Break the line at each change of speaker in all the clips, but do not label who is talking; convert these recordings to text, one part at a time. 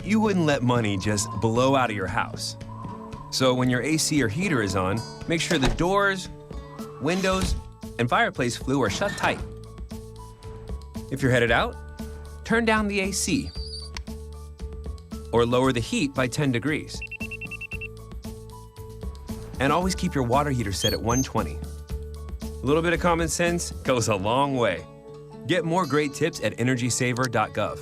You wouldn't let money just blow out of your house. So when your AC or heater is on, make sure the doors, windows, and fireplace flue are shut tight. If you're headed out, turn down the AC or lower the heat by 10 degrees. And always keep your water heater set at 120. A little bit of common sense goes a long way. Get more great tips at energysaver.gov.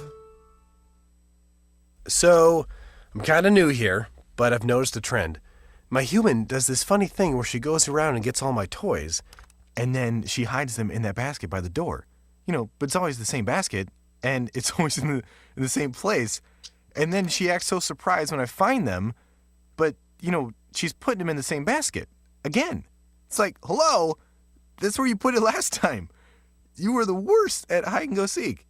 So, I'm kind of new here, but I've noticed a trend. My human does this funny thing where she goes around and gets all my toys, and then she hides them in that basket by the door. You know, but it's always the same basket, and it's always in the same place. And then she acts so surprised when I find them, but, you know, she's putting them in the same basket. Again. It's like, hello, that's where you put it last time. You were the worst at hide and go seek.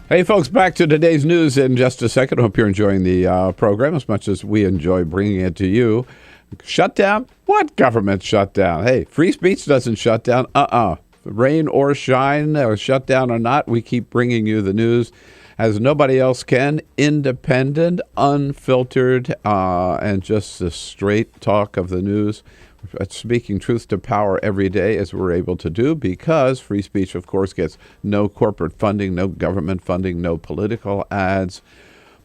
Hey, folks, back to today's news in just a second. I hope you're enjoying the program as much as we enjoy bringing it to you. Shutdown? What government shutdown? Hey, free speech doesn't shut down. Rain or shine, or shutdown or not, we keep bringing you the news as nobody else can. Independent, unfiltered, and just the straight talk of the news. Speaking truth to power every day as we're able to do, because free speech, of course, gets no corporate funding, no government funding, no political ads.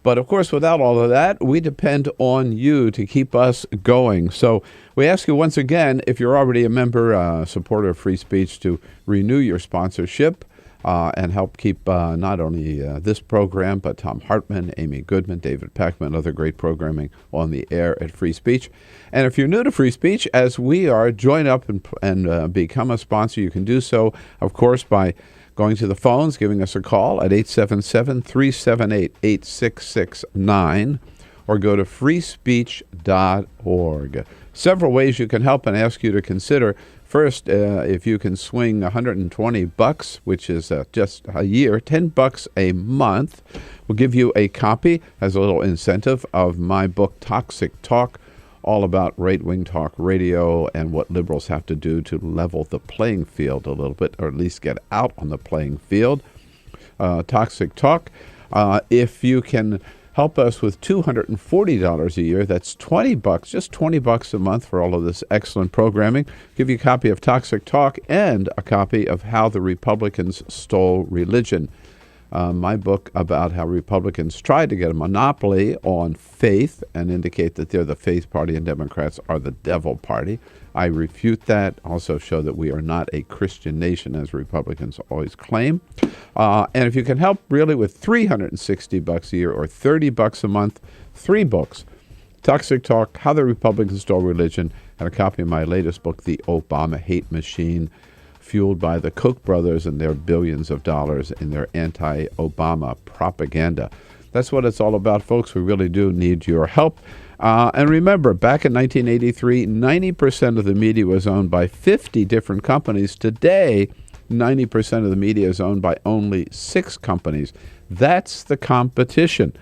But, of course, without all of that, we depend on you to keep us going. So we ask you once again, if you're already a member, supporter of free speech, to renew your sponsorship. and help keep not only this program, but Tom Hartman, Amy Goodman, David Packman, other great programming on the air at Free Speech. And if you're new to Free Speech, as we are, join up and become a sponsor. You can do so, of course, by going to the phones, giving us a call at 877-378-8669, or go to freespeech.org. Several ways you can help and ask you to consider. First, if you can swing $120, which is just a year, $10 a month, we'll give you a copy as a little incentive of my book, Toxic Talk, all about right-wing talk radio and what liberals have to do to level the playing field a little bit, or at least get out on the playing field. Toxic Talk. If you can help us with $240 a year. That's $20, just $20 a month for all of this excellent programming. Give you a copy of Toxic Talk and a copy of How the Republicans Stole Religion. My book about how Republicans tried to get a monopoly on faith and indicate that they're the faith party and Democrats are the devil party. I refute that, also show that we are not a Christian nation, as Republicans always claim. And if you can help really with $360 a year or $30 a month, 3 books, Toxic Talk, How the Republicans Stole Religion, and a copy of my latest book, The Obama Hate Machine, fueled by the Koch brothers and their billions of dollars in their anti-Obama propaganda. That's what it's all about, folks. We really do need your help. And remember, back in 1983, 90% of the media was owned by 50 different companies. Today, 90% of the media is owned by only 6 companies. That's the competition.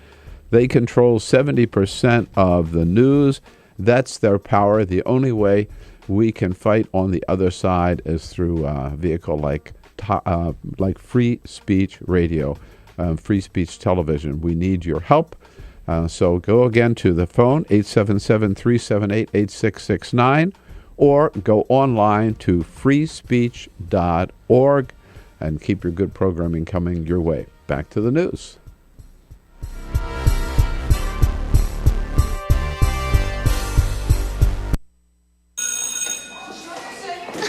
They control 70% of the news. That's their power. The only way we can fight on the other side is through a vehicle like Free Speech Radio, Free Speech Television. We need your help. So go again to the phone, 877-378-8669, or go online to freespeech.org and keep your good programming coming your way. Back to the news.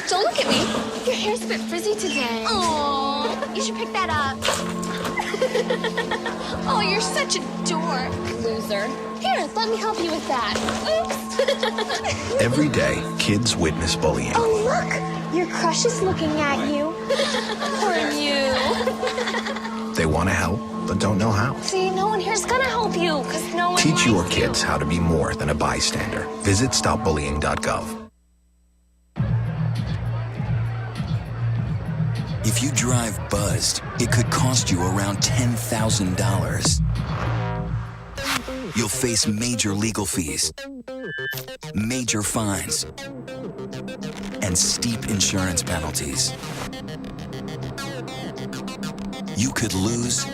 Don't look at me. Your hair's a bit frizzy today. Oh, you should pick that up. Oh, you're such a dork. Loser. Here, let me help you with that. Oops.
Every day, kids witness bullying.
Oh, look. Your crush is looking at you. Poor you.
They want to help, but don't know how.
See, no one here's gonna help you, because no one
Teach your
likes
kids how to be more than a bystander. Visit stopbullying.gov.
If you drive buzzed, it could cost you around $10,000. You'll face major legal fees, major fines, and steep insurance penalties. You could lose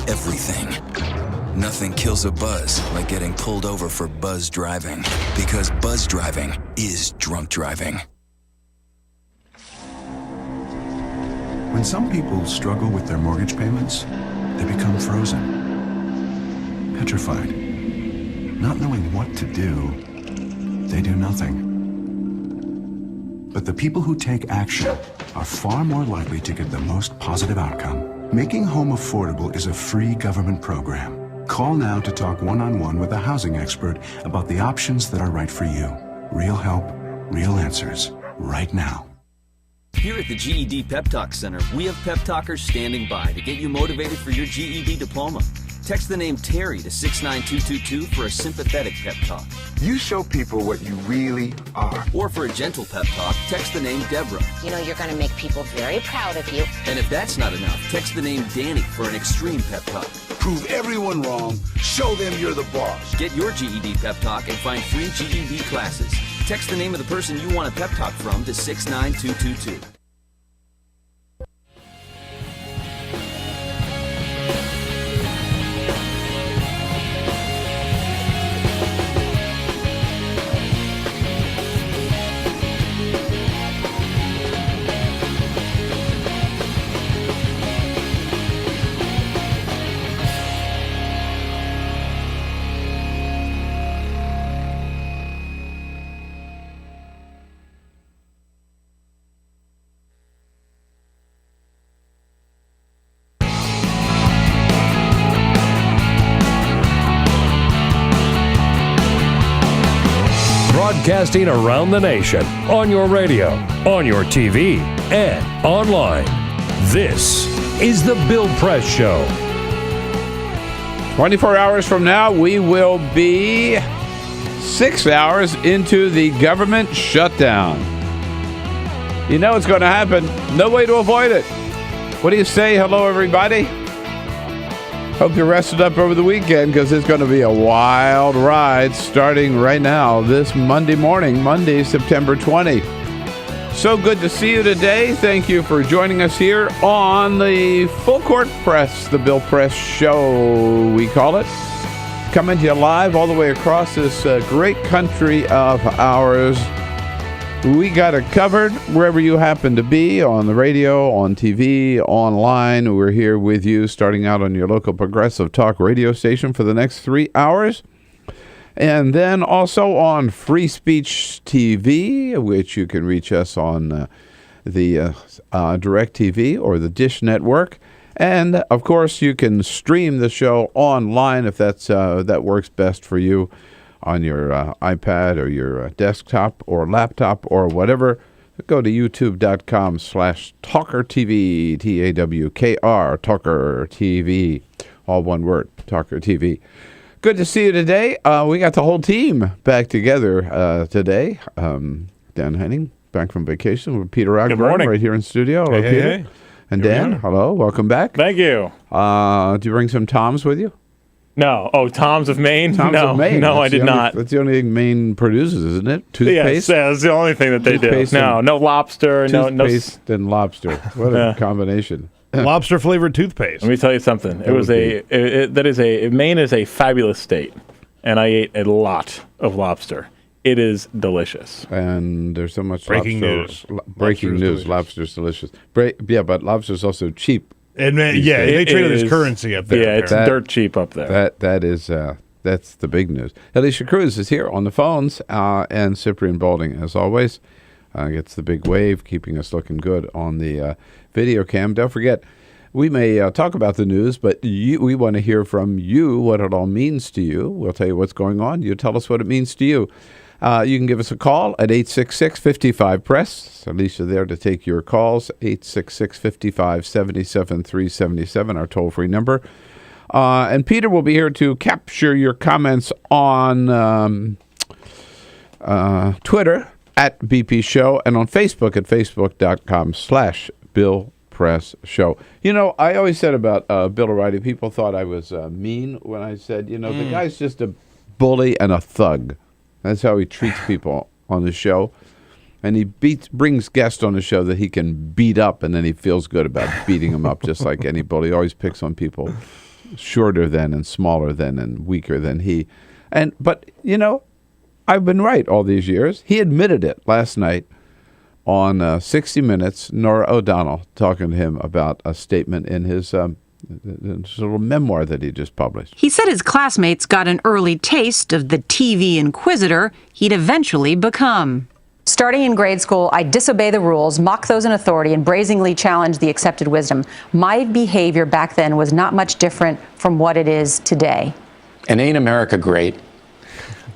everything. Nothing kills a buzz like getting pulled over for buzz driving, because buzz driving is drunk driving.
When some people struggle with their mortgage payments, they become frozen, petrified. Not knowing what to do, they do nothing. But the people who take action are far more likely to get the most positive outcome. Making home affordable is a free government program. Call now to talk one-on-one with a housing expert about the options that are right for you. Real help, real answers, right now.
Here at the GED Pep Talk Center, we have pep talkers standing by to get you motivated for your GED diploma. Text the name Terry to 69222 for a sympathetic pep talk.
You show people what you really are.
Or for a gentle pep talk, text the name Deborah.
You know you're going to make people very proud of you.
And if that's not enough, text the name Danny for an extreme pep talk.
Prove everyone wrong. Show them you're the boss.
Get your GED pep talk and find free GED classes. Text the name of the person you want a pep talk from to 69222.
broadcasting around the nation, on your radio, on your TV, and online. This is The Bill Press Show.
24 hours from now, we will be 6 hours into the government shutdown. You know it's going to happen. No way to avoid it. What do you say? Hello, everybody. Hope you rested up over the weekend because it's going to be a wild ride starting right now this Monday morning, Monday, September 20. So good to see you today. Thank you for joining us here on the Full Court Press, the Bill Press Show, we call it. Coming to you live all the way across this great country of ours. We got it covered wherever you happen to be, on the radio, on TV, online. We're here with you starting out on your local progressive talk radio station for the next 3 hours. And then also on Free Speech TV, which you can reach us on the DirecTV or the Dish Network. And, of course, you can stream the show online if that works best for you, on your iPad or your desktop or laptop or whatever. Go to youtube.com/TawkrTV, TAWKR, TawkrTV, all one word, TawkrTV. Good to see you today. We got the whole team back together today. Dan Henning, back from vacation with Peter Ogburn right here in studio. Hello, Peter. Hey. And Dan, hello, welcome back.
Thank you.
Do you bring some Toms with you?
No. Oh, Tom's of Maine?
Tom's
no,
of Maine.
No, I did not.
That's the only thing Maine produces, isn't it? Toothpaste?
Yes, that's the only thing that they do. No lobster.
Toothpaste and lobster. What a combination.
Lobster-flavored toothpaste.
Let me tell you something. Maine is a fabulous state, and I ate a lot of lobster. It is delicious.
And there's so much
breaking
lobster.
news.
Breaking news. Lobster's delicious. But lobster's also cheap.
And they trade it as currency up there.
Yeah, it's dirt cheap up there.
That's the big news. Alicia Cruz is here on the phones, and Cyprian Balding, as always, gets the big wave, keeping us looking good on the video cam. Don't forget, we may talk about the news, but we want to hear from you what it all means to you. We'll tell you what's going on. You tell us what it means to you. You can give us a call at 866-55-PRESS. Alicia there to take your calls, 866-55-77-377, our toll-free number. And Peter will be here to capture your comments on Twitter at BP Show and on Facebook at facebook.com/BillPressShow. You know, I always said about Bill O'Reilly, people thought I was mean when I said, the guy's just a bully and a thug. That's how he treats people on the show. And he brings guests on the show that he can beat up, and then he feels good about beating them up, just like any bully. He always picks on people shorter than and smaller than and weaker than he. But I've been right all these years. He admitted it last night on 60 Minutes, Norah O'Donnell talking to him about a statement in his little memoir that he just published.
He said his classmates got an early taste of the TV inquisitor he'd eventually become.
Starting in grade school, I disobey the rules, mock those in authority, and brazenly challenge the accepted wisdom. My behavior back then was not much different from what it is today.
And ain't America great?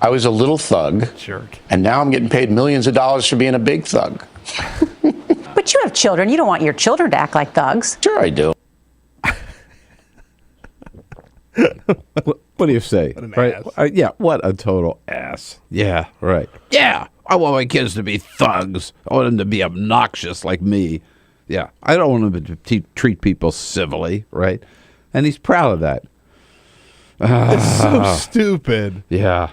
I was a little thug, and now I'm getting paid millions of dollars for being a big thug.
But you have children. You don't want your children to act like thugs.
Sure I do.
What do you say?
What an
ass. What a total ass. Yeah, right. Yeah, I want my kids to be thugs. I want them to be obnoxious like me. Yeah, I don't want them to treat people civilly, right? And he's proud of that.
It's so stupid.
Yeah.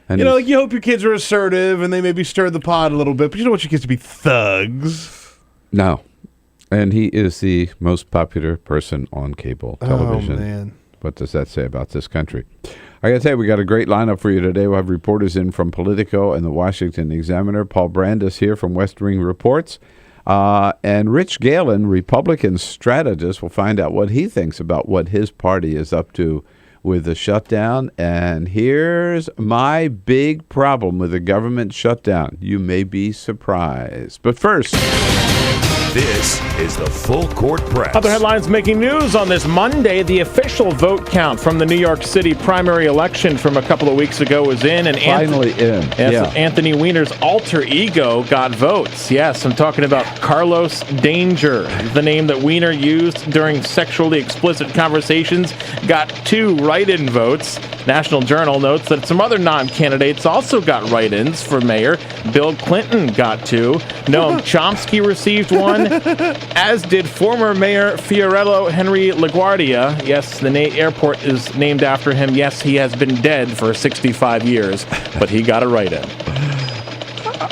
And
you hope your kids are assertive and they maybe stir the pot a little bit, but you don't want your kids to be thugs.
No. And he is the most popular person on cable television.
Oh, man.
What does that say about this country? I got to tell you, we got a great lineup for you today. We'll have reporters in from Politico and the Washington Examiner. Paul Brandus here from West Wing Reports. And Rich Galen, Republican strategist, will find out what he thinks about what his party is up to with the shutdown. And here's my big problem with the government shutdown. You may be surprised. But first...
This is the Full Court Press.
Other headlines making news on this Monday. The official vote count from the New York City primary election from a couple of weeks ago was in. And
Finally
Anthony Weiner's alter ego got votes. Yes, I'm talking about Carlos Danger, the name that Weiner used during sexually explicit conversations, got 2 write-in votes. National Journal notes that some other non-candidates also got write-ins for mayor. Bill Clinton got 2. Noam Chomsky received 1, as did former Mayor Fiorello Henry LaGuardia. Yes, the airport is named after him. Yes, he has been dead for 65 years, but he got a write-in.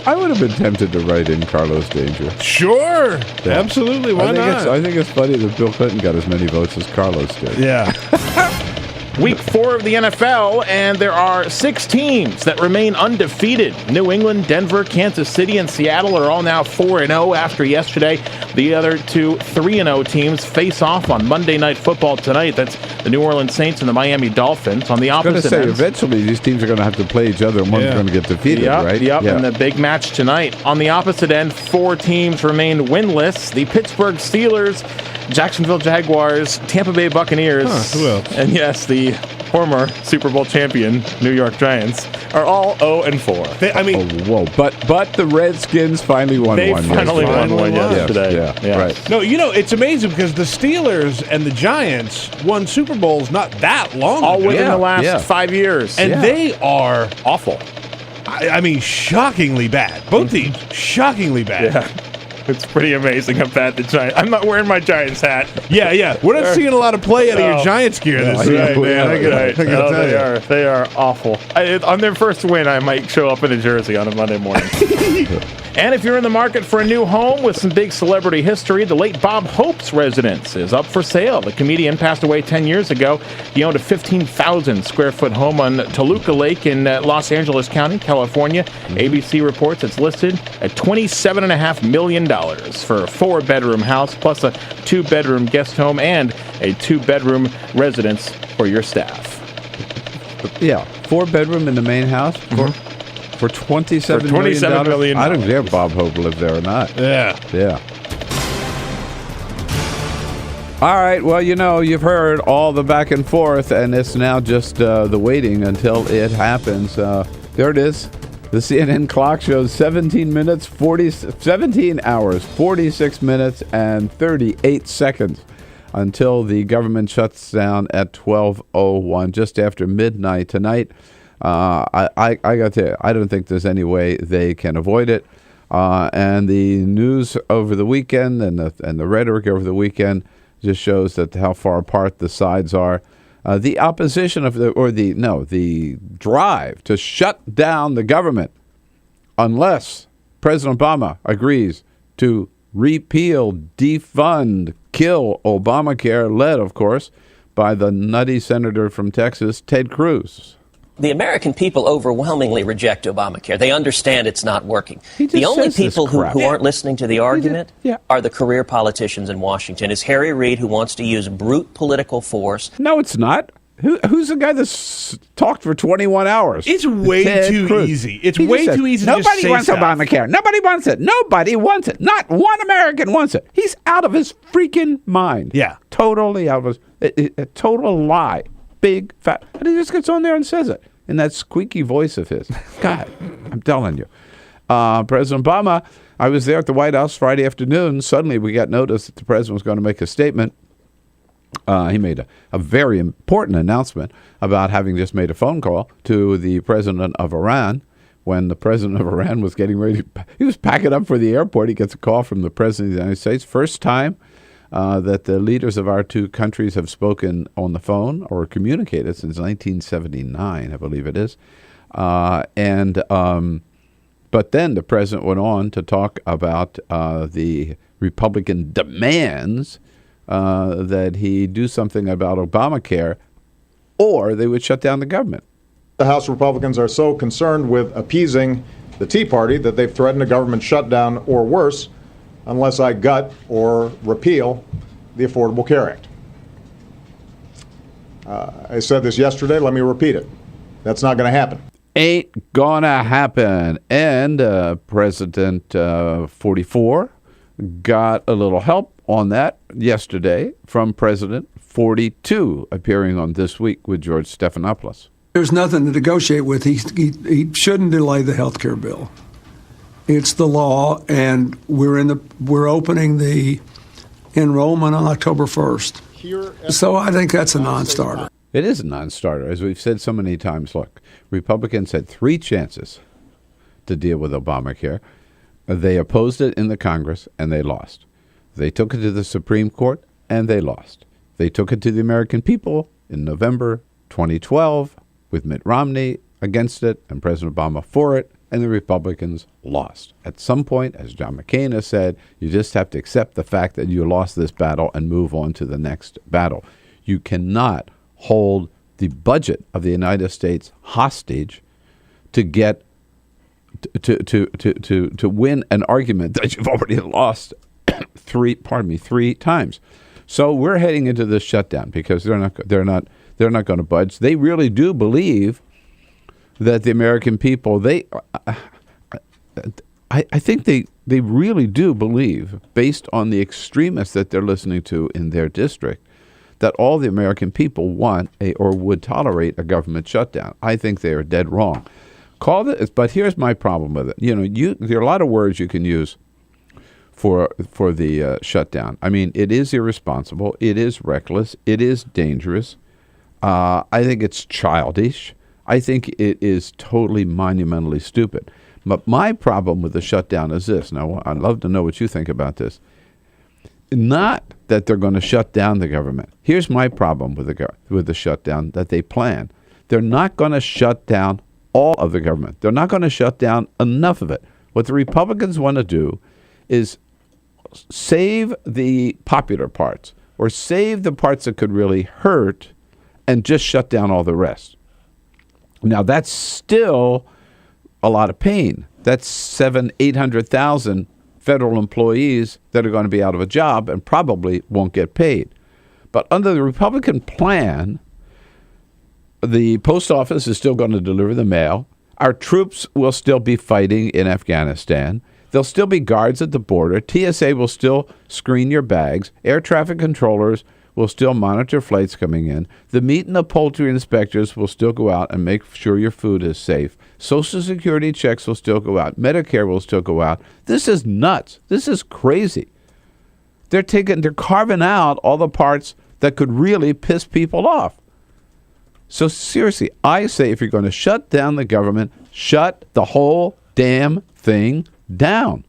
I would have been tempted to write in Carlos Danger.
Sure. Yeah. Absolutely. Why not?
I think it's funny that Bill Clinton got as many votes as Carlos did.
Yeah.
Week 4 of the NFL, and there are 6 teams that remain undefeated. New England, Denver, Kansas City, and Seattle are all now 4-0 after yesterday. The other 2 3-0 teams face off on Monday Night Football tonight. That's the New Orleans Saints and the Miami Dolphins. On the opposite
end,
ends,
eventually these teams are going to have to play each other, and one's going to get defeated, right?
Yep, and the big match tonight. On the opposite end, 4 teams remain winless. The Pittsburgh Steelers, Jacksonville Jaguars, Tampa Bay Buccaneers,
who else?
And yes, the former Super Bowl champion New York Giants are all 0-4.
But the Redskins finally won
they
one.
They finally won one yesterday.
Yeah, right.
No, it's amazing because the Steelers and the Giants won Super Bowls not that long
all
ago.
within the last 5 years.
And they are
awful.
I mean, shockingly bad. Both teams, shockingly bad.
Yeah. It's pretty amazing how bad the Giants. I'm not wearing my Giants hat.
Yeah. We're not seeing a lot of play out of your Giants gear this year, man. I gotta tell you.
They are awful. On their first win, I might show up in a jersey on a Monday morning. And if you're in the market for a new home with some big celebrity history, the late Bob Hope's residence is up for sale. The comedian passed away 10 years ago. He owned a 15,000 square foot home on Toluca Lake in Los Angeles County, California. ABC reports it's listed at $27.5 million for a 4-bedroom house, plus a 2-bedroom guest home and a 2-bedroom residence for your staff.
Yeah, 4-bedroom in the main house for $27 million. I don't care if Bob Hope lived there or not.
Yeah.
All right, well, you've heard all the back and forth, and it's now just the waiting until it happens. There it is. The CNN clock shows 17 hours, 46 minutes, and 38 seconds until the government shuts down at 12:01, just after midnight tonight. I got to tell you, I don't think there's any way they can avoid it. And the news over the weekend and the rhetoric over the weekend just shows that how far apart the sides are. The opposition the drive to shut down the government, unless President Obama agrees to repeal, defund, kill Obamacare, led, of course, by the nutty senator from Texas, Ted Cruz.
The American people overwhelmingly reject Obamacare. They understand it's not working. The only people who aren't listening to the argument are the career politicians in Washington. It's Harry Reid, who wants to use brute political force.
No, it's not. Who's the guy that's talked for 21 hours?
It's way too easy. It's way too easy to just say
nobody wants Obamacare. Nobody wants it. Nobody wants it. Not one American wants it. He's out of his freaking mind.
Yeah.
Totally out of his... A total lie. Big, fat... And he just gets on there and says it in that squeaky voice of his. God, I'm telling you. President Obama, I was there at the White House Friday afternoon. Suddenly we got notice that the president was going to make a statement. He made a very important announcement about having just made a phone call to the president of Iran. When the president of Iran was getting ready, he was packing up for the airport. He gets a call from the president of the United States. First time that the leaders of our two countries have spoken on the phone or communicated since 1979, I believe it is. But then the president went on to talk about the Republican demands that he do something about Obamacare, or they would shut down the government.
The House Republicans are so concerned with appeasing the Tea Party that they've threatened a government shutdown or worse unless I gut or repeal the Affordable Care Act. I said this yesterday. Let me repeat it. That's not going to happen.
Ain't gonna happen. And President 44, got a little help on that yesterday from President 42, appearing on This Week with George Stephanopoulos.
There's nothing to negotiate with. He shouldn't delay the health care bill. It's the law, and we're opening the enrollment on October 1st. So I think that's a non-starter.
It is a non-starter. As we've said so many times, look, Republicans had 3 chances to deal with Obamacare. They opposed it in the Congress, and they lost. They took it to the Supreme Court, and they lost. They took it to the American people in November 2012 with Mitt Romney against it and President Obama for it, and the Republicans lost. At some point, as John McCain has said, you just have to accept the fact that you lost this battle and move on to the next battle. You cannot hold the budget of the United States hostage to get to win an argument that you've already lost three times. So we're heading into this shutdown because they're not going to budge. They really do believe that the American people, I think they really do believe, based on the extremists that they're listening to in their district, that all the American people want or would tolerate a government shutdown. I think they are dead wrong. But here's my problem with it. There are a lot of words you can use for the shutdown. I mean, it is irresponsible. It is reckless. It is dangerous. I think it's childish. I think it is totally monumentally stupid. But my problem with the shutdown is this. Now, I'd love to know what you think about this. Not that they're going to shut down the government. Here's my problem with the shutdown that they plan. They're not going to shut down all of the government. They're not going to shut down enough of it. What the Republicans want to do is save the popular parts or save the parts that could really hurt and just shut down all the rest. Now, that's still a lot of pain. That's 800,000 federal employees that are going to be out of a job and probably won't get paid. But under the Republican plan, the post office is still going to deliver the mail. Our troops will still be fighting in Afghanistan. There'll still be guards at the border. TSA will still screen your bags. Air traffic controllers will still monitor flights coming in. The meat and the poultry inspectors will still go out and make sure your food is safe. Social Security checks will still go out. Medicare will still go out. This is nuts. This is crazy. They're carving out all the parts that could really piss people off. So seriously, I say if you're going to shut down the government, shut the whole damn thing down.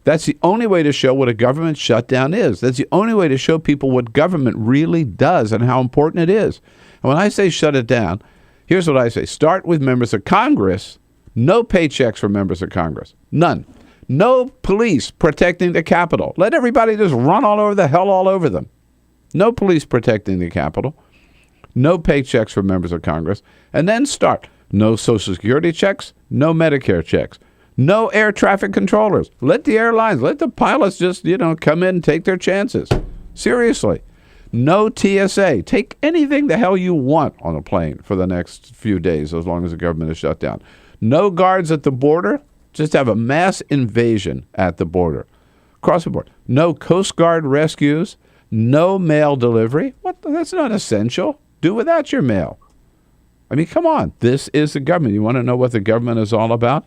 That's the only way to show what a government shutdown is. That's the only way to show people what government really does and how important it is. And when I say shut it down, here's what I say. Start with members of Congress. No paychecks for members of Congress. None. No police protecting the Capitol. Let everybody just run all over them. No police protecting the Capitol. No paychecks for members of Congress. And then start. No Social Security checks. No Medicare checks. No air traffic controllers. Let the airlines, let the pilots just, come in and take their chances. Seriously. No TSA. Take anything the hell you want on a plane for the next few days as long as the government is shut down. No guards at the border. Just have a mass invasion at the border. Across the board. No Coast Guard rescues. No mail delivery. What? That's not essential. Do without your mail. I mean, come on. This is the government. You want to know what the government is all about?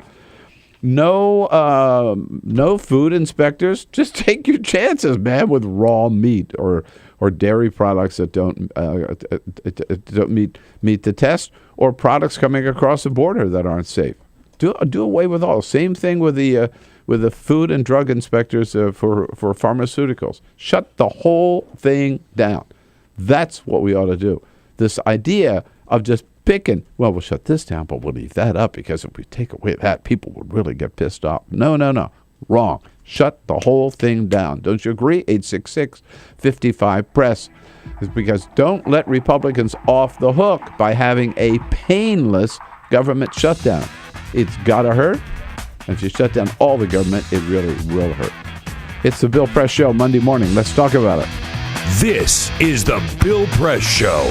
No food inspectors. Just take your chances, man, with raw meat or dairy products that don't meet the test, or products coming across the border that aren't safe. Do away with all. Same thing with the food and drug inspectors for pharmaceuticals. Shut the whole thing down. That's what we ought to do. This idea of just picking, well, we'll shut this down, but we'll leave that up because if we take away that, people would really get pissed off. No. Wrong. Shut the whole thing down. Don't you agree? 866-55-PRESS. It's because don't let Republicans off the hook by having a painless government shutdown. It's got to hurt. And if you shut down all the government, it really will hurt. It's the Bill Press Show, Monday morning. Let's talk about it.
This is the Bill Press Show.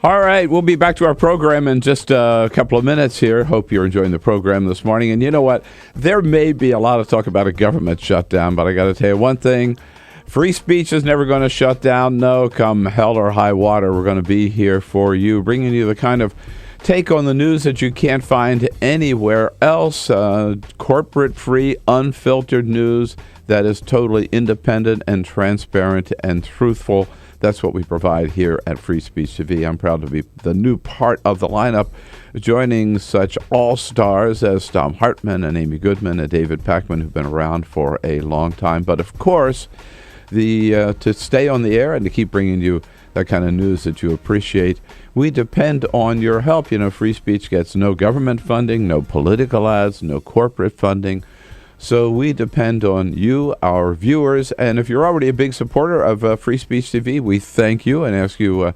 All right, we'll be back to our program in just a couple of minutes here. Hope you're enjoying the program this morning. And you know what? There may be a lot of talk about a government shutdown, but I got to tell you one thing. Free speech is never going to shut down. No, come hell or high water, we're going to be here for you, bringing you the kind of take on the news that you can't find anywhere else. Corporate-free, unfiltered news that is totally independent and transparent and truthful. That's what we provide here at Free Speech TV. I'm proud to be the new part of the lineup, joining such all-stars as Tom Hartman and Amy Goodman and David Pakman, who've been around for a long time. But of course, to stay on the air and to keep bringing you that kind of news that you appreciate, we depend on your help. You know, Free Speech gets no government funding, no political ads, no corporate funding. So we depend on you, our viewers. And if you're already a big supporter of Free Speech TV, we thank you and ask you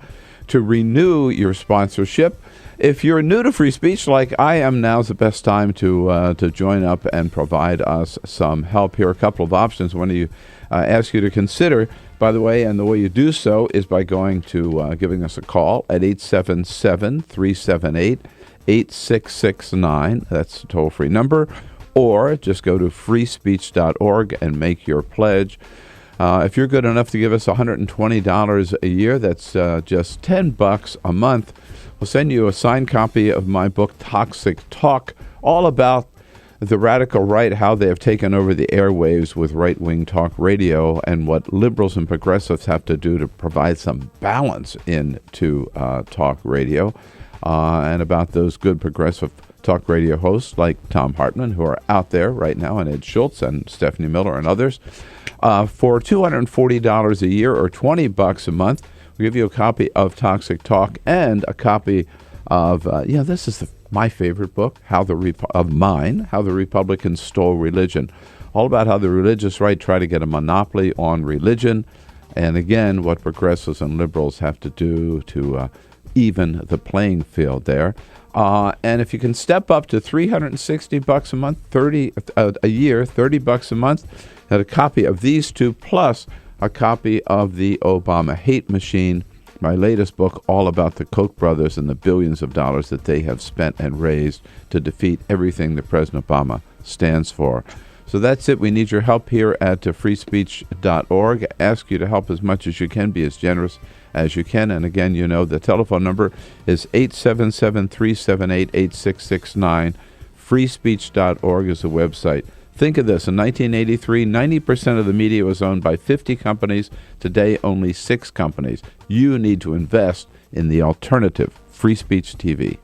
to renew your sponsorship. If you're new to free speech like I am, now's the best time to join up and provide us some help. Here are a couple of options. One of you ask you to consider, by the way, and the way you do so is by going to giving us a call at 877-378-8669. That's a toll-free number. Or just go to freespeech.org and make your pledge. If you're good enough to give us $120 a year, that's just $10 a month. We'll send you a signed copy of my book, Toxic Talk, all about the radical right, how they have taken over the airwaves with right-wing talk radio, and what liberals and progressives have to do to provide some balance into talk radio, and about those good progressive talk radio hosts like Tom Hartman, who are out there right now, and Ed Schultz and Stephanie Miller and others. For $240 a year or $20 a month, we give you a copy of Toxic Talk and a copy of, this is my favorite book, How the Republicans Stole Religion. All about how the religious right try to get a monopoly on religion, and again, what progressives and liberals have to do to even the playing field there. And if you can step up to $360 a month, a year, $30 a month, and a copy of these two, plus a copy of the Obama Hate Machine, my latest book, all about the Koch brothers and the billions of dollars that they have spent and raised to defeat everything that President Obama stands for. So that's it. We need your help here at freespeech.org. Ask you to help as much as you can, be as generous as you can. And again, you know, the telephone number is 877-378-8669. Freespeech.org is the website. Think of this. In 1983, 90% of the media was owned by 50 companies. Today, only 6 companies. You need to invest in the alternative, Free Speech TV.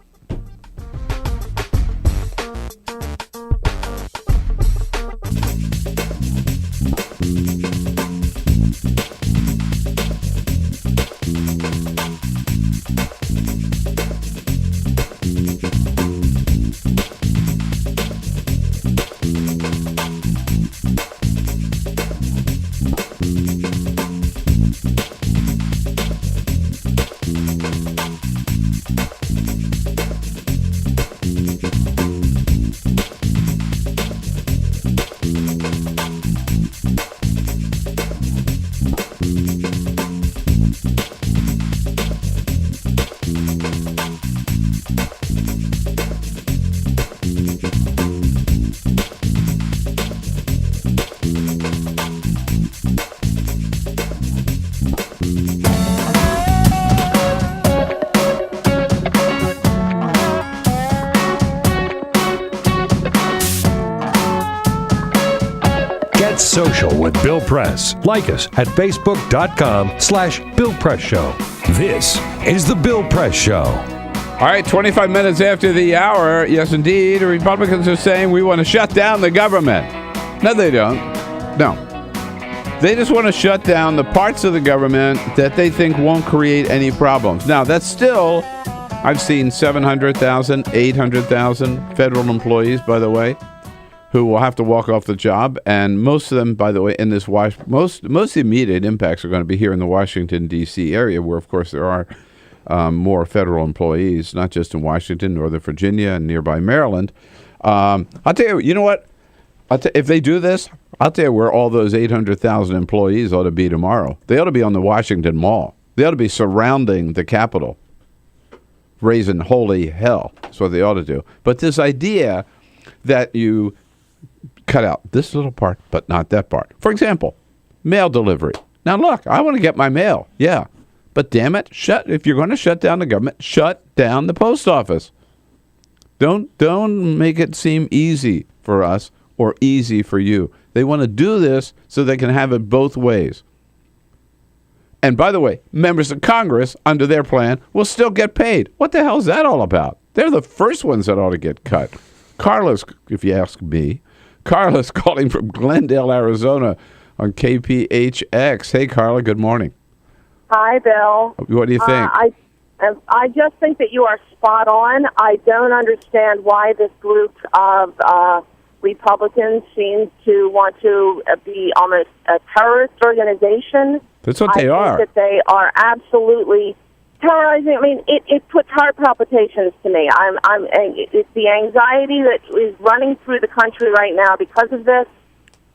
Social with Bill Press. Like us at facebook.com/Bill Press Show. This is the Bill Press Show.
All right, 25 minutes after the hour. Yes, indeed. The Republicans are saying we want to shut down the government. No, they don't. No. They just want to shut down the parts of the government that they think won't create any problems. Now, that's still, I've seen 700,000, 800,000 federal employees, by the way, who will have to walk off the job. And most of them, by the way, in this most immediate impacts are going to be here in the Washington, D.C. area, where, of course, there are more federal employees, not just in Washington, Northern Virginia, and nearby Maryland. I'll tell you, you know what? If they do this, I'll tell you where all those 800,000 employees ought to be tomorrow. They ought to be on the Washington Mall. They ought to be surrounding the Capitol. raising holy hell. That's what they ought to do. But this idea that you cut out this little part, but not that part. For example, mail delivery. Now, look, I want to get my mail. Yeah. But damn it, if you're going to shut down the government, shut down the post office. Don't make it seem easy for us or easy for you. They want to do this so they can have it both ways. And by the way, members of Congress, under their plan, will still get paid. What the hell is that all about? They're the first ones that ought to get cut. Carlos, if you ask me, Carla's calling from Glendale, Arizona on KPHX. Hey, Carla, good morning.
Hi, Bill.
What do you think?
I just think that you are spot on. I don't understand why this group of Republicans seems to want to be almost a terrorist organization.
That's what they are.
I think that they are absolutely terrorizing. I mean, it puts heart palpitations to me. It's the anxiety that is running through the country right now because of this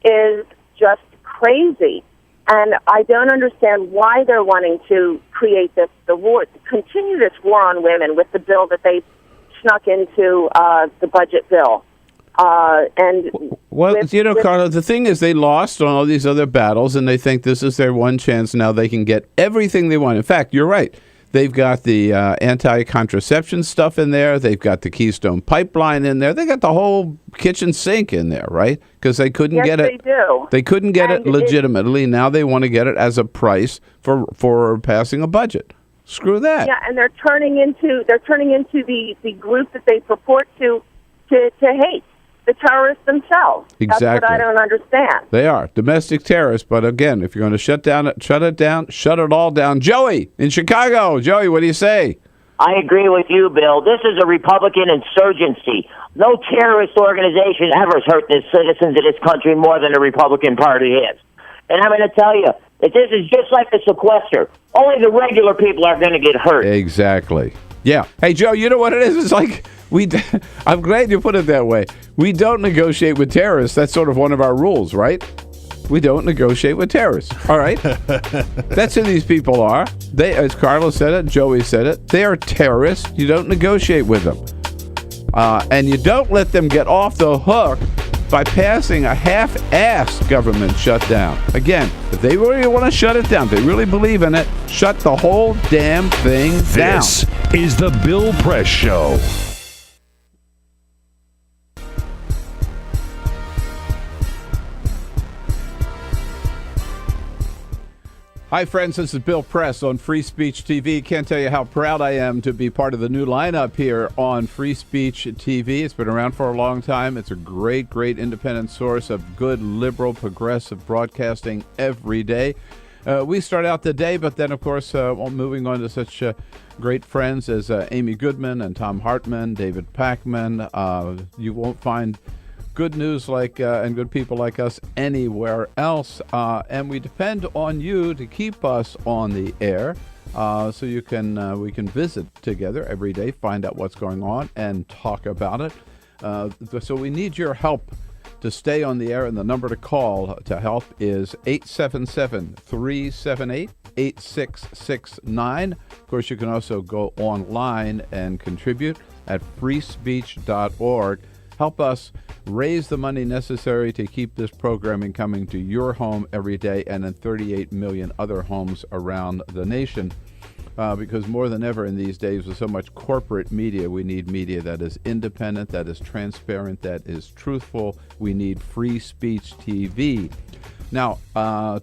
is just crazy. And I don't understand why they're wanting to create continue this war on women with the bill that they snuck into the budget bill.
Carla, the thing is they lost on all these other battles, and they think this is their one chance now they can get everything they want. In fact, you're right. They've got the anti-contraception stuff in there. They've got the Keystone Pipeline in there. They got the whole kitchen sink in there, right? Because they couldn't get it.
They do.
They couldn't get it legitimately. Now they want to get it as a price for passing a budget. Screw that.
Yeah, and they're turning into the group that they purport to hate. The terrorists themselves.
Exactly.
That's what I don't understand.
They are domestic terrorists. But again, if you're going to shut it all down. Joey in Chicago. Joey, what do you say?
I agree with you, Bill. This is a Republican insurgency. No terrorist organization ever has hurt the citizens of this country more than the Republican Party is. And I'm going to tell you that this is just like the sequester. Only the regular people are going to get hurt.
Exactly. Yeah. Hey, Joe, you know what it is? It's like I'm glad you put it that way. We don't negotiate with terrorists. That's sort of one of our rules, right? We don't negotiate with terrorists. All right? That's who these people are. They, as Carlos said it, Joey said it, they are terrorists. You don't negotiate with them. And you don't let them get off the hook by passing a half-assed government shutdown. Again, if they really want to shut it down, if they really believe in it, shut the whole damn thing down.
This is the Bill Press Show.
Hi, friends. This is Bill Press on Free Speech TV. Can't tell you how proud I am to be part of the new lineup here on Free Speech TV. It's been around for a long time. It's a great, great independent source of good, liberal, progressive broadcasting every day. We start out the day, but then, of course, moving on to such great friends as Amy Goodman and Tom Hartman, David Packman. You won't find good news and good people like us anywhere else, and we depend on you to keep us on the air, so we can visit together every day, find out what's going on, and talk about it. So we need your help to stay on the air, and the number to call to help is 877-378-8669. Of course, you can also go online and contribute at freespeech.org. Help us raise the money necessary to keep this programming coming to your home every day and in 38 million other homes around the nation. Because more than ever in these days with so much corporate media, we need media that is independent, that is transparent, that is truthful. We need Free Speech TV. Now,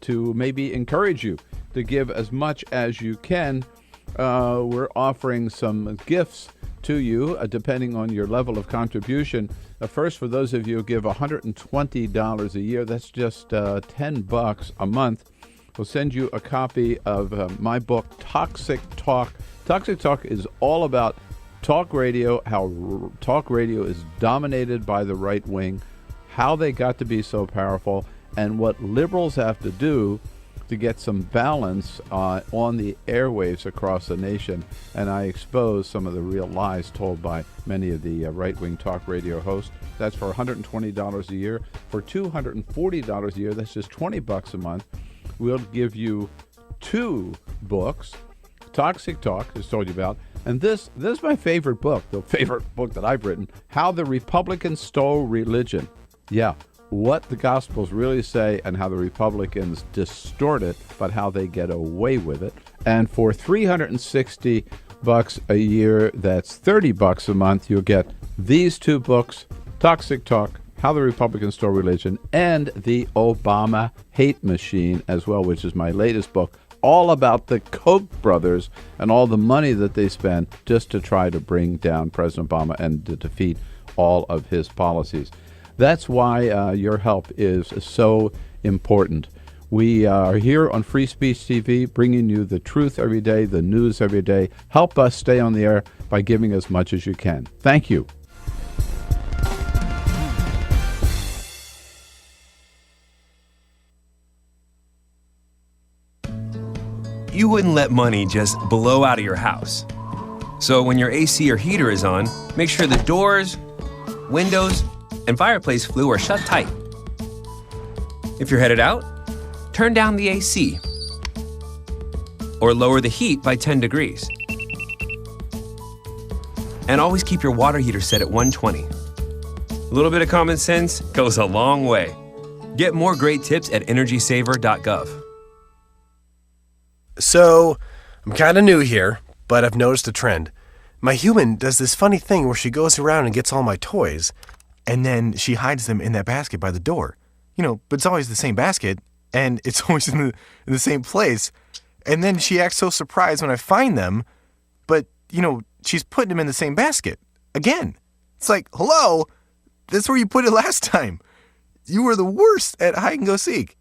to maybe encourage you to give as much as you can, we're offering some gifts to you, depending on your level of contribution. First, for those of you who give $120 a year, that's just $10 a month. We'll send you a copy of my book, Toxic Talk. Toxic Talk is all about talk radio, how talk radio is dominated by the right wing, how they got to be so powerful, and what liberals have to do to get some balance on the airwaves across the nation. And I expose some of the real lies told by many of the right-wing talk radio hosts. That's for $120 a year. For $240 a year, that's just $20 a month. We'll give you 2 books, Toxic Talk, as told you about, And this is my favorite book, the favorite book that I've written, How the Republicans Stole Religion. Yeah, what the Gospels really say and how the Republicans distort it, but how they get away with it. And for $360 a year, that's $30 a month, you'll get these two books, Toxic Talk, How the Republicans Stole Religion, and The Obama Hate Machine as well, which is my latest book, all about the Koch brothers and all the money that they spend just to try to bring down President Obama and to defeat all of his policies. That's why your help is so important. We are here on Free Speech TV, bringing you the truth every day, the news every day. Help us stay on the air by giving as much as you can. Thank you.
You wouldn't let money just blow out of your house. So when your AC or heater is on, make sure the doors, windows, and fireplace flue are shut tight. If you're headed out, turn down the AC or lower the heat by 10 degrees. And always keep your water heater set at 120. A little bit of common sense goes a long way. Get more great tips at energysaver.gov.
So, I'm kind of new here, but I've noticed a trend. My human does this funny thing where she goes around and gets all my toys, and then she hides them in that basket by the door. But it's always the same basket, and it's always in the same place. And then she acts so surprised when I find them, but, she's putting them in the same basket. Again. It's like, hello? That's where you put it last time. You were the worst at hide and go seek.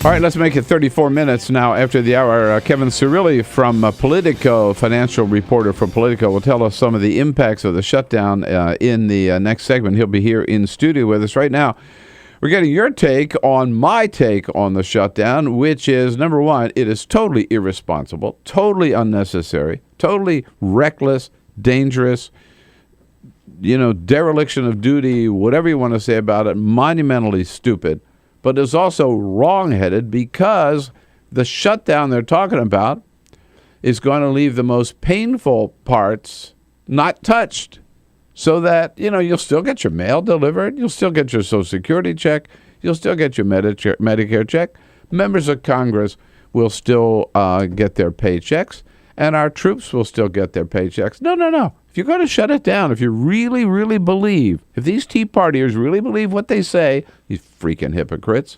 All right, let's make it 34 minutes now after the hour. Kevin Cirilli from Politico, financial reporter from Politico, will tell us some of the impacts of the shutdown in the next segment. He'll be here in studio with us right now. We're getting your take on my take on the shutdown, which is, number one, it is totally irresponsible, totally unnecessary, totally reckless, dangerous, dereliction of duty, whatever you want to say about it, monumentally stupid. But it's also wrong-headed because the shutdown they're talking about is going to leave the most painful parts not touched, so that, you'll still get your mail delivered, you'll still get your Social Security check, you'll still get your Medicare check, members of Congress will still get their paychecks, and our troops will still get their paychecks. No. If you're going to shut it down, if you really, really believe, if these Tea Partiers really believe what they say, these freaking hypocrites,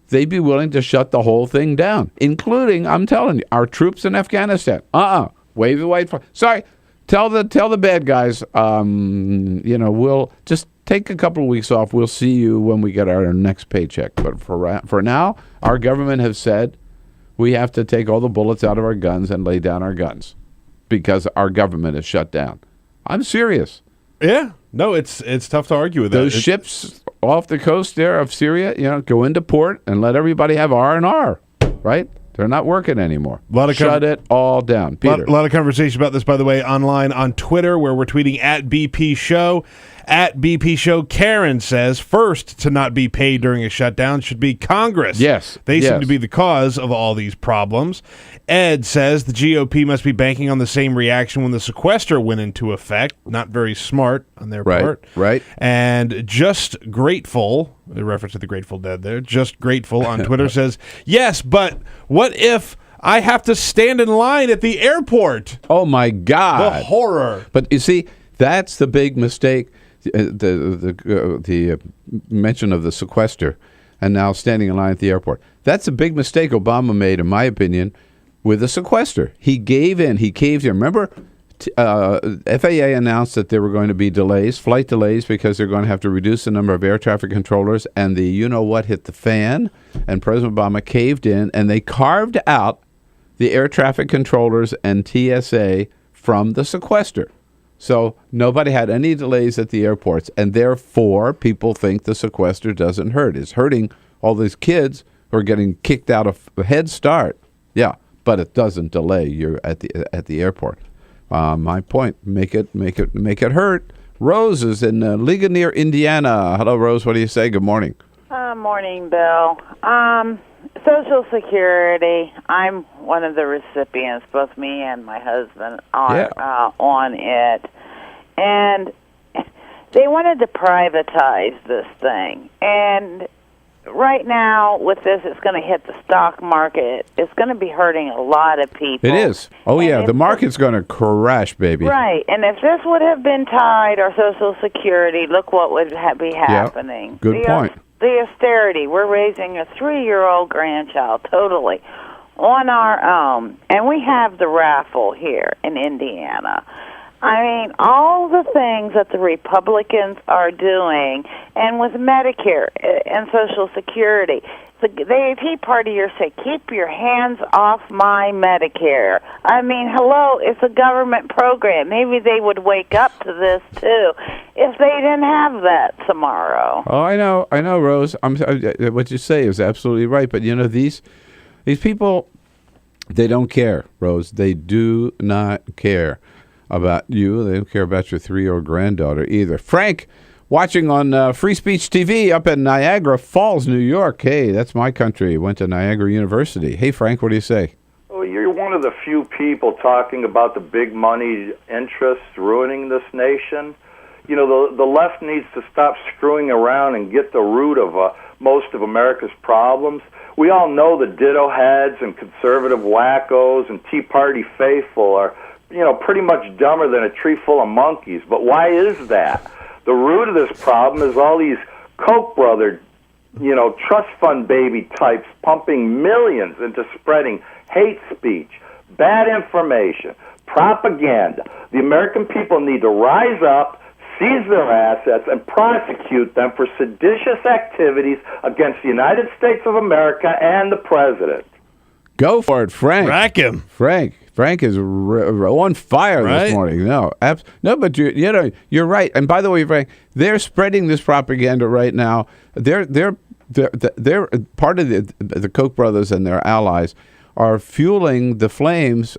they'd be willing to shut the whole thing down, including, I'm telling you, our troops in Afghanistan. Wave the white flag. Sorry, tell the bad guys, we'll just take a couple of weeks off. We'll see you when we get our next paycheck. But for now, our government has said we have to take all the bullets out of our guns and lay down our guns, because our government is shut down. I'm serious.
Yeah. No, it's tough to argue with that.
Those ships off the coast there of Syria, go into port and let everybody have R&R, right? They're not working anymore.
Shut
it all down. Peter.
A lot of conversation about this, by the way, online on Twitter, where we're tweeting at BP Show. At BP Show, Karen says, first to not be paid during a shutdown should be Congress.
Yes.
They seem to be the cause of all these problems. Ed says the GOP must be banking on the same reaction when the sequester went into effect. Not very smart on their part.
Right.
And Just Grateful, a reference to the Grateful Dead there, Just Grateful on Twitter says, yes, but what if I have to stand in line at the airport?
Oh, my God.
The horror.
But you see, that's the big mistake. The mention of the sequester and now standing in line at the airport. That's a big mistake Obama made, in my opinion, with the sequester. He gave in. He caved in. Remember, FAA announced that there were going to be delays, flight delays, because they're going to have to reduce the number of air traffic controllers, and the you-know-what hit the fan, and President Obama caved in, and they carved out the air traffic controllers and TSA from the sequester. So nobody had any delays at the airports, and therefore people think the sequester doesn't hurt. It's hurting all these kids who are getting kicked out of Head Start. Yeah, but it doesn't delay you at the airport. My point: make it hurt. Rose is in Ligonier, Indiana. Hello, Rose. What do you say? Good morning.
Morning, Bill. Social Security. I'm one of the recipients. Both me and my husband are on it, and they wanted to privatize this thing. And right now, with this, it's going to hit the stock market. It's going to be hurting a lot of people.
It is. Oh, and yeah. The market's going to crash, baby.
Right. And if this would have been tied, our Social Security, look what would be happening.
Yep. Good point.
The austerity. We're raising a 3-year-old grandchild totally on our own. And we have the raffle here in Indiana. I mean, all the things that the Republicans are doing, and with Medicare and Social Security, the Tea Partiers say, keep your hands off my Medicare. I mean, hello, it's a government program. Maybe they would wake up to this, too, if they didn't have that tomorrow.
Oh, I know, Rose. What you say is absolutely right. But, you know, these people, they don't care, Rose. They do not care about you. They don't care about your 3-year-old granddaughter either. Frank, watching on Free Speech TV up in Niagara Falls, New York. Hey, that's my country. Went to Niagara University. Hey, Frank, what do you say?
Well, you're one of the few people talking about the big money interests ruining this nation. You know, the left needs to stop screwing around and get the root of most of America's problems. We all know the ditto heads and conservative wackos and Tea Party faithful are, you know, pretty much dumber than a tree full of monkeys. But why is that? The root of this problem is all these Koch brother, you know, trust fund baby types pumping millions into spreading hate speech, bad information, propaganda. The American people need to rise up, seize their assets, and prosecute them for seditious activities against the United States of America and the president.
Go for it, Frank.
Rack him.
Frank is on fire this morning. No, but you're right. And by the way, Frank, they're spreading this propaganda right now. They're part of the Koch brothers and their allies are fueling the flames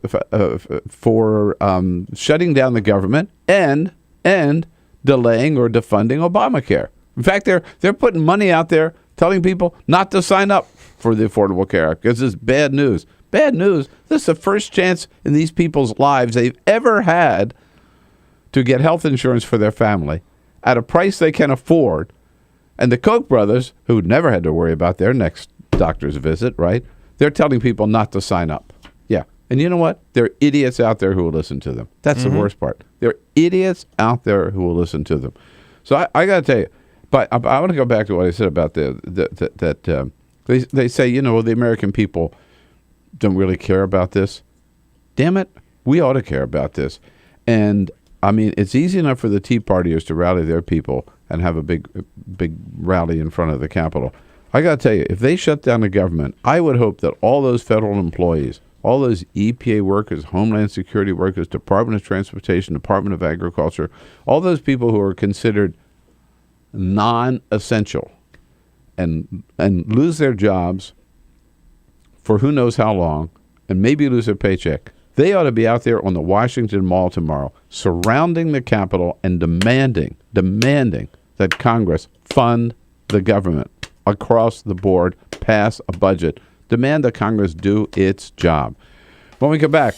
for shutting down the government and delaying or defunding Obamacare. In fact, they're putting money out there telling people not to sign up for the Affordable Care Act because it's bad news. Bad news. This is the first chance in these people's lives they've ever had to get health insurance for their family at a price they can afford. And the Koch brothers, who never had to worry about their next doctor's visit, right? They're telling people not to sign up. Yeah. And you know what? There are idiots out there who will listen to them. That's the worst part. There are idiots out there who will listen to them. So I got to tell you, but I want to go back to what I said about they say, you know, the American people don't really care about this. Damn it, we ought to care about this. And I mean, it's easy enough for the Tea Partiers to rally their people and have a big rally in front of the Capitol. I got to tell you, if they shut down the government, I would hope that all those federal employees, all those EPA workers, Homeland Security workers, Department of Transportation, Department of Agriculture, all those people who are considered non-essential and lose their jobs for who knows how long and maybe lose their paycheck, they ought to be out there on the Washington Mall tomorrow, surrounding the Capitol and demanding that Congress fund the government across the board, pass a budget, demand that Congress do its job. When we come back,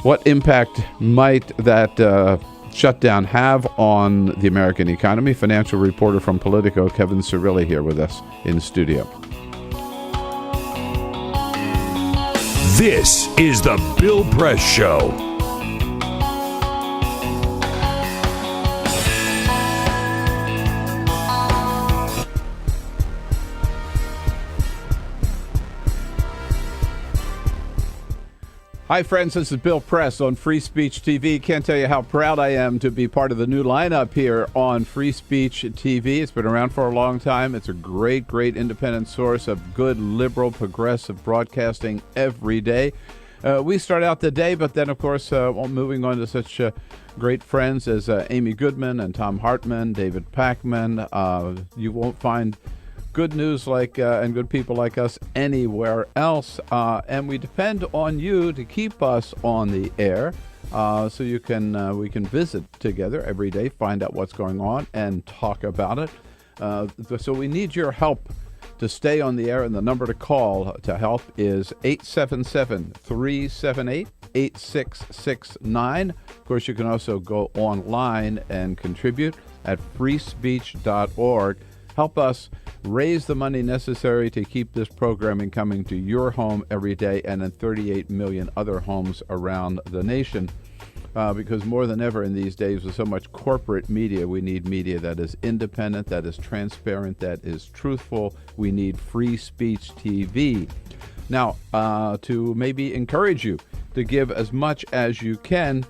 what impact might that shutdown have on the American economy? Financial reporter from Politico, Kevin Cirilli, here with us in the studio.
This is the Bill Press Show.
Hi, friends. This is Bill Press on Free Speech TV. Can't tell you how proud I am to be part of the new lineup here on Free Speech TV. It's been around for a long time. It's a great, great independent source of good, liberal, progressive broadcasting every day. We start out the day, but then, of course, moving on to such great friends as Amy Goodman and Tom Hartman, David Pakman. You won't find good news like and good people like us anywhere else, and we depend on you to keep us on the air, so you can we can visit together every day, find out what's going on, and talk about it. So we need your help to stay on the air, and the number to call to help is 877-378-8669. Of course, you can also go online and contribute at freespeech.org. Help us raise the money necessary to keep this programming coming to your home every day and in 38 million other homes around the nation. Because more than ever in these days with so much corporate media, we need media that is independent, that is transparent, that is truthful. We need Free Speech TV. Now, to maybe encourage you to give as much as you can,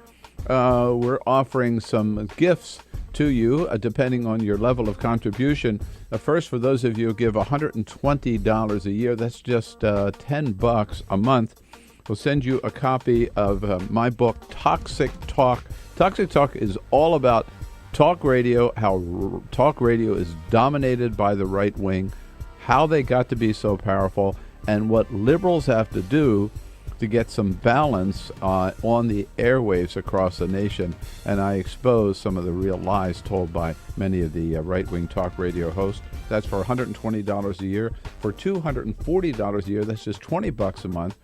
we're offering some gifts to you, depending on your level of contribution. First, for those of you who give $120 a year, that's just $10 a month. We'll send you a copy of my book, Toxic Talk. Toxic Talk is all about talk radio, how talk radio is dominated by the right wing, how they got to be so powerful, and what liberals have to do to get some balance on the airwaves across the nation. And I expose some of the real lies told by many of the right-wing talk radio hosts. That's for $120 a year. For $240 a year, that's just $20 a month.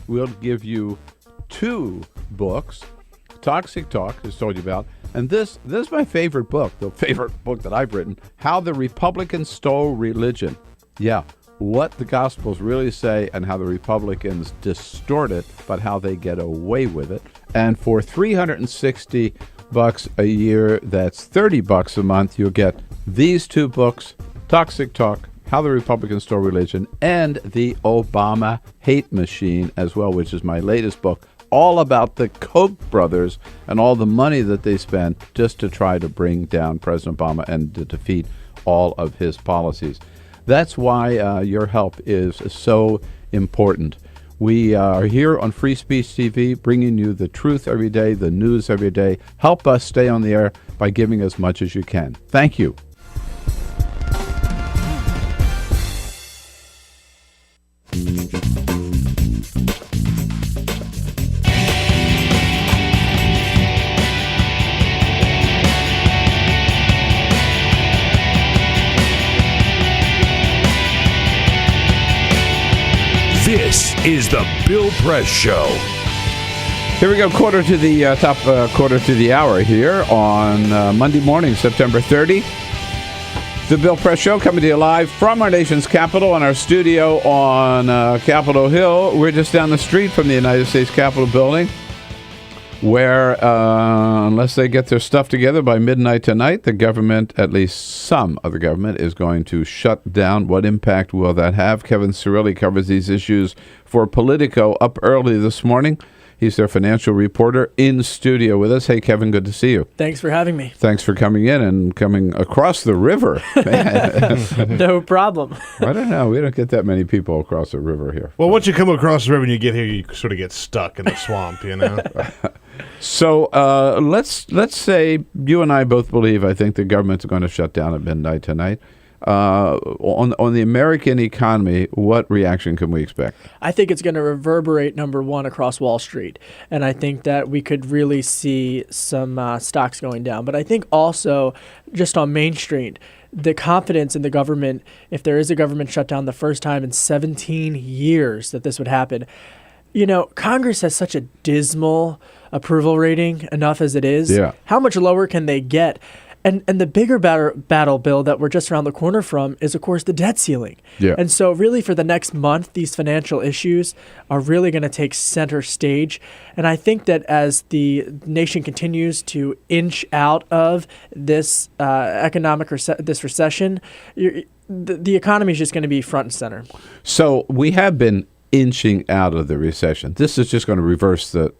We'll give you 2 books. Toxic Talk, as I told you about. And this is my favorite book, the favorite book that I've written, How the Republicans Stole Religion. Yeah, what the Gospels really say and how the Republicans distort it, but how they get away with it. And for $360 a year, that's $30 a month, you'll get these 2 books, Toxic Talk, How the Republicans Stole Religion, and The Obama Hate Machine as well, which is my latest book, all about the Koch brothers and all the money that they spend just to try to bring down President Obama and to defeat all of his policies. That's why your help is so important. We are here on Free Speech TV, bringing you the truth every day, the news every day. Help us stay on the air by giving as much as you can. Thank you.
This is the Bill Press Show.
Here we go, top quarter to the hour here on Monday morning, September 30. The Bill Press Show coming to you live from our nation's capital in our studio on Capitol Hill. We're just down the street from the United States Capitol building, where unless they get their stuff together by midnight tonight, the government, at least some of the government, is going to shut down. What impact will that have? Kevin Cirilli covers these issues for Politico up early this morning. He's their financial reporter in studio with us. Hey, Kevin, good to see you.
Thanks for having me.
Thanks for coming in and coming across the river.
No problem.
I don't know. We don't get that many people across the river here.
Well, once you come across the river and you get here, you sort of get stuck in the swamp, you know?
So let's say you and I both believe, I think the government's going to shut down at midnight tonight. on the American economy, what reaction can we expect?
I think it's going to reverberate, number one, across Wall Street. And I think that we could really see some stocks going down. But I think also just on Main Street, the confidence in the government, if there is a government shutdown, the first time in 17 years that this would happen. You know, Congress has such a dismal approval rating, enough as it is.
Yeah.
How much lower can they get? And the bigger battle, Bill, that we're just around the corner from is, of course, the debt ceiling.
Yeah.
And so really for the next month, these financial issues are really going to take center stage. And I think that as the nation continues to inch out of this economic this recession, the economy is just going to be front and center.
So we have been inching out of the recession. This is just going to reverse the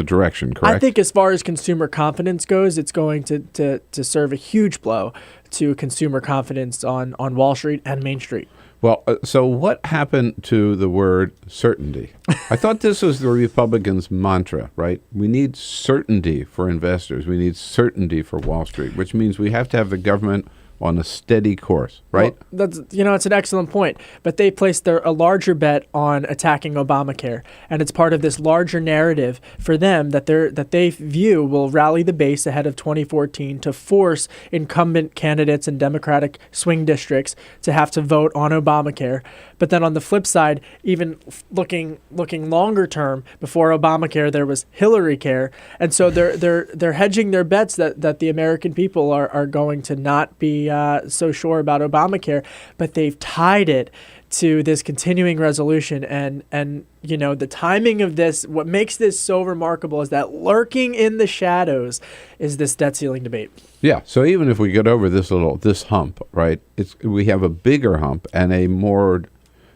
direction, correct?
I think as far as consumer confidence goes, it's going to serve a huge blow to consumer confidence on Wall Street and Main Street.
Well, so what happened to the word certainty? I thought this was the Republicans' mantra, right? We need certainty for investors. We need certainty for Wall Street, which means we have to have the government on a steady course, right?
Well, it's an excellent point. But they placed a larger bet on attacking Obamacare, and it's part of this larger narrative for them that they view will rally the base ahead of 2014 to force incumbent candidates in Democratic swing districts to have to vote on Obamacare. But then on the flip side, even looking longer term, before Obamacare, there was Hillary Care, and so they're hedging their bets that the American people are going to not be so sure about Obamacare, but they've tied it to this continuing resolution. And you know, the timing of this, what makes this so remarkable is that lurking in the shadows is this debt ceiling debate.
Yeah. So even if we get over this hump, right, we have a bigger hump and a more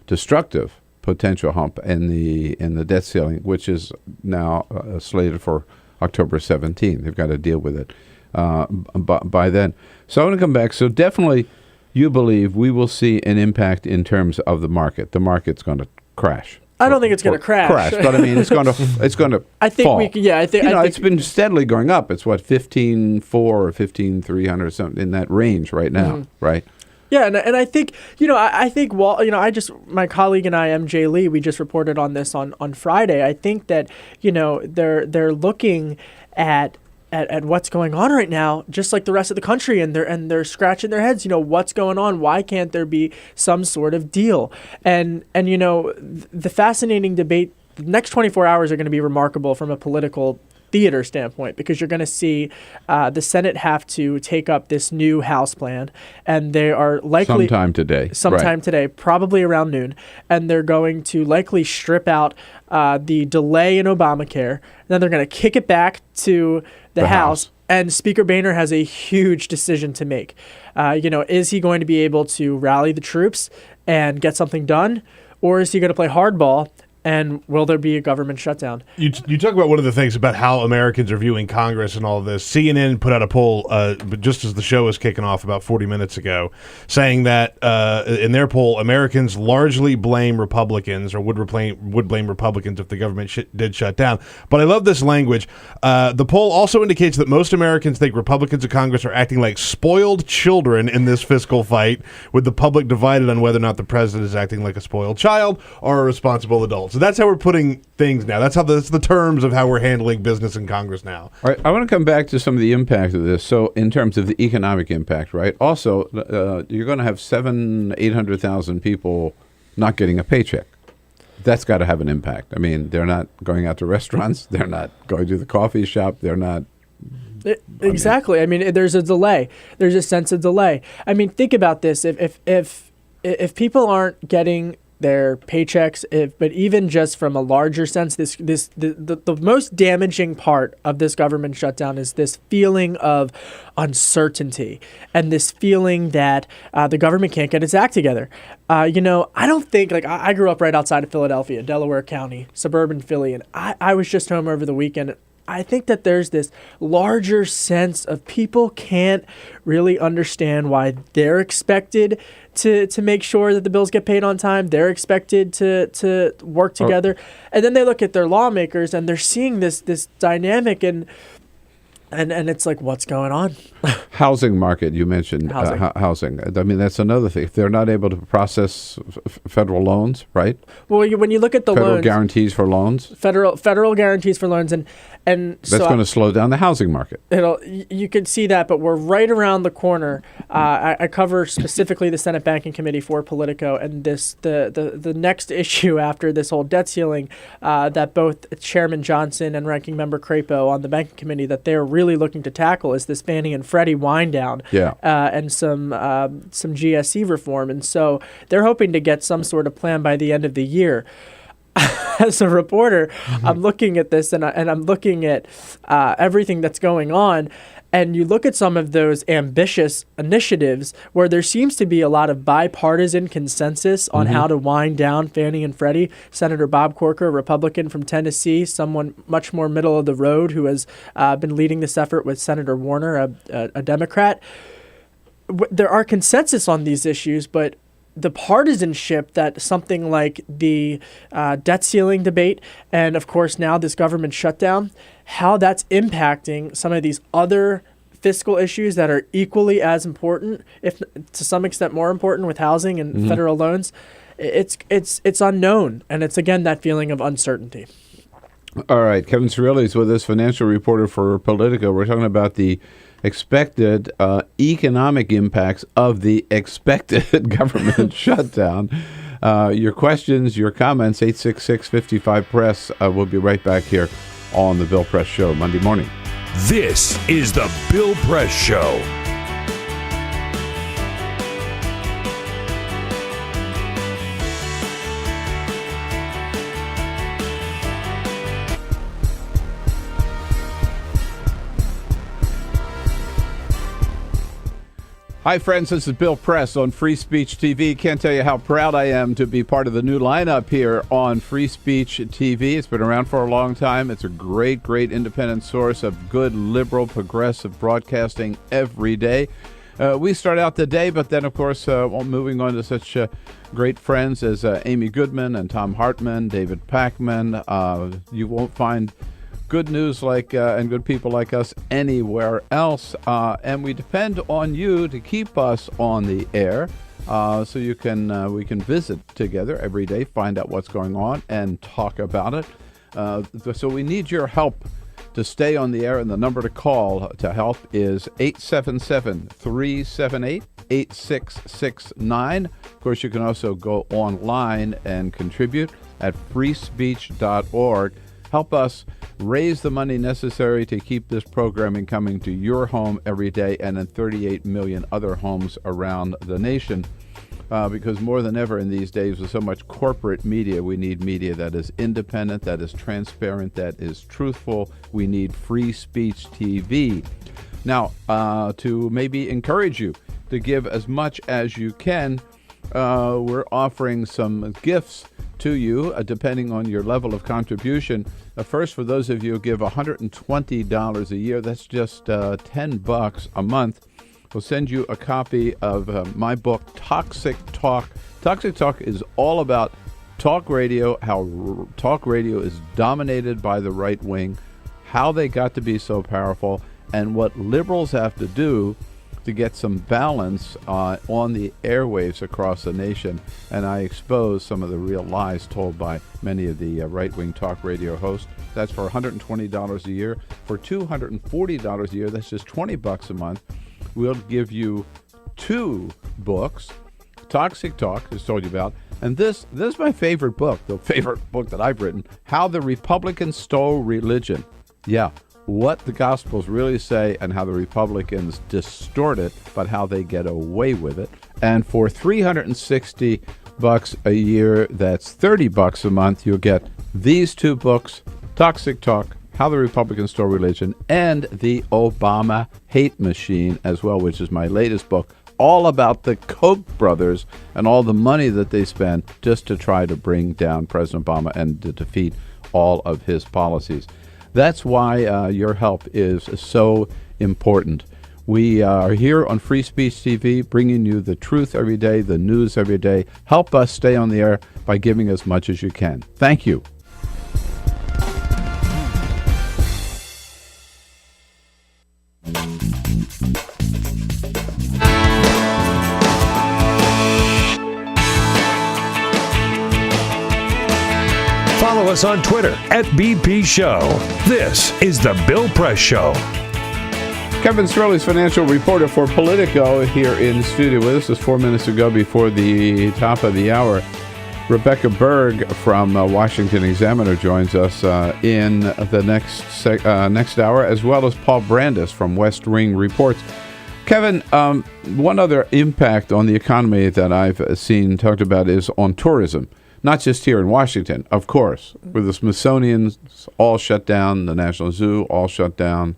destructive potential hump in the debt ceiling, which is now slated for October 17th. They've got to deal with it by then. So I want to come back. So definitely you believe we will see an impact in terms of the market. The market's going to crash.
I don't think it's going to crash.
But I mean, it's going to
I think
fall.
I think
it's been steadily going up. It's what, 15,400 or 15,300 something in that range right now, right?
Yeah, and I think, my colleague and I, MJ Lee, we just reported on this on Friday. I think that, they're looking at what's going on right now, just like the rest of the country, and they're scratching their heads. What's going on? Why can't there be some sort of deal? And the fascinating debate. The next 24 hours are going to be remarkable from a political theater standpoint, because you're going to see the Senate have to take up this new House plan, and they are likely
sometime today,
probably around noon, and they're going to likely strip out the delay in Obamacare. And then they're going to kick it back to the House. And Speaker Boehner has a huge decision to make. Is he going to be able to rally the troops and get something done, or is he going to play hardball? And will there be a government shutdown?
You talk about one of the things about how Americans are viewing Congress and all of this. CNN put out a poll just as the show was kicking off about 40 minutes ago, saying that in their poll, Americans largely blame Republicans, or would blame Republicans if the government did shut down. But I love this language. The poll also indicates that most Americans think Republicans in Congress are acting like spoiled children in this fiscal fight, with the public divided on whether or not the president is acting like a spoiled child or a responsible adult. So that's how we're putting things now. That's the terms of how we're handling business in Congress now.
All right, I want to come back to some of the impact of this. So in terms of the economic impact, right? Also, you're going to have 800,000 people not getting a paycheck. That's got to have an impact. I mean, they're not going out to restaurants. They're not going to the coffee shop. They're not...
Exactly. I mean, there's a delay. There's a sense of delay. I mean, think about this. If people aren't getting their paychecks, but even just from a larger sense, the most damaging part of this government shutdown is this feeling of uncertainty and this feeling that the government can't get its act together. I don't think, I grew up right outside of Philadelphia, Delaware County, suburban Philly, and I was just home over the weekend. I think that there's this larger sense of people can't really understand why they're expected to make sure that the bills get paid on time. They're expected to work together. And then they look at their lawmakers and they're seeing this dynamic, and And it's like, what's going on?
Housing market, you mentioned housing. I mean, that's another thing. If they're not able to process federal loans, right?
Well, when you look at the
federal
loans,
guarantees for loans,
federal guarantees for loans, and
that's going to slow down the housing market.
You could see that, but we're right around the corner. I cover specifically the Senate Banking Committee for Politico, and the next issue after this whole debt ceiling that both Chairman Johnson and Ranking Member Crapo on the Banking Committee that they're really looking to tackle is this Fannie and Freddie wind down, and some GSE reform, and so they're hoping to get some sort of plan by the end of the year. As a reporter, I'm looking at this and I'm looking at everything that's going on, and you look at some of those ambitious initiatives where there seems to be a lot of bipartisan consensus on how to wind down Fannie and Freddie. Senator Bob Corker, a Republican from Tennessee, someone much more middle of the road who has been leading this effort with Senator Warner, a Democrat. There are consensus on these issues, but the partisanship that something like the debt ceiling debate and, of course, now this government shutdown, how that's impacting some of these other fiscal issues that are equally as important, if to some extent more important, with housing and federal loans, it's unknown. And it's, again, that feeling of uncertainty.
All right. Kevin Cirilli is with us, financial reporter for Politico. We're talking about the expected economic impacts of the expected government shutdown. Your questions, your comments, 866-55-PRESS. We'll be right back here on the Bill Press Show Monday morning.
This is the Bill Press Show.
Hi, friends. This is Bill Press on Free Speech TV. Can't tell you how proud I am to be part of the new lineup here on Free Speech TV. It's been around for a long time. It's a great, great independent source of good, liberal, progressive broadcasting every day. We start out the day, but then, of course, moving on to such great friends as Amy Goodman and Tom Hartman, David Pakman. You won't find good news like and good people like us anywhere else, and we depend on you to keep us on the air, so you can we can visit together every day, find out what's going on, and talk about it. So we need your help to stay on the air, and the number to call to help is 877-378-8669. Of course, you can also go online and contribute at freespeech.org. Help us raise the money necessary to keep this programming coming to your home every day and in 38 million other homes around the nation. Because more than ever in these days with so much corporate media, we need media that is independent, that is transparent, that is truthful. We need Free Speech TV. Now, to maybe encourage you to give as much as you can, we're offering some gifts to you, depending on your level of contribution. First, for those of you who give $120 a year, that's just $10 a month. We'll send you a copy of my book, Toxic Talk. Toxic Talk is all about talk radio, how talk radio is dominated by the right wing, how they got to be so powerful, and what liberals have to do to get some balance on the airwaves across the nation. And I expose some of the real lies told by many of the right-wing talk radio hosts. That's for $120 a year. For $240 a year, that's just $20 a month. We'll give you 2 books. Toxic Talk, as told you about. And this is my favorite book, the favorite book that I've written, How the Republicans Stole Religion. Yeah, what the Gospels really say and how the Republicans distort it, but how they get away with it. And for $360 a year, that's $30 a month, you'll get these 2 books, Toxic Talk, How the Republicans Stole Religion, and The Obama Hate Machine as well, which is my latest book, all about the Koch brothers and all the money that they spend just to try to bring down President Obama and to defeat all of his policies. That's why your help is so important. We are here on Free Speech TV, bringing you the truth every day, the news every day. Help us stay on the air by giving as much as you can. Thank you.
Follow us on Twitter @BP Show. This is The Bill Press Show.
Kevin Cirilli's financial reporter for Politico here in studio with us. Just 4 minutes ago before the top of the hour. Rebecca Berg from Washington Examiner joins us in the next hour, as well as Paul Brandus from West Wing Reports. Kevin, one other impact on the economy that I've seen talked about is on tourism, not just here in Washington, of course, with the Smithsonian all shut down, the National Zoo all shut down.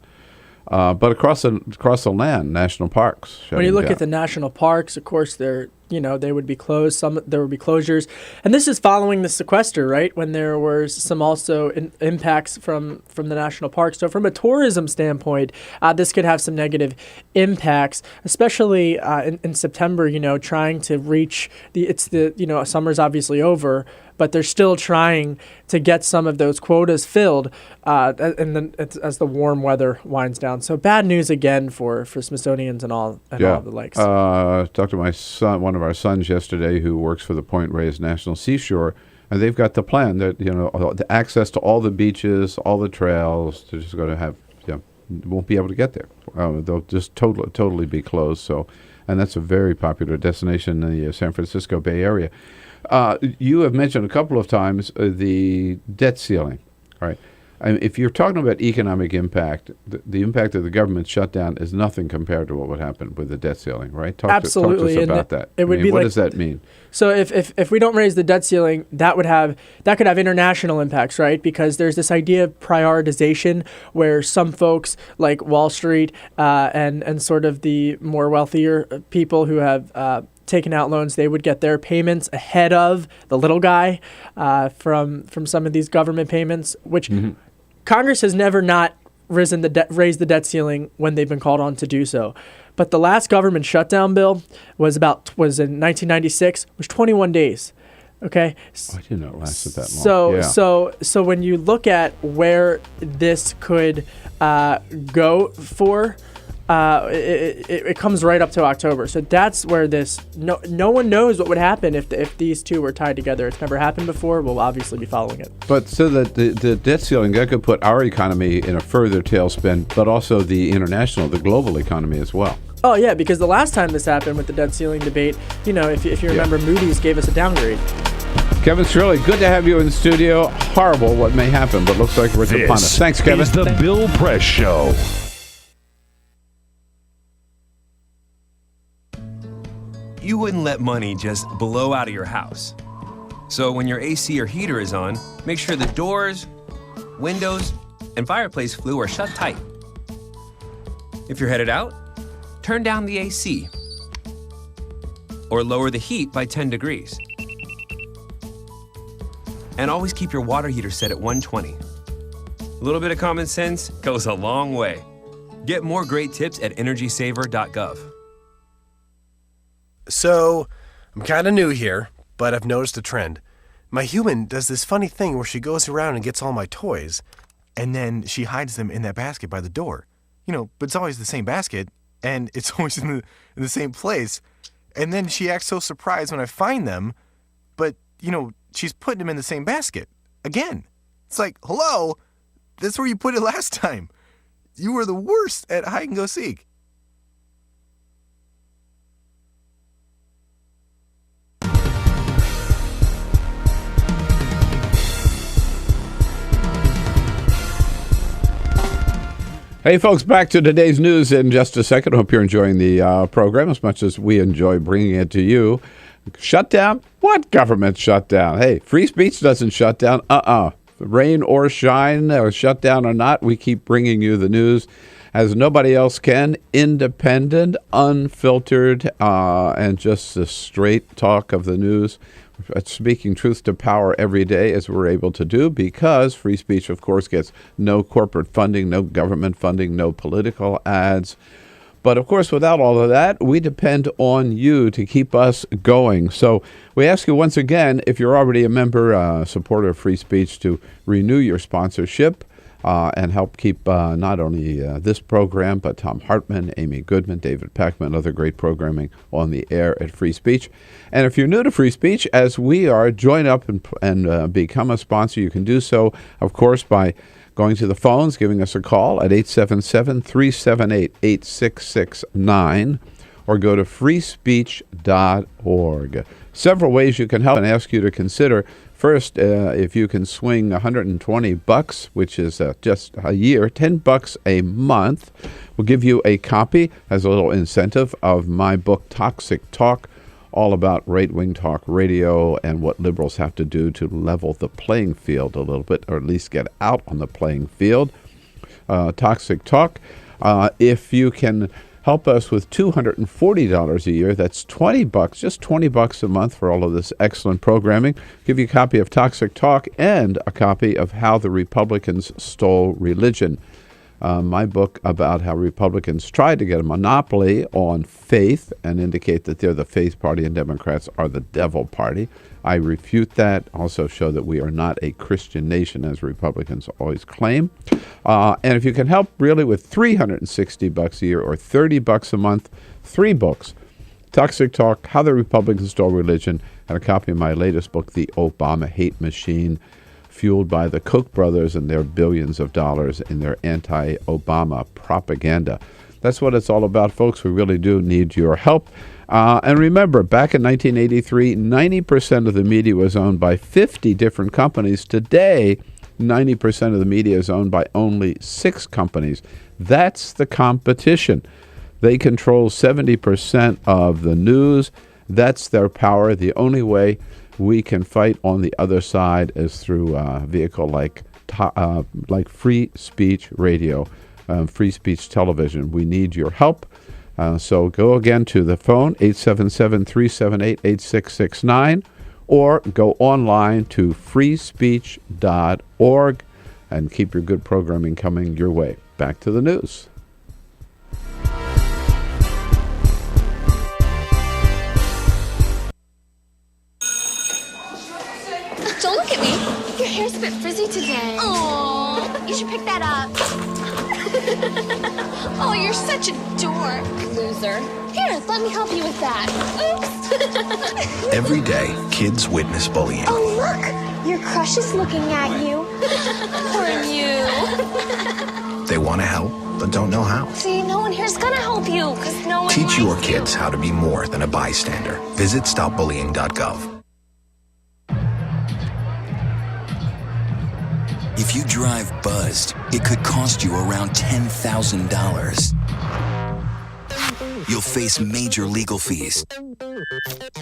But across the land, national parks.
When you look at the national parks, of course, they would be closed. There would be closures, and this is following the sequester, right? When there was some also impacts from the national parks. So from a tourism standpoint, this could have some negative impacts, especially in September. Trying to reach summer's obviously over, but they're still trying to get some of those quotas filled, and then as the warm weather winds down. So bad news again for Smithsonians and all the likes.
Talked to my son, one of our sons yesterday, who works for the Point Reyes National Seashore, and they've got the plan that the access to all the beaches, all the trails. They're just going to have won't be able to get there. They'll just totally be closed. So, and that's a very popular destination in the San Francisco Bay Area. You have mentioned a couple of times the debt ceiling, right? If you're talking about economic impact, the impact of the government shutdown is nothing compared to what would happen with the debt ceiling, right?
Absolutely.
Talk to us about that. What does that mean?
So if we don't raise the debt ceiling, that could have international impacts, right? Because there's this idea of prioritization where some folks like Wall Street and sort of the more wealthier people who have taken out loans, they would get their payments ahead of the little guy from some of these government payments, which Congress has never not raised the debt ceiling when they've been called on to do so. But the last government shutdown bill was in 1996, was 21 days. Okay.
I didn't know it lasted that long.
So when you look at where this could go for, it comes right up to October. So that's where no one knows what would happen if these two were tied together. It's never happened before. We'll obviously be following it.
But so that the debt ceiling, that could put our economy in a further tailspin, but also the global economy as well.
Oh, yeah, because the last time this happened with the debt ceiling debate, if you remember, Moody's gave us a downgrade.
Kevin Cirilli, good to have you in the studio. Horrible what may happen, but looks like we're upon us. Thanks, Kevin.
This is the Bill Press Show.
You wouldn't let money just blow out of your house. So when your AC or heater is on, make sure the doors, windows, and fireplace flue are shut tight. If you're headed out, turn down the AC or lower the heat by 10 degrees. And always keep your water heater set at 120. A little bit of common sense goes a long way. Get more great tips at energysaver.gov.
So, I'm kind of new here, but I've noticed a trend. My human does this funny thing where she goes around and gets all my toys, and then she hides them in that basket by the door. But it's always the same basket, and it's always in the same place. And then she acts so surprised when I find them, but, she's putting them in the same basket. Again. It's like, hello, that's where you put it last time. You were the worst at hide and go seek.
Hey, folks, back to today's news in just a second. Hope you're enjoying the program as much as we enjoy bringing it to you. Shutdown? What government shutdown? Hey, free speech doesn't shut down. Rain or shine, or shutdown or not, we keep bringing you the news as nobody else can. Independent, unfiltered, and just the straight talk of the news. Speaking truth to power every day as we're able to do, because free speech, of course, gets no corporate funding, no government funding, no political ads. But, of course, without all of that, we depend on you to keep us going. So we ask you once again, if you're already a member, supporter of free speech, to renew your sponsorship. and help keep not only this program, but Tom Hartman, Amy Goodman, David Peckman, other great programming on the air at Free Speech. And if you're new to Free Speech, as we are, join up and become a sponsor. You can do so, of course, by going to the phones, giving us a call at 877-378-8669, or go to freespeech.org. Several ways you can help, and ask you to consider. First, if you can swing $120, which is just a year, $10 a month, we'll give you a copy as a little incentive of my book, Toxic Talk, all about right-wing talk radio and what liberals have to do to level the playing field a little bit, or at least get out on the playing field. Toxic Talk. If you can help us with $240 a year, that's $20, just $20 a month for all of this excellent programming. Give you a copy of Toxic Talk and a copy of How the Republicans Stole Religion. My book about how Republicans tried to get a monopoly on faith and indicate that they're the faith party and Democrats are the devil party. I refute that, also show that we are not a Christian nation, as Republicans always claim. And if you can help really with $360 a year or $30 a month, 3 books, Toxic Talk, How the Republicans Stole Religion, and a copy of my latest book, The Obama Hate Machine, fueled by the Koch brothers and their billions of dollars in their anti-Obama propaganda. That's what it's all about, folks. We really do need your help. And remember, back in 1983, 90% of the media was owned by 50 different companies. Today, 90% of the media is owned by only 6 companies. That's the competition. They control 70% of the news. That's their power. The only way we can fight on the other side is through a vehicle like Free Speech Radio, Free Speech Television. We need your help. So go again to the phone, 877-378-8669, or go online to freespeech.org and keep your good programming coming your way. Back to the news.
Don't look at me. Your hair's a bit frizzy today. Oh, you should pick that up. Oh, you're such a dork, loser. Here, let me help you with that. Oops.
Every day, kids witness bullying.
Oh, look, your crush is looking at you. Poor you.
They want to help, but don't know how.
See, no one here's gonna help you, because no one
Teach your
likes
kids how to be more than a bystander. Visit stopbullying.gov.
If you drive buzzed, it could cost you around $10,000. You'll face major legal fees,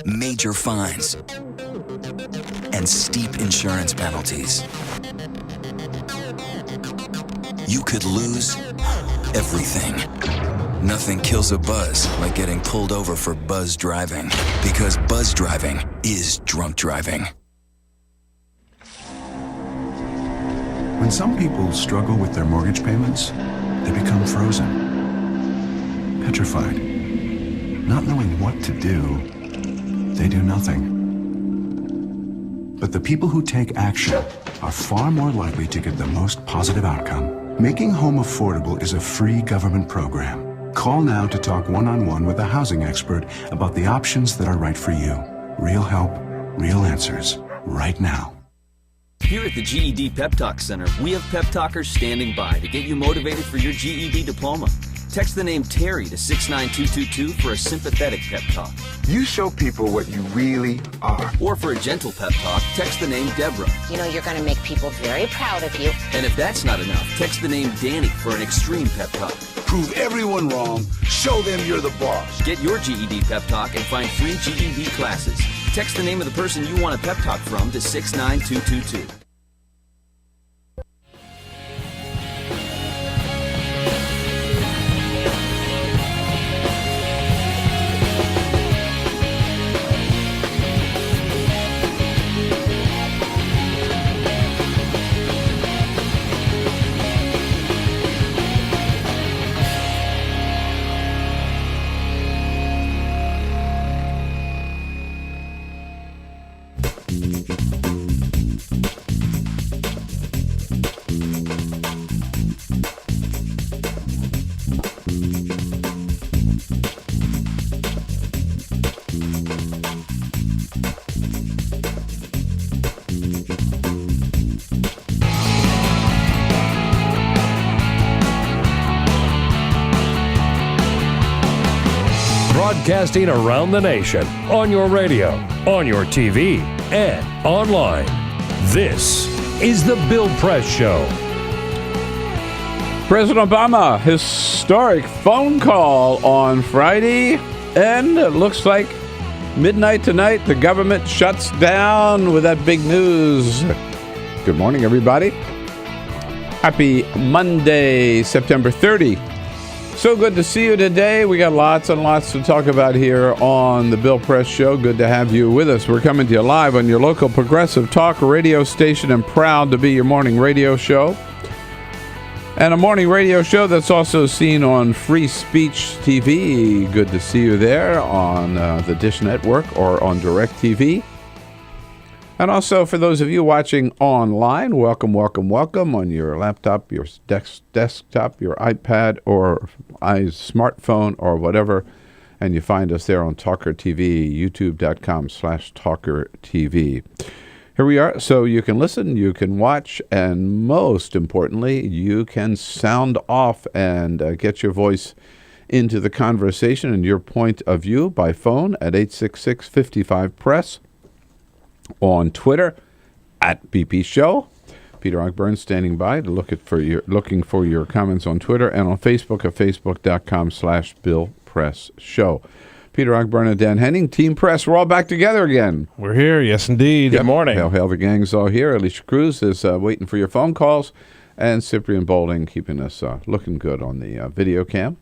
major fines, and steep insurance penalties. You could lose everything. Nothing kills a buzz like getting pulled over for buzz driving, because buzz driving is drunk driving.
When some people struggle with their mortgage payments, they become frozen, petrified. Not knowing what to do, they do nothing. But the people who take action are far more likely to get the most positive outcome. Making home affordable is a free government program. Call now to talk one-on-one with a housing expert about the options that are right for you. Real help, real answers, right now.
Here at the GED Pep Talk Center, we have pep talkers standing by to get you motivated for your GED diploma. Text the name Terry to 69222 for a sympathetic pep talk.
You show people what you really are.
Or for a gentle pep talk, text the name Deborah.
You know you're going to make people very proud of you.
And if that's not enough, text the name Danny for an extreme pep talk.
Prove everyone wrong. Show them you're the boss.
Get your GED pep talk and find free GED classes. Text the name of the person you want a pep talk from to 69222.
broadcasting around the nation, on your radio, on your TV, and online. This is The Bill Press Show.
President Obama, historic phone call on Friday, and it looks like midnight tonight, the government shuts down with that big news. Good morning, everybody. Happy Monday, September 30. So good to see you today. We got lots and lots to talk about here on the Bill Press Show. Good to have you with us. We're coming to you live on your local progressive talk radio station and proud to be your morning radio show. And a morning radio show that's also seen on Free Speech TV. Good to see you there on the Dish Network or on DirecTV. And also for those of you watching online, welcome on your laptop, your desktop, your iPad, or smartphone, or whatever. And you find us there on TawkrTV, youtube.com/TawkrTV. Here we are, so you can listen, you can watch, and most importantly, you can sound off and get your voice into the conversation and your point of view by phone at 866-55-PRESS, on Twitter at BP Show. Peter Ogburn standing by to looking for your comments on Twitter, and on Facebook at facebook.com/Bill Press Show. Peter Ogburn and Dan Henning, Team Press, we're all back together again.
We're here, yes indeed.
Yep.
Good morning.
Hail, the gang's all here. Alicia Cruz is waiting for your phone calls, and Cyprian Bolding keeping us looking good on the video cam.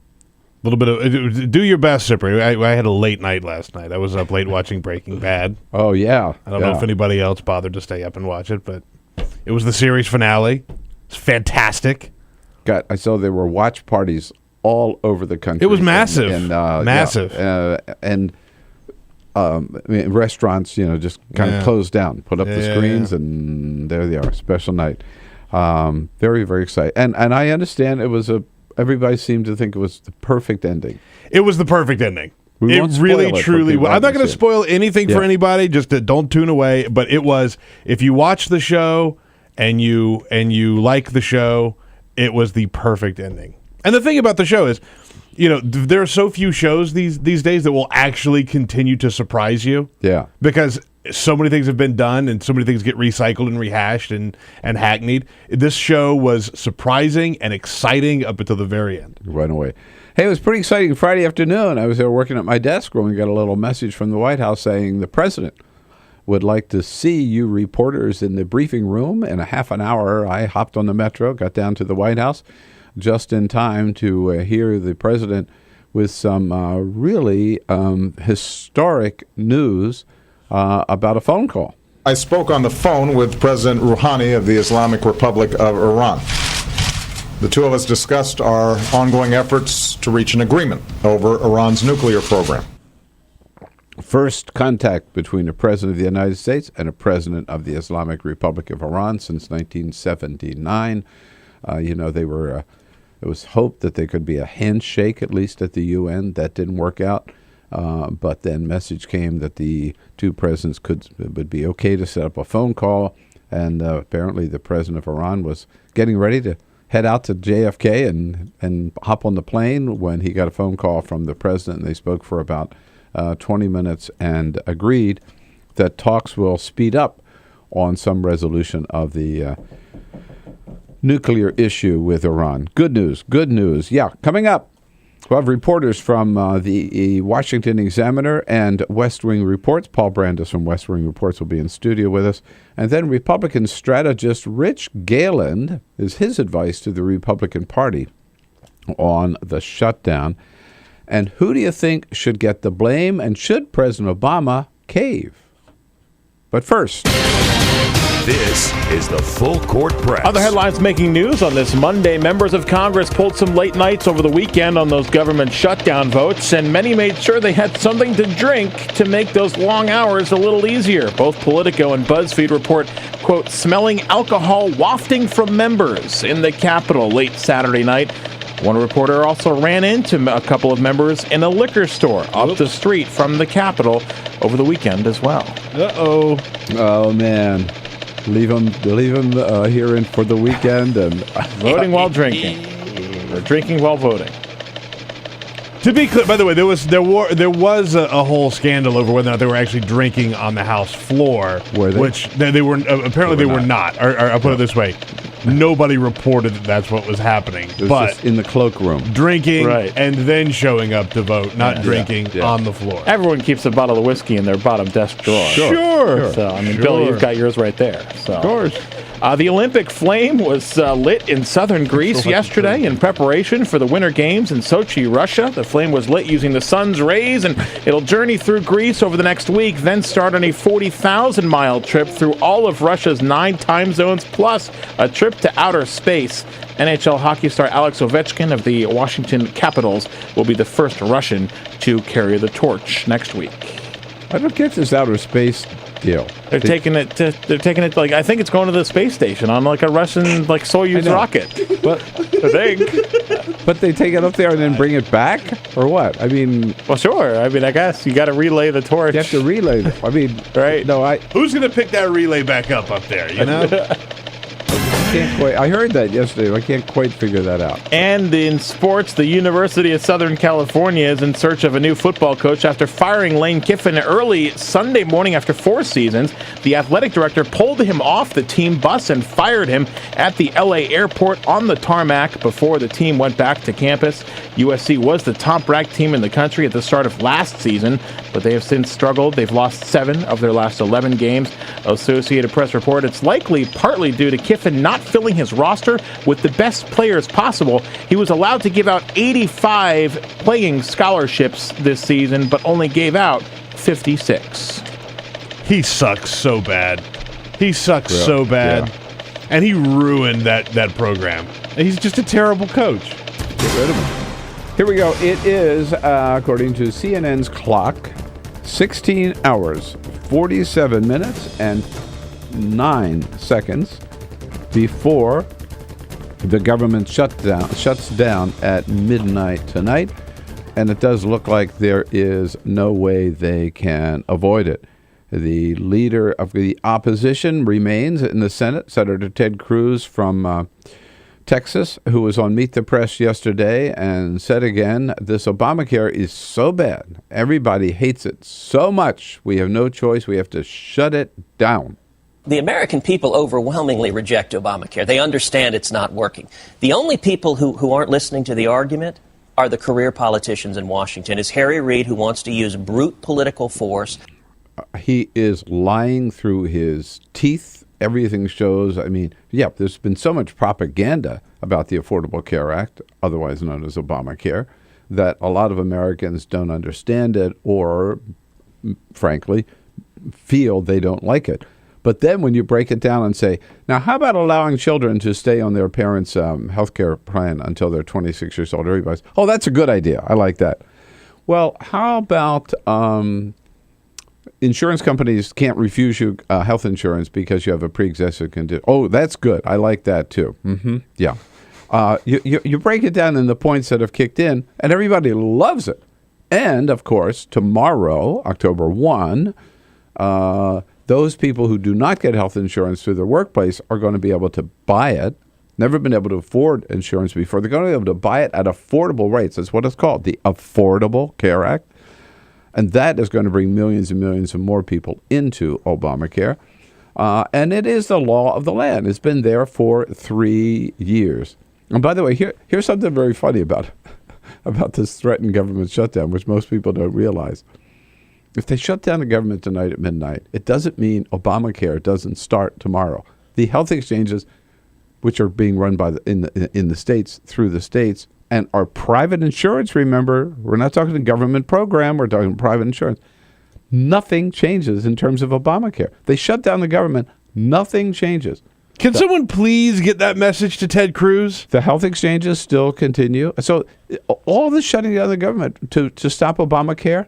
A little bit of do your best, Cyprian. I had a late night last night. I was up late watching Breaking Bad.
Oh yeah.
I don't know if anybody else bothered to stay up and watch it, but it was the series finale. It's fantastic.
I saw there were watch parties all over the country.
It was massive,
massive, and restaurants, just kind of closed down, put up the screens, and there they are. Special night. Very, very exciting, and I understand it was everybody seemed to think it was the perfect ending.
It was the perfect ending. It really, truly was. I'm not going to spoil anything for anybody. Just don't tune away. But it was. If you watch the show and you like the show, it was the perfect ending. And the thing about the show is, there are so few shows these days that will actually continue to surprise you.
Yeah.
Because so many things have been done and so many things get recycled and rehashed and hackneyed. This show was surprising and exciting up until the very end.
Right away. Hey, it was pretty exciting Friday afternoon. I was there working at my desk when we got a little message from the White House saying the president would like to see you reporters in the briefing room. In a half an hour, I hopped on the metro, got down to the White House just in time to hear the president with some really historic news about a phone call.
I spoke on the phone with President Rouhani of the Islamic Republic of Iran. The two of us discussed our ongoing efforts to reach an agreement over Iran's nuclear program.
First contact between a president of the United States and a president of the Islamic Republic of Iran since 1979. It was hoped that there could be a handshake, at least at the UN. That didn't work out. But then message came that the two presidents would be okay to set up a phone call. And apparently the president of Iran was getting ready to head out to JFK and hop on the plane when he got a phone call from the president. And they spoke for about 20 minutes and agreed that talks will speed up on some resolution of the nuclear issue with Iran. Good news. Yeah, coming up, we'll have reporters from the Washington Examiner and West Wing Reports. Paul Brandus from West Wing Reports will be in studio with us. And then Republican strategist Rich Galen is his advice to the Republican Party on the shutdown. And who do you think should get the blame, and should President Obama cave? But first,
this is the Full Court Press.
Other headlines making news on this Monday. Members of Congress pulled some late nights over the weekend on those government shutdown votes, and many made sure they had something to drink to make those long hours a little easier. Both Politico and BuzzFeed report, quote, smelling alcohol wafting from members in the Capitol late Saturday night. One reporter also ran into a couple of members in a liquor store up the street from the Capitol over the weekend as well.
Uh-oh. Oh, man. Leave them here in for the weekend and
voting while drinking, or drinking while voting.
To be clear, by the way, there was a whole scandal over whether or not they were actually drinking on the House floor.
Were they?
Which they were apparently they were not. Or I'll put it this way: nobody reported that that's what was happening.
It was
but
just in the cloakroom,
drinking and then showing up to vote, not drinking on the floor.
Everyone keeps a bottle of whiskey in their bottom desk drawer.
Sure.
So I mean, Bill, you've got yours right there. So.
Of course.
The Olympic flame was lit in southern Greece yesterday in preparation for the Winter Games in Sochi, Russia. The flame was lit using the sun's rays, and it'll journey through Greece over the next week, then start on a 40,000-mile trip through all of Russia's 9 time zones, plus a trip to outer space. NHL hockey star Alex Ovechkin of the Washington Capitals will be the first Russian to carry the torch next week.
I don't get this outer space deal.
They're taking it like I think it's going to the space station on like a Russian like Soyuz rocket.
But
I think.
But they take it up there and then bring it back, or what? I mean,
well, sure. I mean, I guess you got to relay the torch.
You have to relay it. I mean,
right?
No,
Who's going to pick that relay back up there? You know.
I heard that yesterday. I can't quite figure that out.
And in sports, the University of Southern California is in search of a new football coach after firing Lane Kiffin early Sunday morning after 4 seasons. The athletic director pulled him off the team bus and fired him at the LA airport on the tarmac before the team went back to campus. USC was the top-ranked team in the country at the start of last season, but they have since struggled. They've lost 7 of their last 11 games. Associated Press report it's likely partly due to Kiffin not filling his roster with the best players possible. He was allowed to give out 85 playing scholarships this season, but only gave out 56.
He sucks so bad. So bad. Yeah. And he ruined that program. He's just a terrible coach.
Get rid of him. Here we go. It is, according to CNN's clock, 16 hours, 47 minutes, and 9 seconds before the government shuts down at midnight tonight, and it does look like there is no way they can avoid it. The leader of the opposition remains in the Senate, Senator Ted Cruz from Texas, who was on Meet the Press yesterday and said again, this Obamacare is so bad. Everybody hates it so much. We have no choice. We have to shut it down.
The American people overwhelmingly reject Obamacare. They understand it's not working. The only people who aren't listening to the argument are the career politicians in Washington. It's Harry Reid who wants to use brute political force.
He is lying through his teeth. Everything shows, I mean, yeah, there's been so much propaganda about the Affordable Care Act, otherwise known as Obamacare, that a lot of Americans don't understand it or, frankly, feel they don't like it. But then when you break it down and say, now how about allowing children to stay on their parents' health care plan until they're 26 years old? Everybody's, oh, that's a good idea. I like that. Well, how about insurance companies can't refuse you health insurance because you have a pre-existing condition? Oh, that's good. I like that too. Mm-hmm. Yeah. You break it down in the points that have kicked in, and everybody loves it. And, of course, tomorrow, October 1, those people who do not get health insurance through their workplace are going to be able to buy it. Never been able to afford insurance before. They're going to be able to buy it at affordable rates. That's what it's called, the Affordable Care Act. And that is going to bring millions and millions of more people into Obamacare. And it is the law of the land. It's been there for 3 years. And by the way, here's something very funny about this threatened government shutdown, which most people don't realize. If they shut down the government tonight at midnight, it doesn't mean Obamacare doesn't start tomorrow. The health exchanges, which are being run by in the states, through the states, and our private insurance, remember, we're not talking a government program, we're talking private insurance. Nothing changes in terms of Obamacare. They shut down the government, nothing changes.
Can someone please get that message to Ted Cruz?
The health exchanges still continue. So all this shutting down the government to stop Obamacare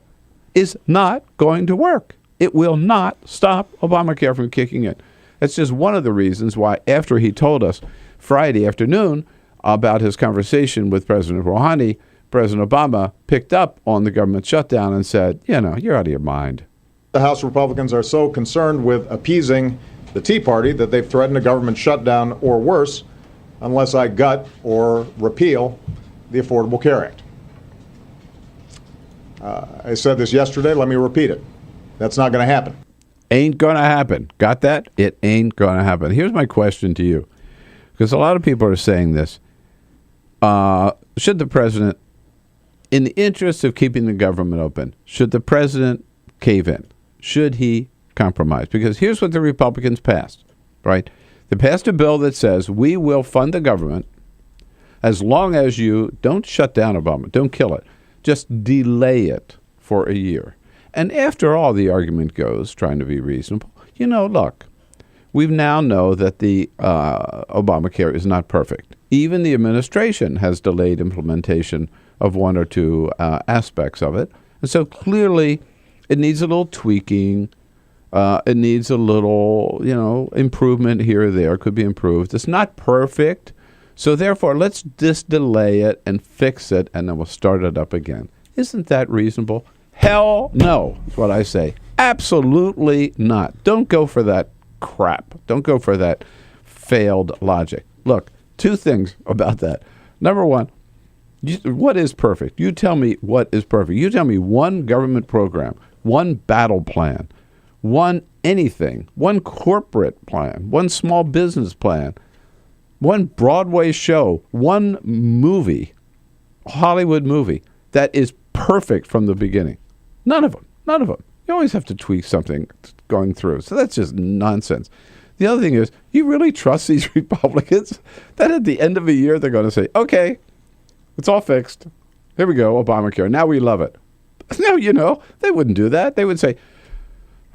is not going to work. It will not stop Obamacare from kicking in. That's just one of the reasons why after he told us Friday afternoon about his conversation with President Rouhani, President Obama picked up on the government shutdown and said, you're out of your mind.
The House Republicans are so concerned with appeasing the Tea Party that they've threatened a government shutdown or worse unless I gut or repeal the Affordable Care Act. I said this yesterday. Let me repeat it. That's not going to happen.
Ain't going to happen. Got that? It ain't going to happen. Here's my question to you, because a lot of people are saying this. Should the president, in the interest of keeping the government open, should the president cave in? Should he compromise? Because here's what the Republicans passed, right? They passed a bill that says we will fund the government as long as you don't shut down Obama, don't kill it, just delay it for a year. And after all, the argument goes, trying to be reasonable, look, we now know that the Obamacare is not perfect. Even the administration has delayed implementation of one or two aspects of it. And so clearly it needs a little tweaking. It needs a little, improvement here or there. Could be improved. It's not perfect. So therefore, let's just delay it and fix it, and then we'll start it up again. Isn't that reasonable? Hell no, is what I say. Absolutely not. Don't go for that crap. Don't go for that failed logic. Look, two things about that. Number one, what is perfect? You tell me what is perfect. You tell me one government program, one battle plan, one anything, one corporate plan, one small business plan, one Broadway show, one movie, Hollywood movie that is perfect from the beginning. None of them. None of them. You always have to tweak something going through. So that's just nonsense. The other thing is, you really trust these Republicans that at the end of a year they're going to say, okay, it's all fixed. Here we go, Obamacare. Now we love it. No, they wouldn't do that. They would say,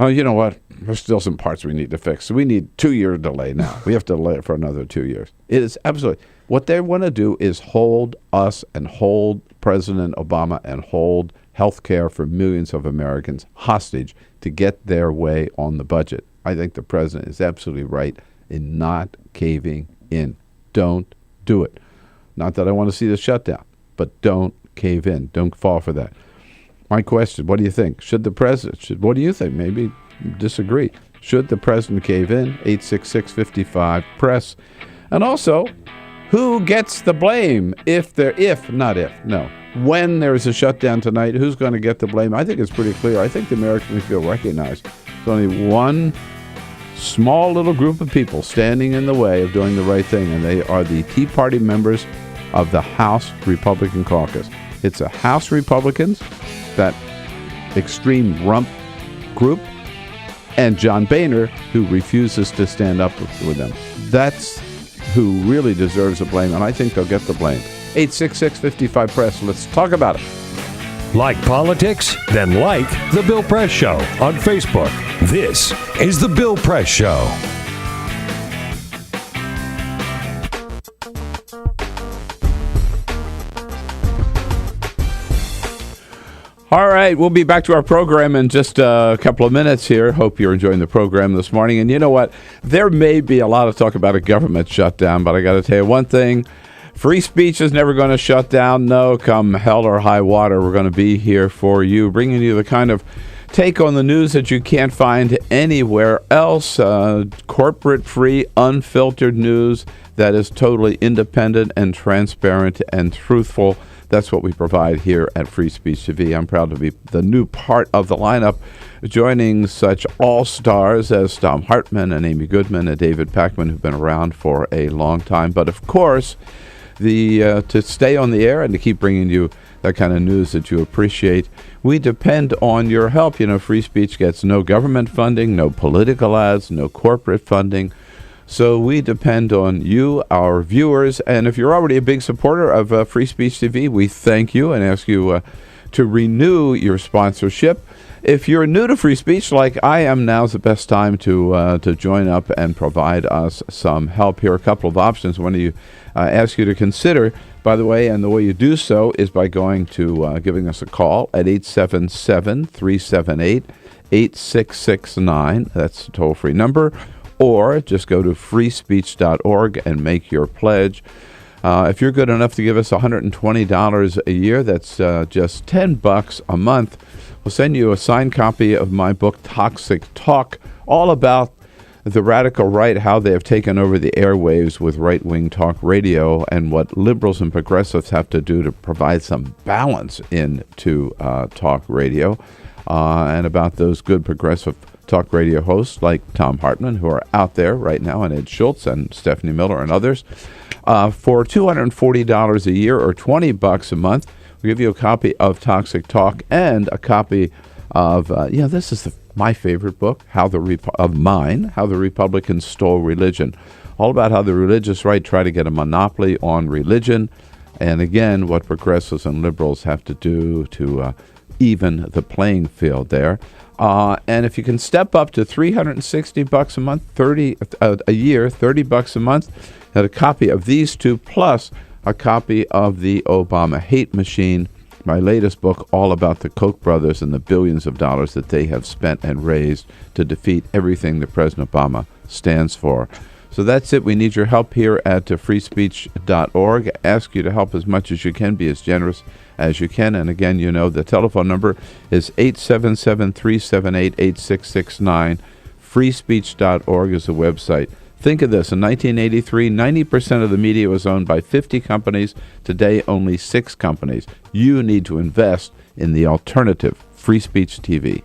oh, you know what? There's still some parts we need to fix. So we need 2-year delay now. We have to delay it for another 2 years. It is absolutely. What they want to do is hold us and hold President Obama and hold health care for millions of Americans hostage to get their way on the budget. I think the president is absolutely right in not caving in. Don't do it. Not that I want to see the shutdown, but don't cave in. Don't fall for that. My question, what do you think? Should the president, what do you think? Maybe disagree. Should the president cave in? 866-55-PRESS. And also, who gets the blame when there's a shutdown tonight? Who's going to get the blame? I think it's pretty clear. I think the American people recognize there's only one small little group of people standing in the way of doing the right thing, and they are the Tea Party members of the House Republican Caucus. It's a House Republicans, that extreme rump group, and John Boehner, who refuses to stand up with them. That's who really deserves the blame, and I think they'll get the blame. 866-55-PRESS. Let's talk about it.
Like politics? Then like The Bill Press Show on Facebook. This is The Bill Press Show.
All right, we'll be back to our program in just a couple of minutes here. Hope you're enjoying the program this morning. And you know what? There may be a lot of talk about a government shutdown, but I got to tell you one thing. Free speech is never going to shut down. No, come hell or high water, we're going to be here for you, bringing you the kind of take on the news that you can't find anywhere else. Corporate-free, unfiltered news that is totally independent and transparent and truthful. That's what we provide here at Free Speech TV. I'm proud to be the new part of the lineup, joining such all-stars as Tom Hartman and Amy Goodman and David Pakman, who've been around for a long time. But of course, to stay on the air and to keep bringing you that kind of news that you appreciate, we depend on your help. You know, Free Speech gets no government funding, no political ads, no corporate funding. So we depend on you, our viewers. And if you're already a big supporter of Free Speech TV, we thank you and ask you to renew your sponsorship. If you're new to free speech like I am, now's the best time to join up and provide us some help. Here are a couple of options. One of you ask you to consider, by the way, and the way you do so is by going to giving us a call at 877-378-8669. That's a toll-free number. Or just go to freespeech.org and make your pledge. If you're good enough to give us $120 a year, that's just $10 a month. We'll send you a signed copy of my book, Toxic Talk, all about the radical right, how they have taken over the airwaves with right-wing talk radio, and what liberals and progressives have to do to provide some balance into talk radio, and about those good progressive talk radio hosts like Tom Hartman, who are out there right now, and Ed Schultz and Stephanie Miller and others. For $240 a year or $20 a month, we'll give you a copy of Toxic Talk and a copy of, this is my favorite book, How the Republicans Stole Religion. All about how the religious right try to get a monopoly on religion, and again, what progressives and liberals have to do to even the playing field there. And if you can step up to $360 a month, a year, $30 a month, and a copy of these two, plus a copy of the Obama Hate Machine, my latest book, all about the Koch brothers and the billions of dollars that they have spent and raised to defeat everything that President Obama stands for. So that's it. We need your help here at freespeech.org. Ask you to help as much as you can, be as generous as you can. And again, the telephone number is 877-378-8669. Freespeech.org is the website. Think of this. In 1983, 90% of the media was owned by 50 companies. Today, only 6 companies. You need to invest in the alternative, Free Speech TV.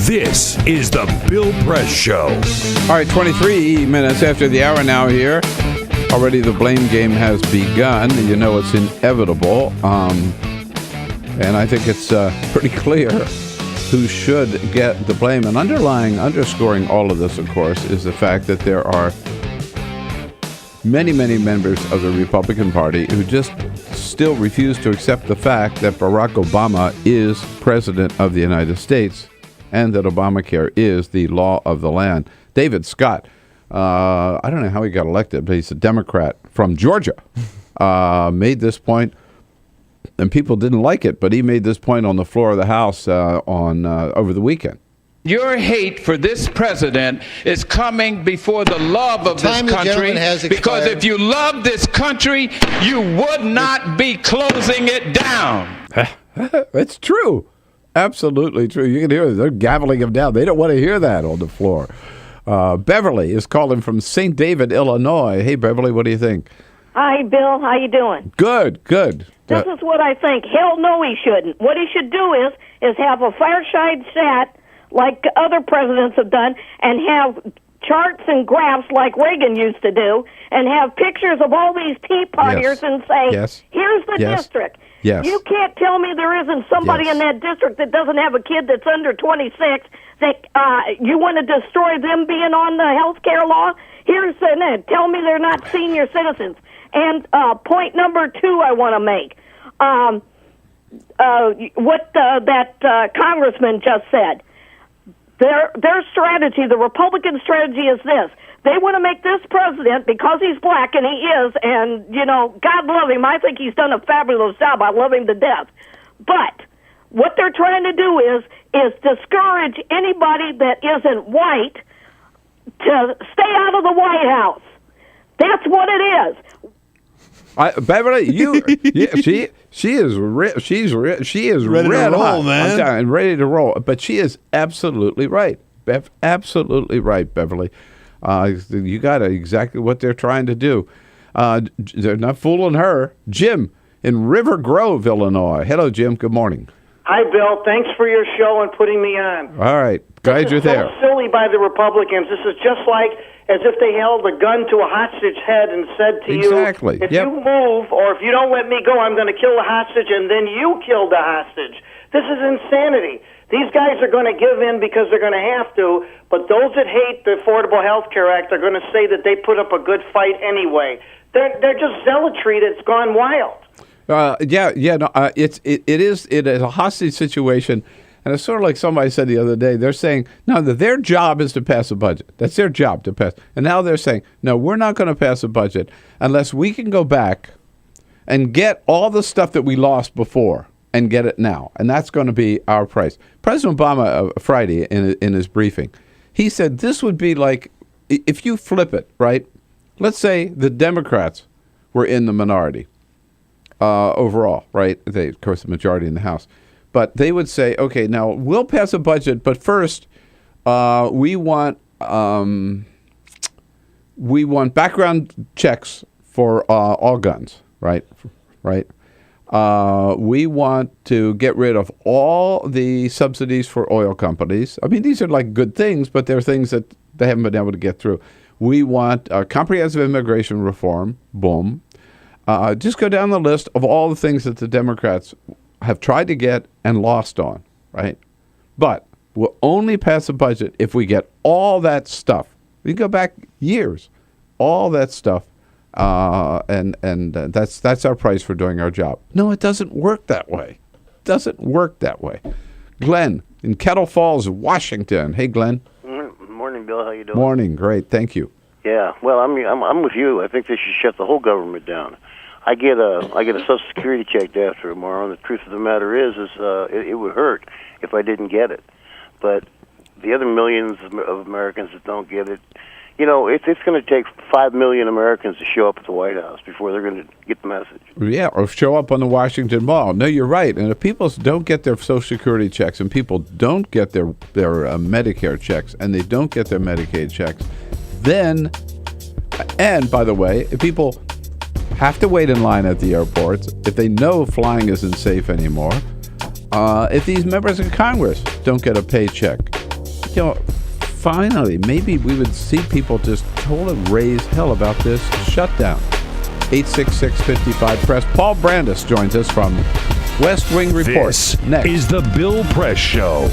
This is the Bill Press Show.
All right, 23 minutes after the hour now here. Already the blame game has begun. You know it's inevitable. And I think it's pretty clear who should get the blame. And underscoring all of this, of course, is the fact that there are many, many members of the Republican Party who just still refuse to accept the fact that Barack Obama is president of the United States and that Obamacare is the law of the land. David Scott, I don't know how he got elected, but he's a Democrat from Georgia, made this point, and people didn't like it, but he made this point on the floor of the House over the weekend.
Your hate for this president is coming before the love of this country, because if you love this country, you would not be closing it down.
It's true. Absolutely true. You can hear them. They're gaveling him down. They don't want to hear that on the floor. Beverly is calling from St. David, Illinois. Hey, Beverly, what do you think?
Hi, Bill. How you doing?
Good, good.
This is what I think. Hell no, he shouldn't. What he should do is have a fireside chat like other presidents have done, and have charts and graphs like Reagan used to do, and have pictures of all these Tea Partiers and say, here's the district.
Yes.
You can't tell me there isn't somebody in that district that doesn't have a kid that's under 26 that you want to destroy them being on the health care law? Tell me they're not senior citizens. And point number 2 I want to make. What that congressman just said. Their strategy, the Republican strategy, is this. They want to make this president, because he's black, and he is, and, God love him. I think he's done a fabulous job. I love him to death. But what they're trying to do is discourage anybody that isn't white to stay out of the White House. That's what it is.
Beverly, she is ready
to roll,
hot,
man,
and ready to roll. But she is absolutely right. Absolutely right, Beverly. You got exactly what they're trying to do. They're not fooling her. Jim in River Grove, Illinois. Hello, Jim. Good morning.
Hi, Bill. Thanks for your show and putting me on.
All right. Glad you're there.
This is so silly by the Republicans. This is just like as if they held a gun to a hostage head and said to you, if you move or if you don't let me go, I'm going to kill the hostage, and then you kill the hostage. This is insanity. These guys are going to give in because they're going to have to, but those that hate the Affordable Health Care Act are going to say that they put up a good fight anyway. They're just zealotry that's gone wild.
It is a hostage situation, and it's sort of like somebody said the other day. They're saying no, their job is to pass a budget. That's their job to pass, and now they're saying no, we're not going to pass a budget unless we can go back and get all the stuff that we lost before and get it now, and that's going to be our price. President Obama Friday in his briefing, he said this would be like if you flip it, right? Let's say the Democrats were in the minority. Overall, right? They, of course, the majority in the House. But they would say, okay, now we'll pass a budget, but first we want background checks for all guns, right? Right. We want to get rid of all the subsidies for oil companies. I mean, these are like good things, but they're things that they haven't been able to get through. We want comprehensive immigration reform. Boom. Just go down the list of all the things that the Democrats have tried to get and lost on, right? But we'll only pass a budget if we get all that stuff. We can go back years, all that stuff, and that's our price for doing our job. No, it doesn't work that way. It doesn't work that way. Glenn in Kettle Falls, Washington. Hey, Glenn.
Morning, Bill. How you doing?
Morning. Great. Thank you.
Yeah. Well, I'm with you. I think they should shut the whole government down. I get a Social Security check after tomorrow, and the truth of the matter is it would hurt if I didn't get it. But the other millions of Americans that don't get it, it's going to take 5 million Americans to show up at the White House before they're going to get the message.
Yeah, or show up on the Washington Mall. No, you're right. And if people don't get their Social Security checks, and people don't get their Medicare checks, and they don't get their Medicaid checks, then, and by the way, if people have to wait in line at the airports, if they know flying isn't safe anymore, if these members of Congress don't get a paycheck, finally, maybe we would see people just totally raise hell about this shutdown. 866-55-PRESS. Paul Brandus joins us from West Wing Report.
This
next
is the Bill Press Show.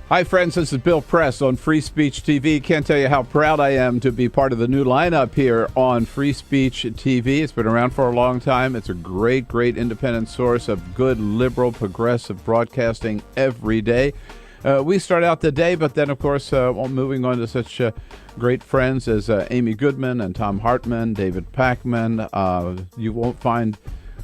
Hi, friends. This is Bill Press on Free Speech TV. Can't tell you how proud I am to be part of the new lineup here on Free Speech TV. It's been around for a long time. It's a great, great independent source of good, liberal, progressive broadcasting every day. We start out the day, but then, of course, moving on to such great friends as Amy Goodman and Tom Hartman, David Pakman. You won't find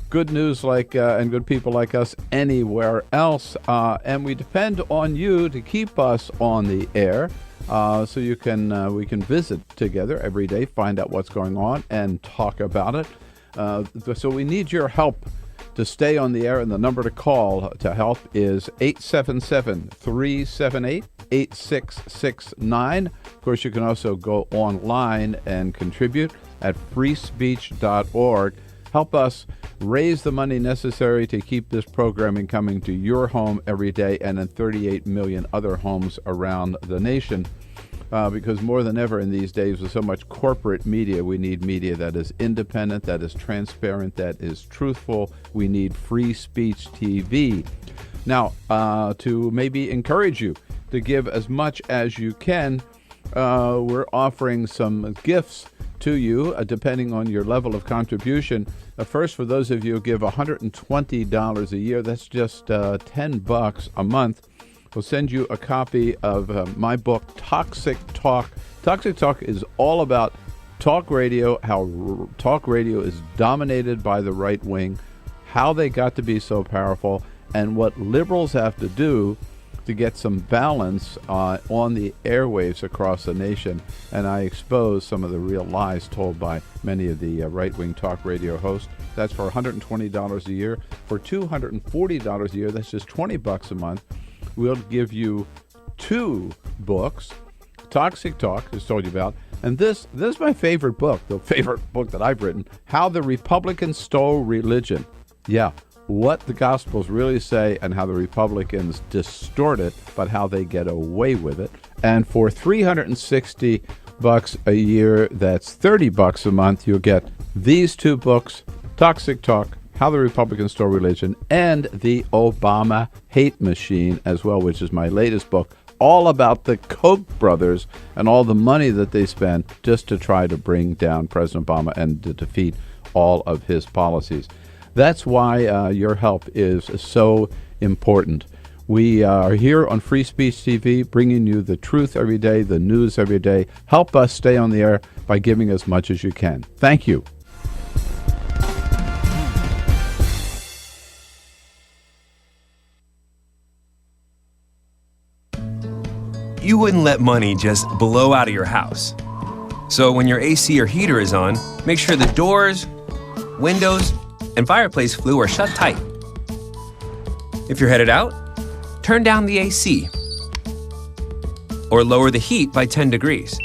good news like and good people like us anywhere else, and we depend on you to keep us on the air, so you can we can visit together every day, find out what's going on, and talk about it. So we need your help to stay on the air, and the number to call to help is 877-378-8669. Of course, you can also go online and contribute at freespeech.org. Help us raise the money necessary to keep this programming coming to your home every day and in 38 million other homes around the nation. Because more than ever in these days with so much corporate media, we need media that is independent, that is transparent, that is truthful. We need Free Speech TV. Now, to maybe encourage you to give as much as you can, we're offering some gifts to you, depending on your level of contribution. First, for those of you who give $120 a year, that's just $10 a month. We'll send you a copy of my book, Toxic Talk. Toxic Talk is all about talk radio, how talk radio is dominated by the right wing, how they got to be so powerful, and what liberals have to do to get some balance on the airwaves across the nation. And I expose some of the real lies told by many of the right-wing talk radio hosts. That's for $120 a year. For $240 a year, that's just $20 a month. we'll give you 2 books. Toxic Talk, as told you about. And this is my favorite book, the favorite book that I've written, How the Republicans Stole Religion. Yeah, what the Gospels really say and how the Republicans distort it, but how they get away with it. And for $360 a year, that's $30 a month, you'll get these 2 books, Toxic Talk, How the Republicans Stole Religion, and The Obama Hate Machine as well, which is my latest book, all about the Koch brothers and all the money that they spend just to try to bring down President Obama and to defeat all of his policies. That's why your help is so important. We are here on Free Speech TV, bringing you the truth every day, the news every day. Help us stay on the air by giving as much as you can. Thank you.
You wouldn't let money just blow out of your house. So when your AC or heater is on, make sure the doors, windows, and fireplace flue are shut tight. If you're headed out, turn down the AC or lower the heat by 10 degrees.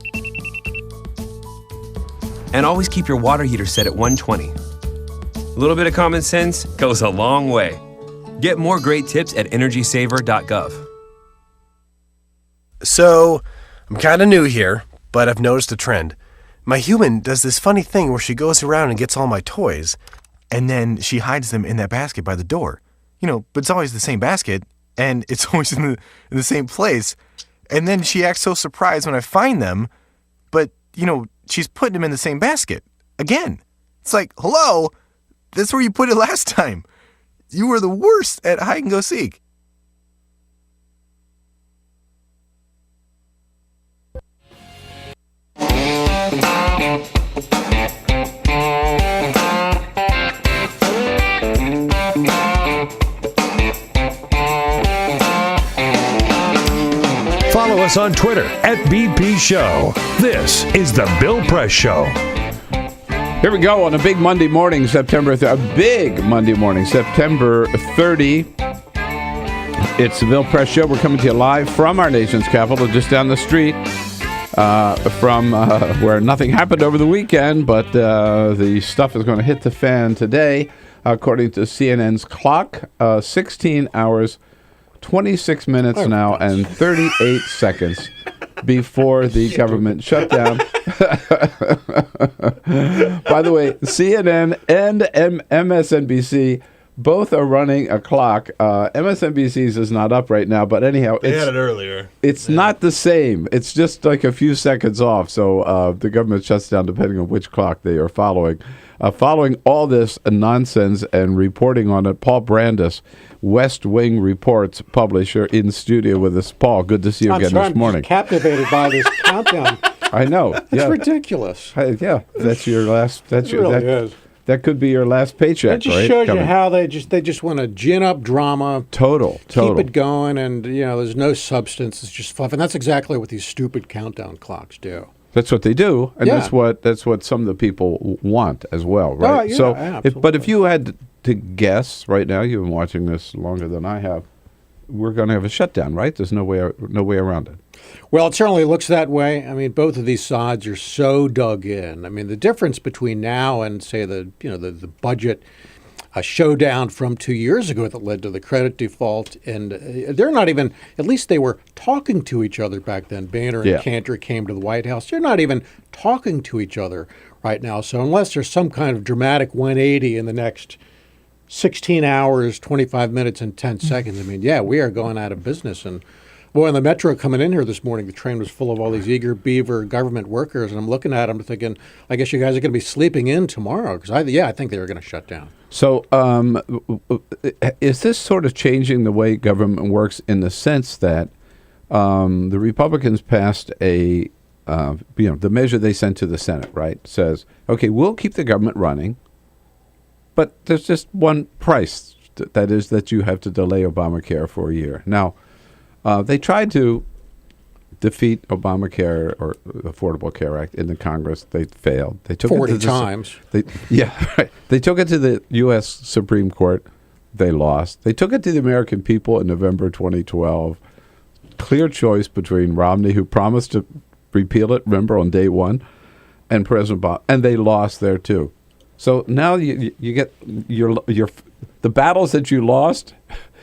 And always keep your water heater set at 120. A little bit of common sense goes a long way. Get more great tips at energysaver.gov.
So, I'm kind of new here, but I've noticed a trend. My human does this funny thing where she goes around and gets all my toys, and then she hides them in that basket by the door. But it's always the same basket, and it's always in the same place. And then she acts so surprised when I find them, but, she's putting them in the same basket. Again. It's like, hello, that's where you put it last time. You were the worst at hide and go seek.
Follow us on Twitter @BP Show. This is The Bill Press Show.
Here we go on a big Monday morning, September 30. It's The Bill Press Show. We're coming to you live from our nation's capital, just down the street from where nothing happened over the weekend, but the stuff is going to hit the fan today, according to CNN's clock. 16 hours, 26 minutes now, and 38 seconds before the government shutdown. By the way, CNN and MSNBC both are running a clock. MSNBC's is not up right now, but anyhow,
they had it earlier.
It's not the same. It's just like a few seconds off. So the government shuts down depending on which clock they are following. Following all this nonsense and reporting on it, Paul Brandus, West Wing Reports publisher, in studio with us. Paul, good to see you again this morning.
I'm captivated by this countdown.
I know.
It's ridiculous.
Yeah, that's your last. That's
it really is.
That could be your last paycheck, right?
It just shows you how they just want to gin up drama.
Total.
Keep it going, and there's no substance. It's just fluff, and that's exactly what these stupid countdown clocks do.
That's what they do, and that's what some of the people want as well, right?
Oh, yeah,
so,
absolutely.
If you had to guess right now, you've been watching this longer than I have, we're going to have a shutdown, right? There's no way around it.
Well, it certainly looks that way. I mean, both of these sides are so dug in. I mean, the difference between now and, say, the budget showdown from 2 years ago that led to the credit default, and they're not even, at least they were talking to each other back then. Boehner and Cantor came to the White House. They're not even talking to each other right now. So unless there's some kind of dramatic 180 in the next 16 hours, 25 minutes, and 10 seconds, I mean, we are going out of business. And boy, on the Metro coming in here this morning, the train was full of all these eager beaver government workers, and I'm looking at them thinking, I guess you guys are going to be sleeping in tomorrow, because I think they were going to shut down.
So is this sort of changing the way government works in the sense that the Republicans passed the measure they sent to the Senate, right, says, okay, we'll keep the government running, but there's just one price, that is that you have to delay Obamacare for a year. Now, they tried to defeat Obamacare or Affordable Care Act in the Congress. They failed. They took
40 times.
Right. They took it to the U.S. Supreme Court. they lost. They took it to the American people in November 2012. Clear choice between Romney, who promised to repeal it, remember, on day one, and President Obama, and they lost there too. So now you get the battles that you lost,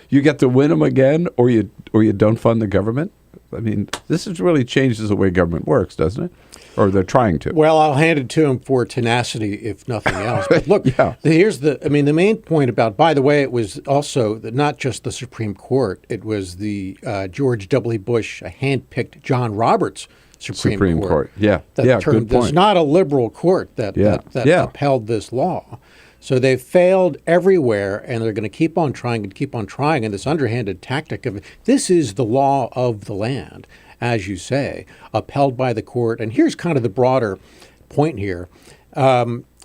you get to win them again, or you don't fund the government. I mean, this has really changes the way government works, doesn't it? Or they're trying to.
Well, I'll hand it to him for tenacity, if nothing else. But look, here's the main point about, by the way, it was also not just the Supreme Court. It was the George W. Bush handpicked John Roberts Supreme Court.
Yeah, good point.
There's not a liberal court that upheld this law. So they've failed everywhere, and they're going to keep on trying and keep on trying. And this underhanded tactic of this is the law of the land, as you say, upheld by the court. And here's kind of the broader point here.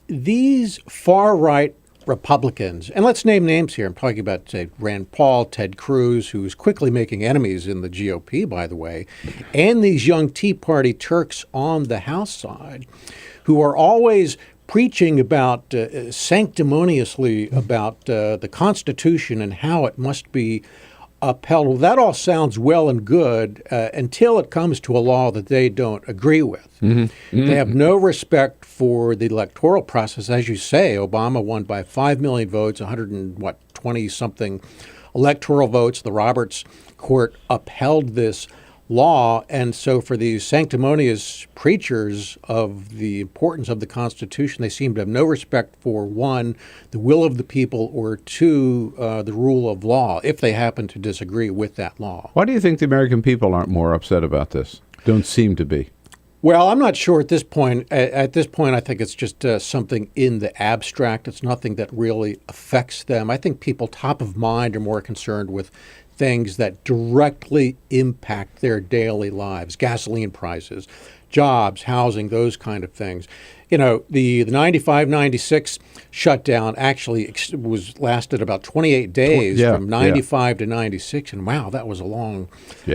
These far-right Republicans, and let's name names here. I'm talking about, say, Rand Paul, Ted Cruz, who's quickly making enemies in the GOP, by the way, and these young Tea Party Turks on the House side, who are always preaching about sanctimoniously about the Constitution and how it must be upheld. Well, that all sounds well and good until it comes to a law that they don't agree with. They have no respect for the electoral process. As you say, Obama won by 5 million votes, 120-something electoral votes. The Roberts Court upheld this law. And so for these sanctimonious preachers of the importance of the Constitution, they seem to have no respect for, one, the will of the people, or two, the rule of law, if they happen to disagree with that law.
Why do you think the American people aren't more upset about this? Don't seem to be.
Well, I'm not sure at this point. At this point, I think it's just something in the abstract. It's nothing that really affects them. I think people top of mind are more concerned with things that directly impact their daily lives: gasoline prices, jobs, housing, those kind of things. You know, the 95-96 shutdown actually lasted about 28 days, from 95 to 96, and wow, that was a long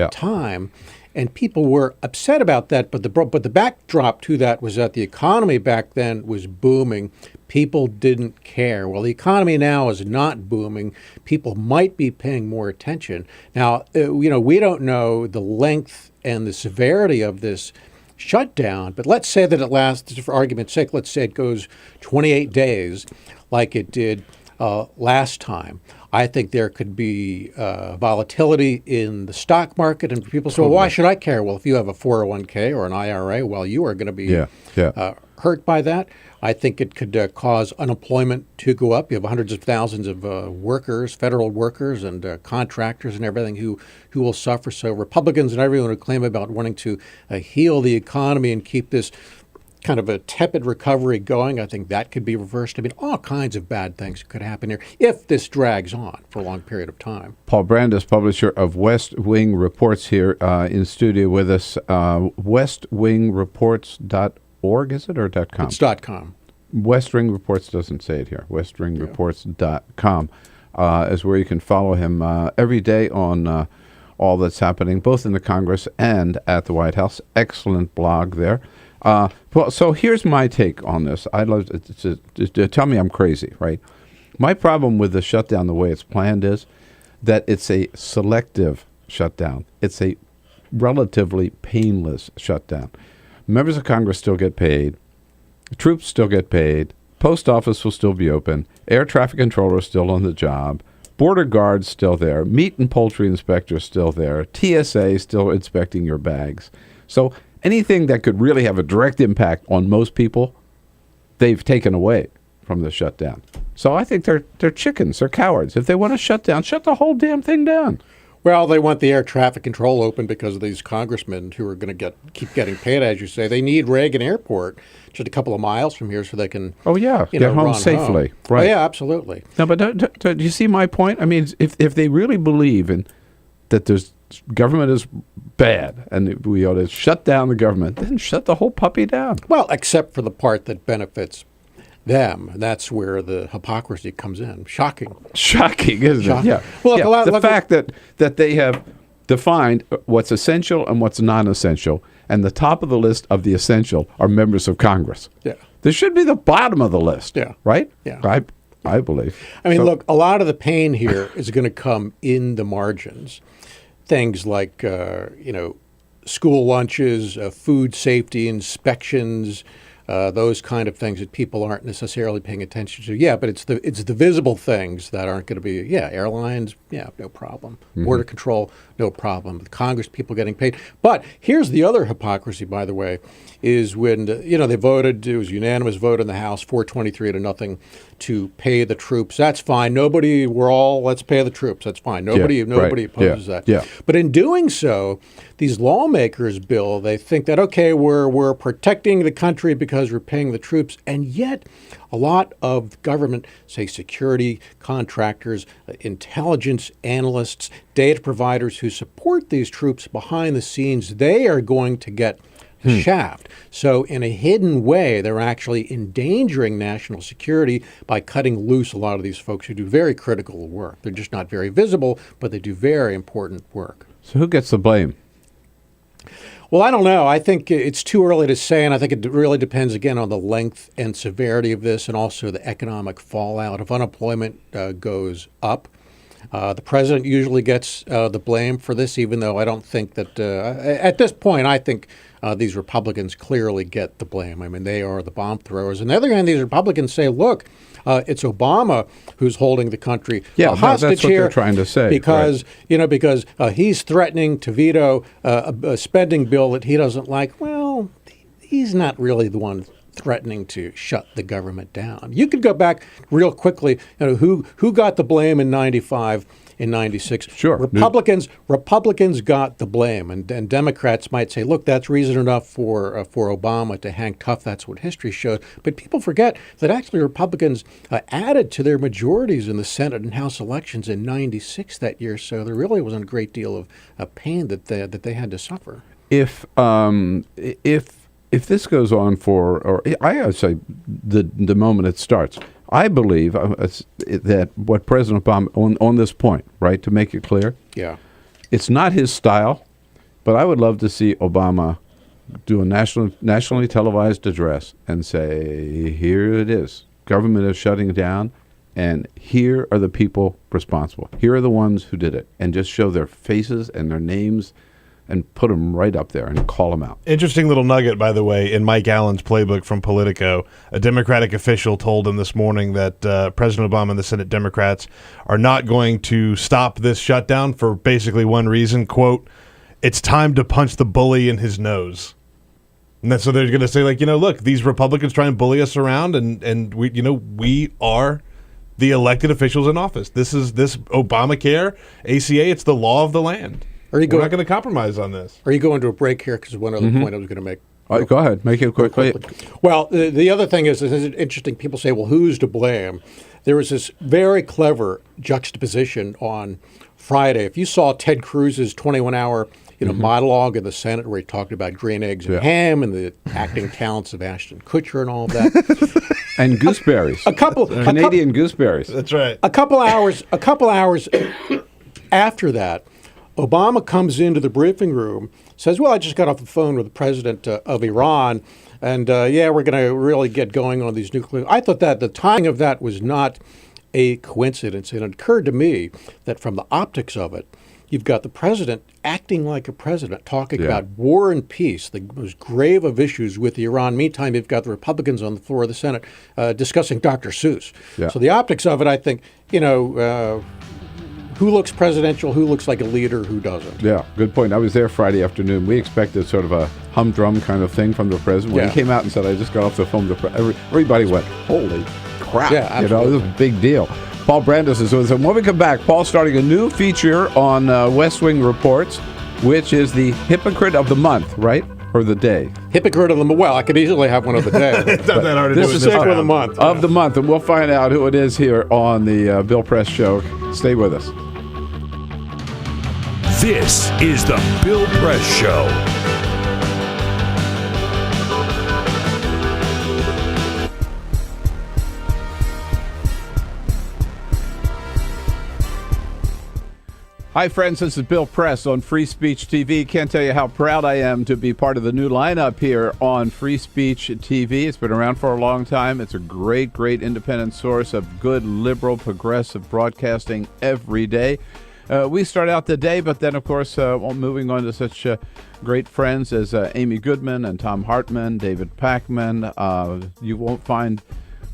time. And people were upset about that, but the backdrop to that was that the economy back then was booming. People didn't care. Well, the economy now is not booming. People might be paying more attention. Now, we don't know the length and the severity of this shutdown, but let's say that it lasts, for argument's sake, let's say it goes 28 days like it did last time. I think there could be volatility in the stock market, and people say, well, why should I care? Well, if you have a 401k or an IRA, well, you are going to be hurt by that. I think it could cause unemployment to go up. You have hundreds of thousands of workers, federal workers and contractors and everything who will suffer. So Republicans and everyone who claim about wanting to heal the economy and keep this kind of a tepid recovery going, I think that could be reversed. I mean, all kinds of bad things could happen here if this drags on for a long period of time. Paul
Brandus, publisher of West Wing Reports, here in studio with us. westwingreports.org, is it, or .com?
It's .com.
West Wing Reports doesn't say it here. westwingreports.com is where you can follow him every day on all that's happening, both in the Congress and at the White House. Excellent blog there. So here's my take on this. I'd love to tell me I'm crazy, right? My problem with the shutdown, the way it's planned, is that it's a selective shutdown. It's a relatively painless shutdown. Members of Congress still get paid. Troops still get paid. Post office will still be open. Air traffic controller is still on the job. Border guards still there. Meat and poultry inspector still there. TSA still inspecting your bags. So anything that could really have a direct impact on most people, they've taken away from the shutdown. So I think they're chickens. They're cowards. If they want to shut down, shut the whole damn thing down.
Well, they want the air traffic control open because of these congressmen who are going to keep getting paid, as you say. They need Reagan Airport just a couple of miles from here so they can
get home safely. Right.
Oh, yeah, absolutely.
No, but do you see my point? I mean, if they really believe that there's government is bad and we ought to shut down the government, then shut the whole puppy down.
Well, except for the part that benefits them. That's where the hypocrisy comes in. Shocking,
isn't it? Yeah.
Well,
the fact that they have defined what's essential and what's non-essential, and the top of the list of the essential are members of Congress.
Yeah.
They should be the bottom of the list.
Yeah.
Right?
Yeah.
Right? I believe.
I mean, look, a lot of the pain here is going to come in the margins. Things like, school lunches, food safety inspections, those kind of things that people aren't necessarily paying attention to. Yeah, but it's the visible things that aren't going to be. Airlines, no problem. Border control, no problem. The Congress, people getting paid. But here's the other hypocrisy, by the way, is when they voted. It was unanimous vote in the House, 423-0, to pay the troops. That's fine. Let's pay the troops. That's fine. Nobody opposes that.
Yeah.
But in doing so, these lawmakers, Bill, they think that, okay, we're protecting the country because we're paying the troops, and yet a lot of government, say security contractors, intelligence analysts, data providers who support these troops behind the scenes, they are going to get the shaft. So in a hidden way, they're actually endangering national security by cutting loose a lot of these folks who do very critical work. They're just not very visible, but they do very important work.
So who gets the blame?
Well, I don't know. I think it's too early to say, and I think it really depends, again, on the length and severity of this and also the economic fallout. If unemployment goes up, the president usually gets the blame for this, even though I don't think that at this point, I think these Republicans clearly get the blame. I mean, they are the bomb throwers. On the other hand, these Republicans say, look, it's Obama who's holding the country hostage
that's what
here.
They're trying to say.
Because, because he's threatening to veto a spending bill that he doesn't like. Well, he's not really the one threatening to shut the government down. You could go back real quickly. Who got the blame in 95? In 96,
sure.
Republicans got the blame, and Democrats might say, "Look, that's reason enough for Obama to hang tough." That's what history shows. But people forget that actually Republicans added to their majorities in the Senate and House elections in 96 that year. So there really wasn't a great deal of pain that they had to suffer.
If this goes on or I would say the moment it starts. I believe that what President Obama, on this point, right, to make it clear, it's not his style, but I would love to see Obama do a nationally televised address and say, here it is. Government is shutting down, and here are the people responsible. Here are the ones who did it, and just show their faces and their names and put them right up there and call them out.
Interesting little nugget, by the way, in Mike Allen's playbook from Politico. A Democratic official told him this morning that President Obama and the Senate Democrats are not going to stop this shutdown for basically one reason, quote, it's time to punch the bully in his nose. And so they're going to say, look, these Republicans try and bully us around, and we are the elected officials in office. This Obamacare, ACA, it's the law of the land. We're not going to compromise on this.
Are you going to a break here? Because one other point I was going to make.
All right, go ahead. Make it quickly.
Well, the other thing is interesting. People say, well, who's to blame? There was this very clever juxtaposition on Friday. If you saw Ted Cruz's 21-hour monologue in the Senate where he talked about green eggs and ham and the acting talents of Ashton Kutcher and all of that.
And gooseberries. Canadian gooseberries.
That's right.
A couple hours after that, Obama comes into the briefing room, says, well, I just got off the phone with the president of Iran, and we're going to really get going on these nuclear. I thought that the timing of that was not a coincidence. And it occurred to me that from the optics of it, you've got the president acting like a president, talking about war and peace, the most grave of issues with Iran. Meantime, you've got the Republicans on the floor of the Senate discussing Dr. Seuss. Yeah. So the optics of it, I think, who looks presidential, who looks like a leader, who doesn't.
Yeah, good point. I was there Friday afternoon. We expected sort of a humdrum kind of thing from the president. When he came out and said, I just got off the phone, everybody went, holy crap.
Yeah, absolutely.
This is a big deal. Paul Brandus is with us. And when we come back, Paul's starting a new feature on West Wing Reports, which is the Hypocrite of the Month, right? Or the day.
Hypocrite of the month. Well, I could easily have one of the day.
It's not that hard to do.
This is Hypocrite of the month.
Of the month. And we'll find out who it is here on the Bill Press Show. Stay with us.
This is the Bill Press Show.
Hi, friends. This is Bill Press on Free Speech TV. Can't tell you how proud I am to be part of the new lineup here on Free Speech TV. It's been around for a long time. It's a great, great independent source of good, liberal, progressive broadcasting every day. We start out the day, but then, of course, moving on to such great friends as Amy Goodman and Tom Hartman, David Packman. You won't find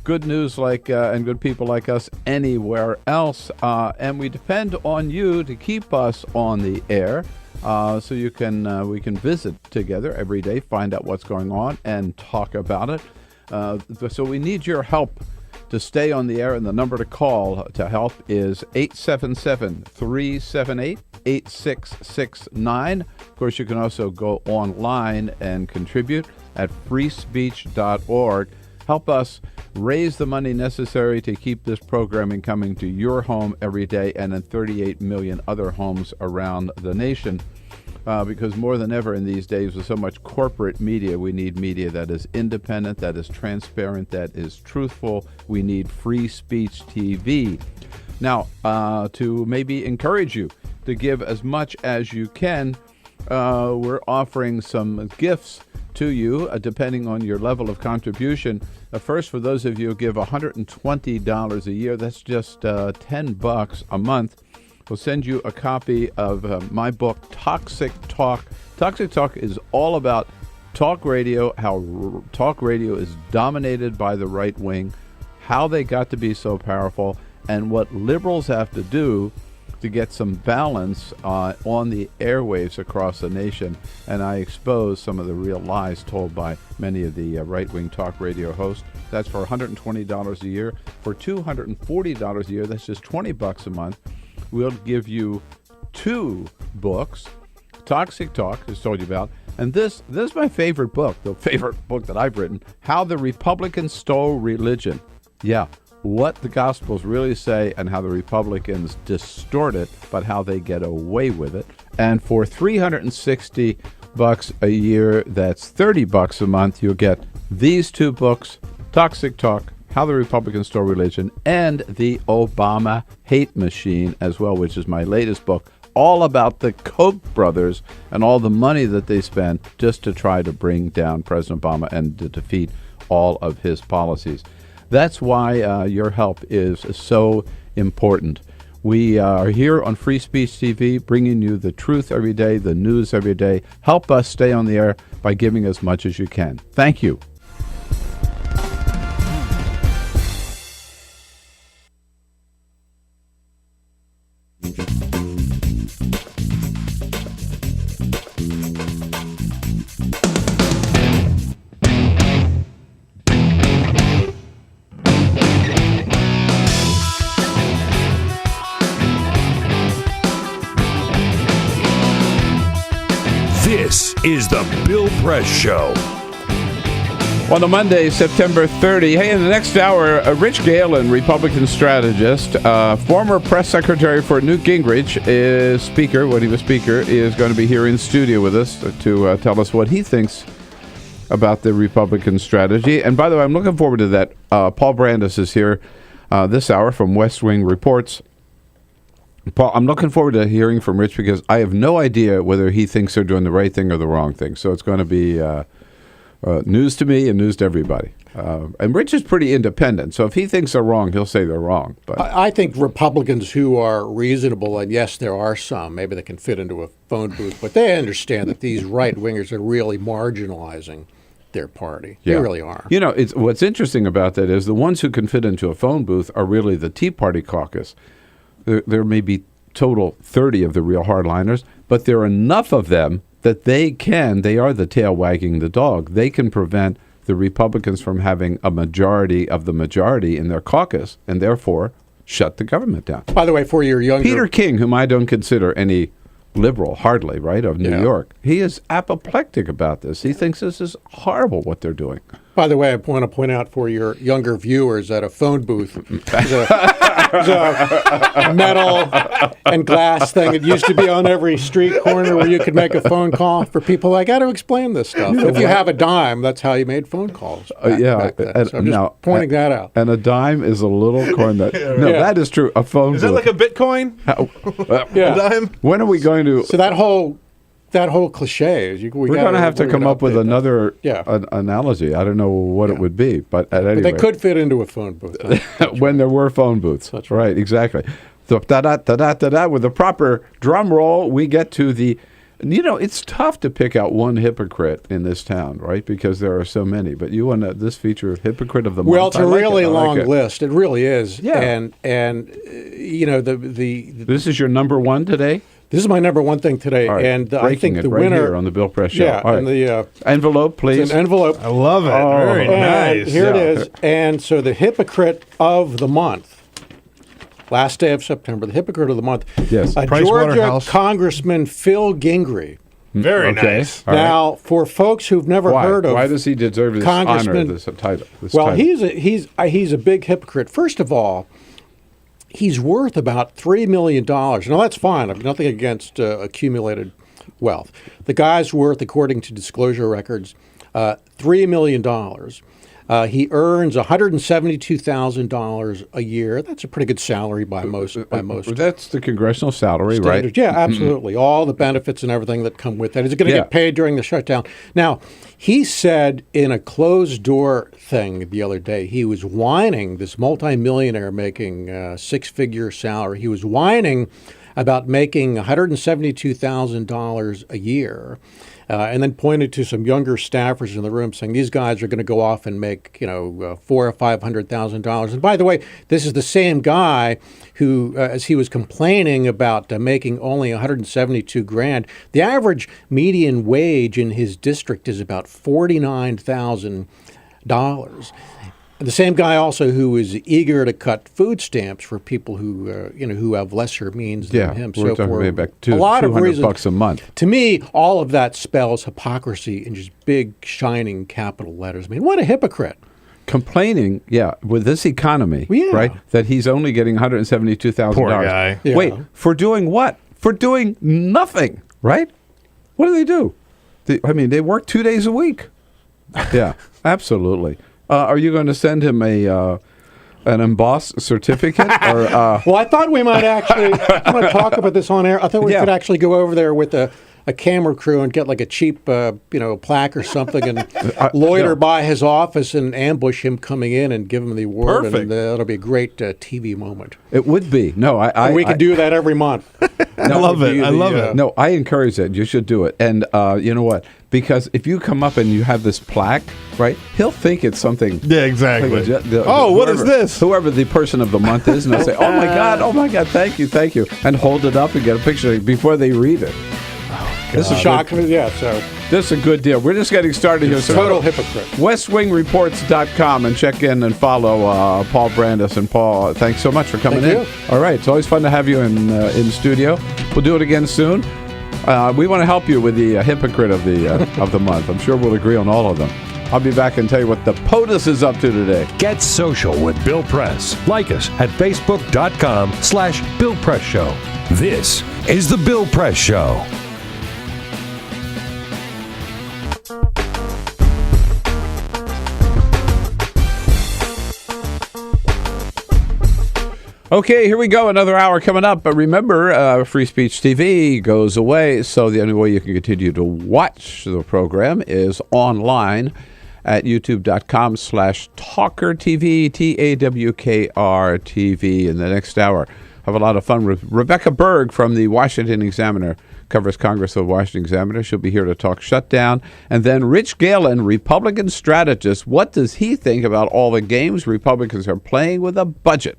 good news like and good people like us anywhere else, and we depend on you to keep us on the air, so you can we can visit together every day, find out what's going on, and talk about it. So we need your help to stay on the air, and the number to call to help is 877-378-8669. Of course, you can also go online and contribute at freespeech.org. Help us raise the money necessary to keep this programming coming to your home every day and in 38 million other homes around the nation. Because more than ever in these days with so much corporate media, we need media that is independent, that is transparent, that is truthful. We need Free Speech TV. Now, to maybe encourage you to give as much as you can, we're offering some gifts to you, depending on your level of contribution. First, for those of you who give $120 a year, that's just $10 a month. We'll send you a copy of my book, Toxic Talk. Toxic Talk is all about talk radio, how talk radio is dominated by the right wing, how they got to be so powerful, and what liberals have to do to get some balance on the airwaves across the nation. And I expose some of the real lies told by many of the right-wing talk radio hosts. That's for $120 a year. For $240 a year, that's just $20 a month. We'll give you 2 books, Toxic Talk, as I told you about. And this is my favorite book, the favorite book that I've written, How the Republicans Stole Religion. Yeah. What the Gospels really say and how the Republicans distort it, but how they get away with it. And for $360 a year, that's $30 a month, you'll get these 2 books, Toxic Talk, How the Republicans Stole Religion, and The Obama Hate Machine as well, which is my latest book, all about the Koch brothers and all the money that they spend just to try to bring down President Obama and to defeat all of his policies. That's why your help is so important. We are here on Free Speech TV, bringing you the truth every day, the news every day. Help us stay on the air by giving as much as you can. Thank you.
This is the Bill Press Show.
On a Monday, September 30. Hey, in the next hour, Rich Galen, Republican strategist, former press secretary for Newt Gingrich, is speaker, when he was speaker, is going to be here in studio with us to tell us what he thinks about the Republican strategy. And by the way, I'm looking forward to that. Paul Brandus is here this hour from West Wing Reports. Paul, I'm looking forward to hearing from Rich because I have no idea whether he thinks they're doing the right thing or the wrong thing. So it's going to be news to me and news to everybody. And Rich is pretty independent, so if he thinks they're wrong, he'll say they're wrong. But
I think Republicans who are reasonable, and yes, there are some, maybe they can fit into a phone booth, but they understand that these right-wingers are really marginalizing their party.
yeah.
They really are.
You know, what's interesting about that is the ones who can fit into a phone booth are really the Tea Party caucus. There may be total 30 of the real hardliners, but there are enough of them that they are the tail wagging the dog. They can prevent the Republicans from having a majority of the majority in their caucus and therefore shut the government down.
By the way, for your younger...
Peter King, whom I don't consider any liberal, hardly, right, of New York, he is apoplectic about this. He thinks this is horrible what they're doing.
By the way, I want to point out for your younger viewers that a phone booth a metal and glass thing. It used to be on every street corner where you could make a phone call for people. I got to explain this stuff. If you have a dime, that's how you made phone calls. Back then. So I'm just pointing that out.
And a dime is a little coin that. No,
Yeah.
that is true. A phone.
Is that like a Bitcoin?
Yeah.
A dime?
When are we going to?
So that whole cliche is
We're going to have to come up with another
Yeah.
analogy. I don't know what it would be, but at any
But they
rate.
could fit into a phone booth.
When there were phone booths. That's right, exactly. So da-da-da-da-da-da, with the proper drum roll, we get to the... it's tough to pick out one hypocrite in this town, right? Because there are so many. But you want this feature, Hypocrite of the Month.
Well, it's a really long
it.
list. It really is.
Yeah.
And
This is your number one today?
This is my number one thing today.
All right.
And I
Breaking
think
it
the
right
winner...
here on the Bill Press Show.
Yeah,
All right.
and the...
envelope, please.
It's an envelope.
I love it. Very
And
nice.
here it is. And so the Hypocrite of the Month, last day of September, the Hypocrite of the Month.
Yes.
Georgia Congressman Phil Gingrey.
Very nice.
All right.
Now, for folks who've never heard of...
Why does he deserve this honor,
Congressman-
this title?
Well, he's a big hypocrite. First of all, he's worth about $3 million. Now, that's fine. I have nothing against accumulated wealth. The guy's worth, according to disclosure records, $3 million. He earns $172,000 a year. That's a pretty good salary by most.
That's the congressional salary,
standards.
right?
Yeah, absolutely. All the benefits and everything that come with that. He's going to get paid during the shutdown. Now, he said in a closed-door thing the other day, he was whining, this multimillionaire making six-figure salary, he was whining about making $172,000 a year. And then pointed to some younger staffers in the room, saying these guys are going to go off and make, $400,000 or $500,000. And by the way, this is the same guy who, as he was complaining about making only $172,000, the average median wage in his district is about $49,000. The same guy also who is eager to cut food stamps for people who who have lesser means than him.
We're talking
for
about
a lot of reasons,
$200 a month.
To me, all of that spells hypocrisy in just big, shining capital letters. I mean, what a hypocrite!
Complaining, with this economy, right? That he's only getting $172,000.
Poor guy.
Yeah.
Wait, for doing what? For doing nothing, right? What do they do? They work 2 days a week. Yeah, absolutely. Are you going to send him an embossed certificate? Or
well, I thought we might actually. I'm going to talk about this on air. I thought we could actually go over there with a camera crew and get like a cheap, plaque or something, and loiter by his office and ambush him coming in and give him the award.
Perfect.
And that'll be a great TV moment.
It would be. No,
we could do that every month.
I love it. I love it.
No, I encourage that. You should do it. And you know what? Because if you come up and you have this plaque, right, he'll think it's something.
Yeah, exactly. What is this?
Whoever the person of the month is, and they'll say, oh my God, thank you, and hold it up and get a picture before they read it.
This is shocking. Yeah, so
this is a good deal. We're just getting started here. So
total hypocrite.
WestWingReports.com and check in and follow Paul Brandus. And Paul, thanks so much for coming in. All right, it's always fun to have you in studio. We'll do it again soon. We want to help you with the hypocrite of the month. I'm sure we'll agree on all of them. I'll be back and tell you what the POTUS is up to today.
Get social with Bill Press. Like us at Facebook.com/Bill Press Show. This is the Bill Press Show.
Okay, here we go. Another hour coming up. But remember, Free Speech TV goes away, so the only way you can continue to watch the program is online at youtube.com/TawkrTV, TAWKR-TV. In the next hour, have a lot of fun with Rebecca Berg from the Washington Examiner, covers Congress of the Washington Examiner. She'll be here to talk shutdown. And then Rich Galen, Republican strategist. What does he think about all the games Republicans are playing with a budget?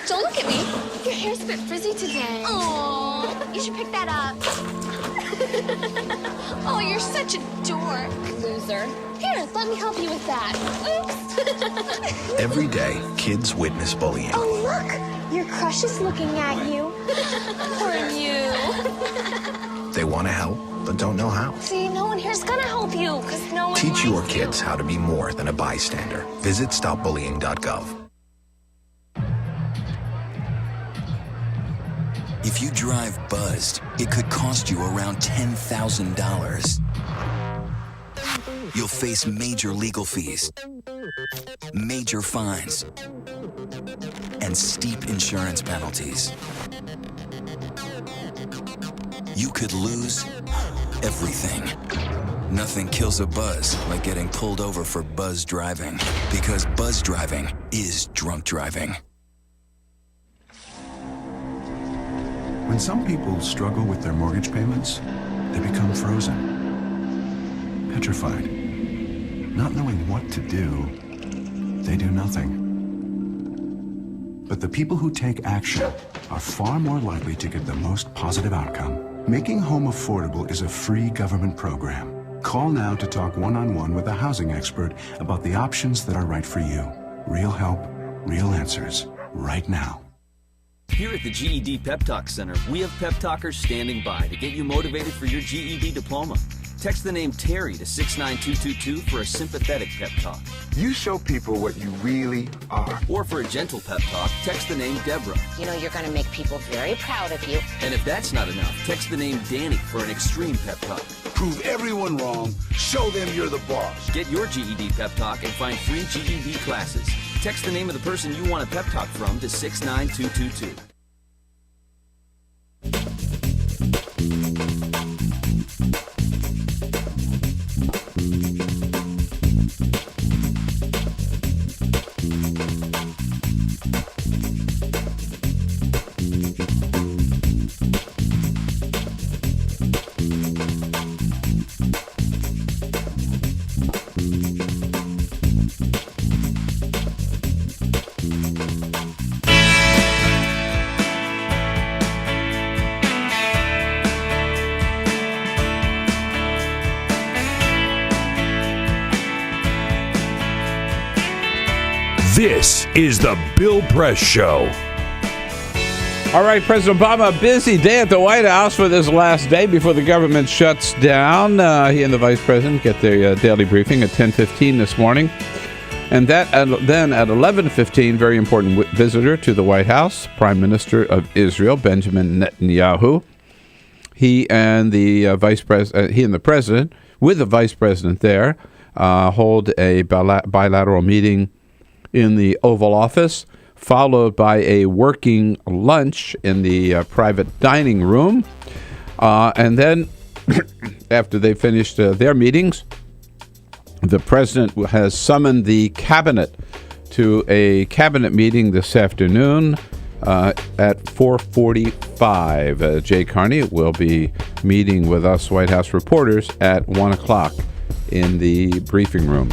Don't look at me. Your hair's a bit frizzy today. Aww, you should pick that up. Oh, you're such a dork. Loser. Here, let me help you with that. Oops.
Every day, kids witness bullying.
Oh, look. Your crush is looking at you. Or you.
They want to help, but don't know how.
See, no one here's gonna help you, because no one
Teach your
likes
kids how to be more than a bystander. Visit stopbullying.gov.
If you drive buzzed, it could cost you around $10,000. You'll face major legal fees, major fines, and steep insurance penalties. You could lose everything. Nothing kills a buzz like getting pulled over for buzz driving, because buzz driving is drunk driving.
When some people struggle with their mortgage payments, they become frozen, petrified. Not knowing what to do, they do nothing. But the people who take action are far more likely to get the most positive outcome. Making home affordable is a free government program. Call now to talk one-on-one with a housing expert about the options that are right for you. Real help, real answers, right now.
Here at the GED Pep Talk Center, we have pep talkers standing by to get you motivated for your GED diploma. Text the name Terry to 69222 for a sympathetic pep talk.
You show people what you really are.
Or for a gentle pep talk, text the name Deborah.
You know you're going to make people very proud of you.
And if that's not enough, text the name Danny for an extreme pep talk.
Prove everyone wrong. Show them you're the boss.
Get your GED pep talk and find free GED classes. Text the name of the person you want a pep talk from to 69222.
This is the Bill Press Show.
All right, President Obama, a busy day at the White House for this last day before the government shuts down. He and the Vice President get their daily briefing at 10:15 this morning. And then at 11:15, very important visitor to the White House, Prime Minister of Israel, Benjamin Netanyahu. He and the President, with the Vice President there, hold a bilateral meeting in the Oval Office, followed by a working lunch in the private dining room. And then, after they finished their meetings, the president has summoned the cabinet to a cabinet meeting this afternoon at 4:45. Jay Carney will be meeting with us White House reporters at 1 o'clock in the briefing room.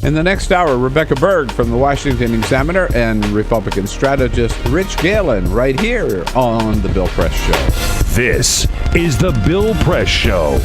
In the next hour, Rebecca Berg from the Washington Examiner and Republican strategist Rich Galen right here on The Bill Press Show.
This is The Bill Press Show.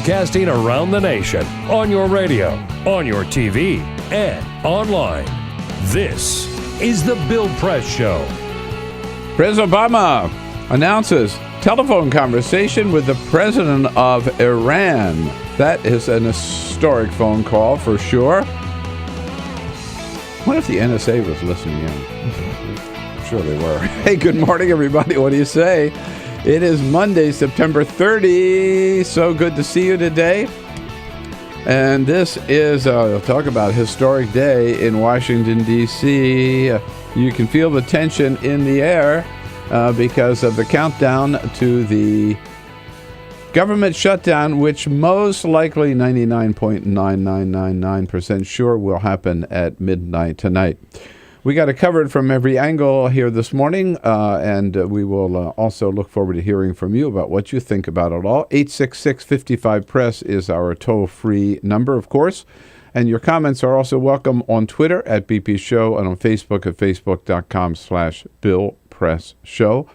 broadcasting around the nation, on your radio, on your TV, and online. This is the Bill Press Show.
President Obama announces telephone conversation with the president of Iran. That is an historic phone call for sure. What if the NSA was listening in? I'm sure they were. Hey, good morning, everybody. What do you say? It is Monday, September 30. So good to see you today. And this is, talk about historic day in Washington, D.C. You can feel the tension in the air because of the countdown to the government shutdown, which most likely 99.9999% sure will happen at midnight tonight. We got it covered from every angle here this morning, and we will also look forward to hearing from you about what you think about it all. 866-55-PRESS is our toll-free number, of course. And your comments are also welcome on Twitter at BP Show and on Facebook at facebook.com/BillPressShow.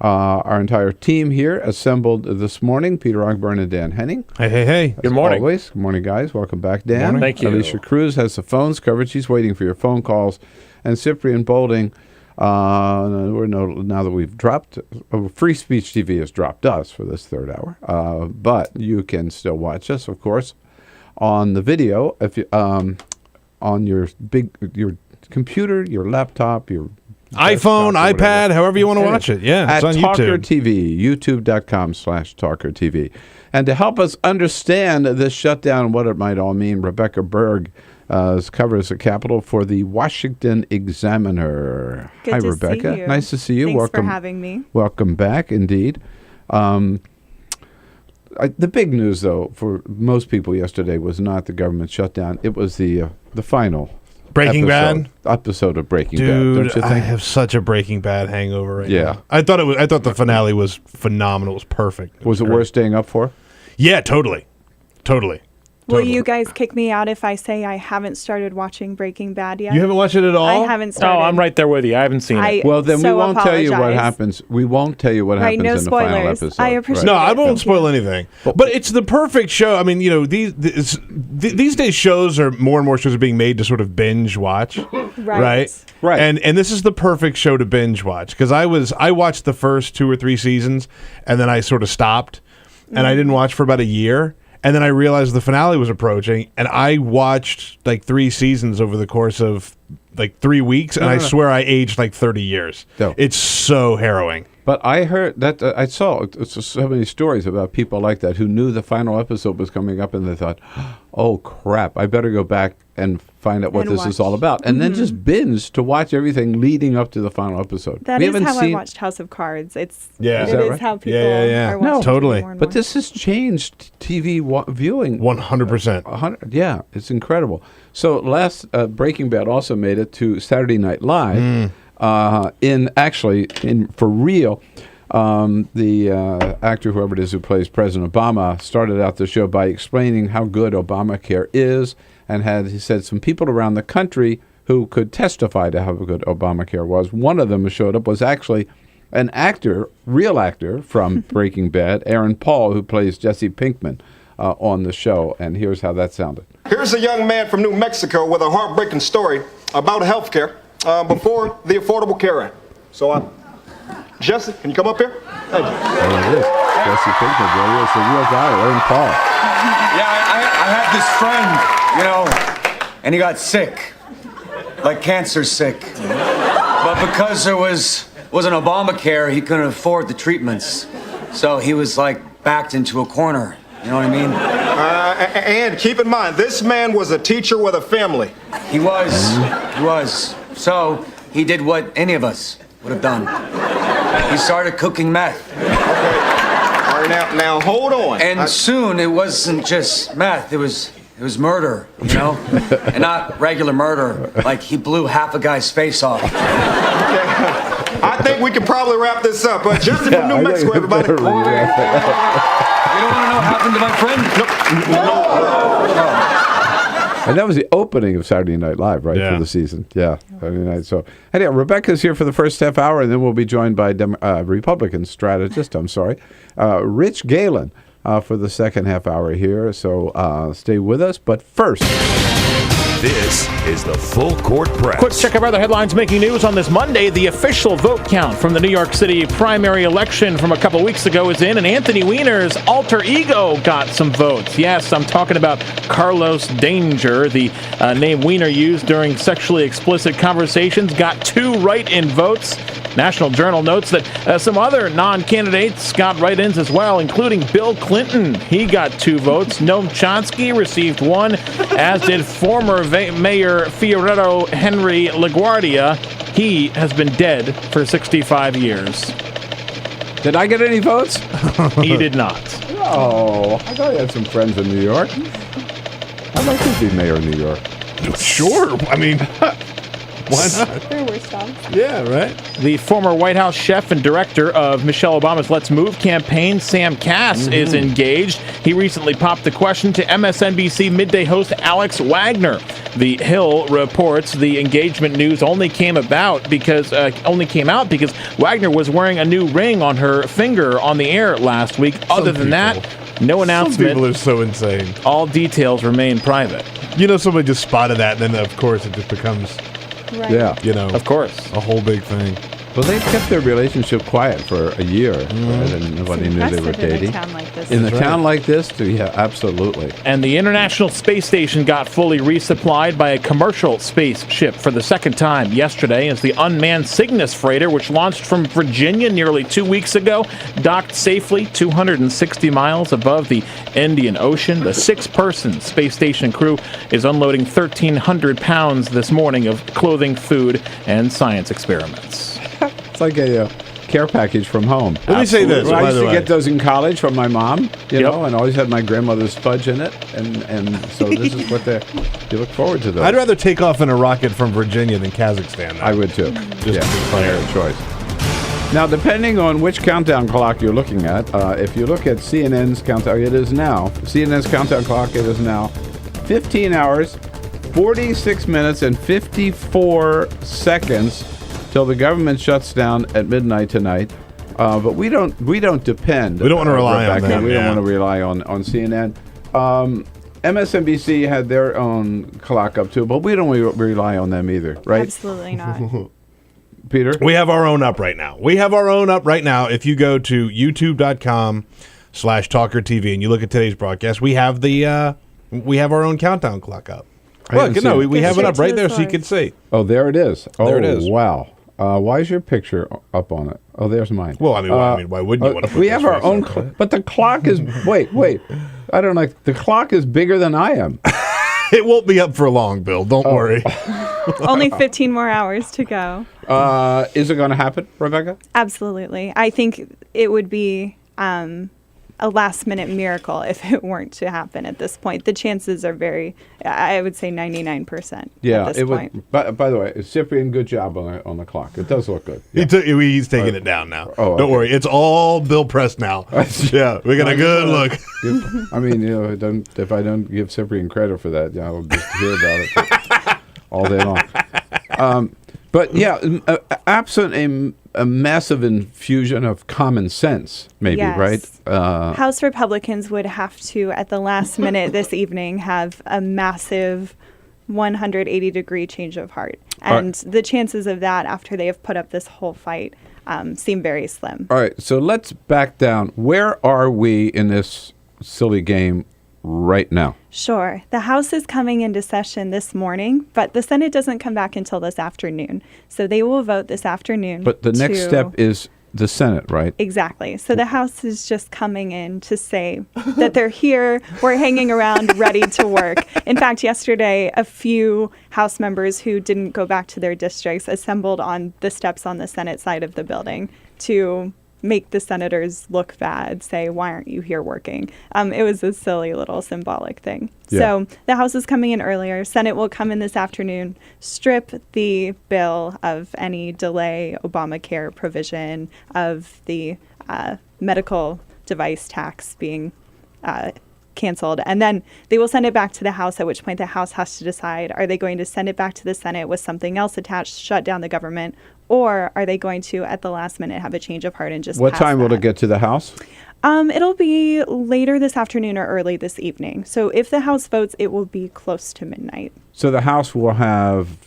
Our entire team here assembled this morning. Peter Ogburn and Dan Henning.
Hey.
Good morning. Always. Good morning, guys. Welcome back, Dan.
Morning.
Thank you.
Alicia Cruz has the phones covered. She's waiting for your phone calls. And Cyprian Bolding, now that we've dropped, Free Speech TV has dropped us for this third hour. But you can still watch us, of course, on the video, if you, on your computer, your laptop, your
iPhone, iPad, however you want to watch it. Yeah,
at
it's on YouTube.
TawkrTV, youtube.com/TawkrTV. And to help us understand this shutdown and what it might all mean, Rebecca Berg covers the Capitol for the Washington Examiner.
Good
Hi,
to
Rebecca.
see you.
Nice to see you.
Thanks
Welcome
for having me.
Welcome back, indeed. The big news, though, for most people yesterday was not the government shutdown. It was the final episode of Breaking Bad. Don't you think?
I have such a Breaking Bad hangover right
Yeah.
now. I thought the finale was phenomenal. It was perfect.
Was it worth staying up for?
Yeah, totally.
Will you guys kick me out if I say I haven't started watching Breaking Bad yet?
You haven't watched it at all?
I haven't started.
Oh, I'm right there with you. I haven't seen it.
Well, then we won't tell you what
apologize.
happens. We won't tell you what
Right,
happens
no
in the final
spoilers.
episode.
I appreciate
No, I
it.
won't
Thank
spoil
you.
anything. But it's the perfect show. I mean, these days shows are more and more shows are being made to sort of binge watch, right? And this is the perfect show to binge watch because I watched the first 2 or 3 seasons and then I sort of stopped and I didn't watch for about a year. And then I realized the finale was approaching, and I watched like 3 seasons over the course of like 3 weeks, and I swear I aged like 30 years. No. It's so harrowing.
But I heard that I saw so many stories about people like that who knew the final episode was coming up, and they thought, "Oh crap! I better go back and find out what this is all about," and then just binge to watch everything leading up to the final episode.
That is how I watched House of Cards. It is
right?
how people are watching
totally.
more and
But
more.
this has changed TV viewing
100%.
Yeah, it's incredible. So last Breaking Bad also made it to Saturday Night Live. For real. The actor, whoever it is, who plays President Obama, started out the show by explaining how good Obamacare is, and he said some people around the country who could testify to how good Obamacare was. One of them who showed up was actually an actor, real actor from Breaking Bad, Aaron Paul, who plays Jesse Pinkman on the show. And here's how that sounded.
Here's a young man from New Mexico with a heartbreaking story about health care before the Affordable Care Act. So, Jesse, can you come up here?
There it is. Jesse Pinkman, there he is, the real guy, Aaron Paul.
Yeah, I had this friend, and he got sick, like cancer sick. But because there wasn't Obamacare, he couldn't afford the treatments. So he was like backed into a corner. You know what I mean?
And keep in mind, this man was a teacher with a family.
He was. So he did what any of us would have done. He started cooking meth.
Okay. All right, now hold on.
And soon it wasn't just meth. It was murder, you know? And not regular murder. Like he blew half a guy's face off.
Okay. I think we can probably wrap this up. Jesse from New Mexico, everybody.
You don't want to know what happened to my friend?
No.
And that was the opening of Saturday Night Live, right, for the season. Yeah, Saturday night. So, anyhow, Rebecca's here for the first half hour, and then we'll be joined by Republican strategist, Rich Galen. for the second half hour here. So stay with us. But first,
this is the Full Court Press.
Quick check of other headlines making news on this Monday. The official vote count from the New York City primary election from a couple weeks ago is in, and Anthony Weiner's alter ego got some votes. Yes, I'm talking about Carlos Danger, the name Weiner used during sexually explicit conversations, got 2 write-in votes. National Journal notes that some other non-candidates got write-ins as well, including Bill Clinton. He got 2 votes. Noam Chomsky received 1, as did former Mayor Fioretto Henry LaGuardia. He has been dead for 65 years.
Did I get any votes?
He did not.
Oh, I thought you had some friends in New York. I'd like to be mayor of New York.
Sure. I mean, why not?
There were some.
Yeah, right.
The former White House chef and director of Michelle Obama's Let's Move campaign, Sam Cass, is engaged. He recently popped the question to MSNBC midday host Alex Wagner. The Hill reports the engagement news only came out because Wagner was wearing a new ring on her finger on the air last week. Other than that, no announcement.
Some people are so insane.
All details remain private.
You know, somebody just spotted that, and then of course it just becomes,
of course,
a whole big thing.
Well, they kept their relationship quiet for a year, and nobody knew they were dating.
In a town like this.
In a town like this, yeah, absolutely.
And the International Space Station got fully resupplied by a commercial spaceship for the second time yesterday, as the unmanned Cygnus freighter, which launched from Virginia nearly 2 weeks ago, docked safely 260 miles above the Indian Ocean. The 6-person space station crew is unloading 1,300 pounds this morning of clothing, food, and science experiments.
It's like a care package from home.
Let me say this.
I
by
used
the
to
way.
get those in college from my mom, you know, and always had my grandmother's fudge in it, and so this is what you look forward to those.
I'd rather take off in a rocket from Virginia than Kazakhstan. Though.
I would too.
Just to be clear.
Fair choice. Now, depending on which countdown clock you're looking at, if you look at CNN's countdown, it is now, CNN's countdown clock, it is now 15 hours, 46 minutes, and 54 seconds till the government shuts down at midnight tonight. But we don't depend.
We don't want to rely on them.
We don't want to rely on CNN. MSNBC had their own clock up too, but we don't rely on them either, right?
Absolutely not.
Peter?
We have our own up right now. If you go to youtube.com/TawkrTV and you look at today's broadcast, we have our own countdown clock up. Look, no, we have it up right there so you can see.
Oh, there it is.
There it is.
Wow. Why is your picture up on it? Oh, there's mine.
Well, I mean, why wouldn't you want to put
we have our own, but the clock is, wait. I don't know. The clock is bigger than I am.
It won't be up for long, Bill. Don't worry.
Only 15 more hours to go.
Is it going to happen, Rebecca?
Absolutely. I think it would be a last-minute miracle if it weren't to happen at this point. The chances are I would say 99%
yeah,
at this point.
By the way, Cyprian, good job on the clock. It does look good. Yeah.
He's taking it down now.
Oh,
don't worry. It's all Bill Press now. Yeah, we got a good look.
I mean, if I don't give Cyprian credit for that, I'll just hear about it all day long. But yeah, absent a massive infusion of common sense, maybe,
yes.
right?
House Republicans would have to, at the last minute this evening, have a massive 180-degree change of heart. And the chances of that, after they have put up this whole fight, seem very slim.
All right, so let's back down. Where are we in this silly game right now?
Sure. The House is coming into session this morning, but the Senate doesn't come back until this afternoon. So they will vote this afternoon.
But the next step is the Senate, right?
Exactly. So the House is just coming in to say that they're here, we're hanging around, ready to work. In fact, yesterday, a few House members who didn't go back to their districts assembled on the steps on the Senate side of the building to make the senators look bad, say, why aren't you here working? It was a silly little symbolic thing. Yeah. So the House is coming in earlier. Senate will come in this afternoon, strip the bill of any delay Obamacare provision, of the medical device tax being canceled. And then they will send it back to the House, at which point the House has to decide, are they going to send it back to the Senate with something else attached, shut down the government, or are they going to, at the last minute, have a change of heart and just
What
pass
time will
that?
it get to the House?
It'll be later this afternoon or early this evening. So if the House votes, it will be close to midnight.
So the House will have,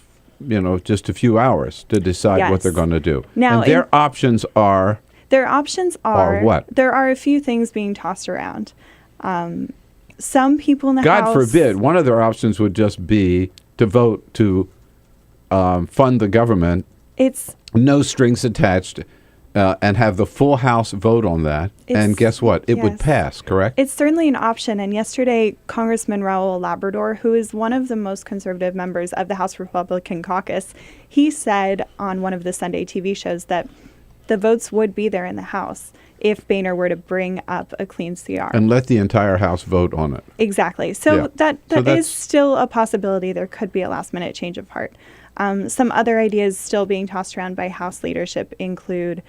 just a few hours to decide what they're going to do.
Now,
and their options are...
Their options are
what?
There are a few things being tossed around. Some people in the House...
God forbid, one of their options would just be to vote to fund the government.
It's
no strings attached, and have the full House vote on that. And guess what? It would pass, correct?
It's certainly an option. And yesterday, Congressman Raul Labrador, who is one of the most conservative members of the House Republican caucus, he said on one of the Sunday TV shows that the votes would be there in the House if Boehner were to bring up a clean CR.
And let the entire House vote on it.
Exactly. So that is still a possibility. There could be a last-minute change of heart. Some other ideas still being tossed around by House leadership include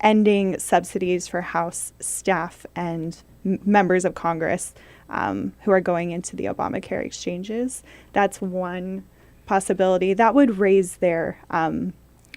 ending subsidies for House staff and members of Congress who are going into the Obamacare exchanges. That's one possibility. That would raise their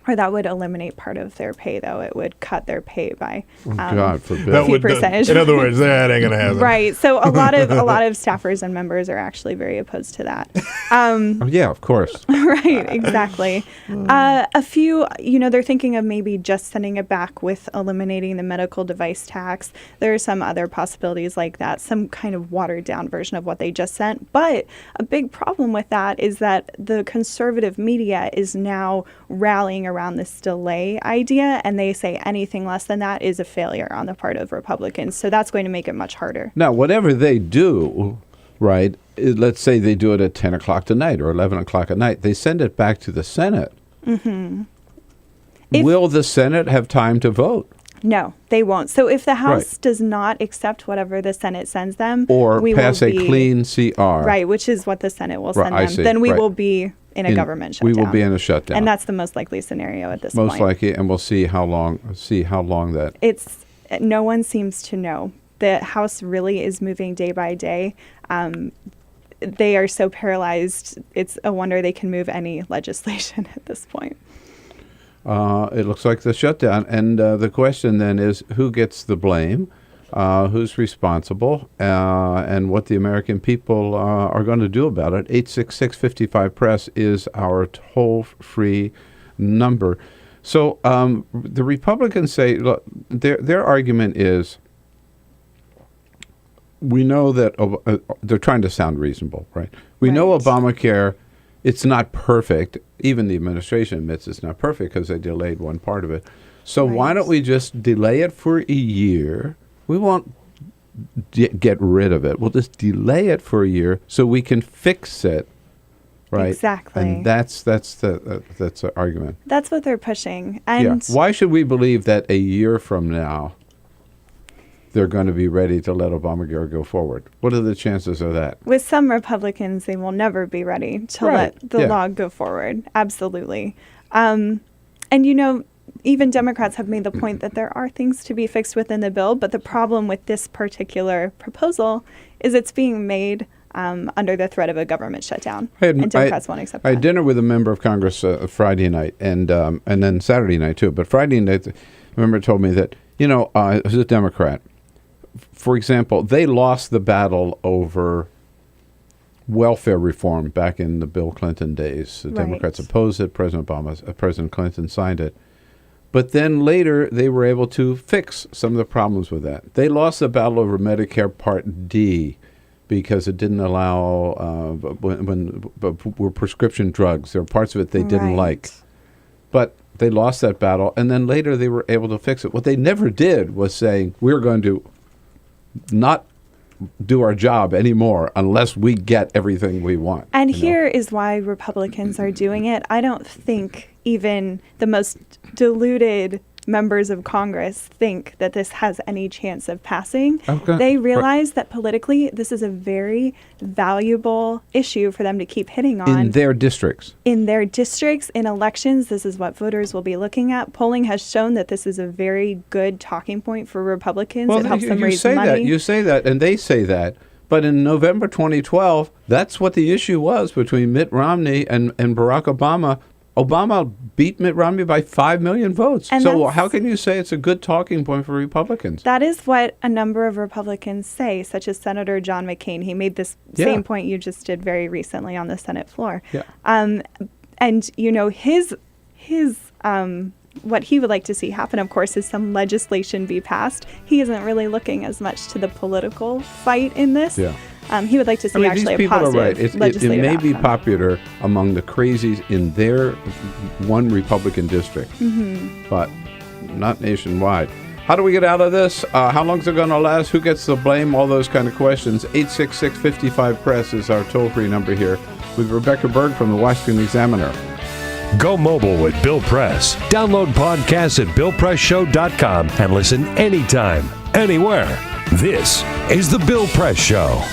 or that would eliminate part of their pay, though. It would cut their pay by
God forbid.
That
few percentage.
In other words, that ain't going to happen.
Right. So a lot of staffers and members are actually very opposed to that.
Yeah, of course.
Right. Exactly. A few, they're thinking of maybe just sending it back with eliminating the medical device tax. There are some other possibilities like that, some kind of watered down version of what they just sent. But a big problem with that is that the conservative media is now rallying around this delay idea, and they say anything less than that is a failure on the part of Republicans. So that's going to make it much harder.
Now, whatever they do, right, let's say they do it at 10 o'clock tonight or 11 o'clock at night, they send it back to the Senate.
Mm-hmm.
Will the Senate have time to vote?
No, they won't. So if the House does not accept whatever the Senate sends them,
or pass a clean CR,
right, which is what the Senate will send them, then we will be in a government shutdown.
We will be in a shutdown,
and that's the most likely scenario at this point.
Most likely, and we'll see how long. That
it's. No one seems to know. The House really is moving day by day. They are so paralyzed. It's a wonder they can move any legislation at this point.
It looks like the shutdown, and the question then is, who gets the blame? Who's responsible, and what the American people are going to do about it. 866-55-PRESS is our toll-free number. So the Republicans say, look, their argument is, we know that they're trying to sound reasonable, right? We know Obamacare, it's not perfect. Even the administration admits it's not perfect because they delayed one part of it. So why don't we just delay it for a year? We won't get rid of it. We'll just delay it for a year so we can fix it, right?
Exactly.
And that's the argument.
That's what they're pushing. And
why should we believe that a year from now they're going to be ready to let Obamacare go forward? What are the chances of that?
With some Republicans, they will never be ready to let the law go forward. Absolutely. And even Democrats have made the point that there are things to be fixed within the bill, but the problem with this particular proposal is it's being made under the threat of a government shutdown, and Democrats won't accept that.
I had dinner with a member of Congress Friday night, and then Saturday night too. But Friday night, a member told me that, it was a Democrat. For example, they lost the battle over welfare reform back in the Bill Clinton days. The Democrats opposed it. President Clinton signed it. But then later, they were able to fix some of the problems with that. They lost the battle over Medicare Part D because it didn't allow when were prescription drugs. There were parts of it they didn't like. But they lost that battle, and then later they were able to fix it. What they never did was saying, we're going to not do our job anymore unless we get everything we want.
And here is why Republicans are doing it. I don't think even the most deluded members of Congress think that this has any chance of passing. They realize that politically this is a very valuable issue for them to keep hitting on.
In their districts.
In their districts, in elections, this is what voters will be looking at. Polling has shown that this is a very good talking point for Republicans. It helps them raise money.
You say that, and they say that. But in November 2012, that's what the issue was between Mitt Romney and Barack Obama. Obama beat Mitt Romney by 5 million votes.
And
So
that's-
how can you say it's a good talking point for Republicans?
That is what a number of Republicans say, such as Senator John McCain. He made this same point you just did very recently on the Senate floor.
Yeah.
And his what he would like to see happen, of course, is some legislation be passed. He isn't really looking as much to the political fight in this.
Yeah.
He would like to see actually
these
a
people
positive
are right. It
legislative
may be
outcome.
popular among the crazies in their one Republican district, but not nationwide. How do we get out of this? How long is it going to last? Who gets the blame? All those kind of questions. 866-55-PRESS is our toll-free number here with Rebecca Berg from the Washington Examiner.
Go mobile with Bill Press. Download podcasts at BillPressShow.com and listen anytime, anywhere. This is The Bill Press Show.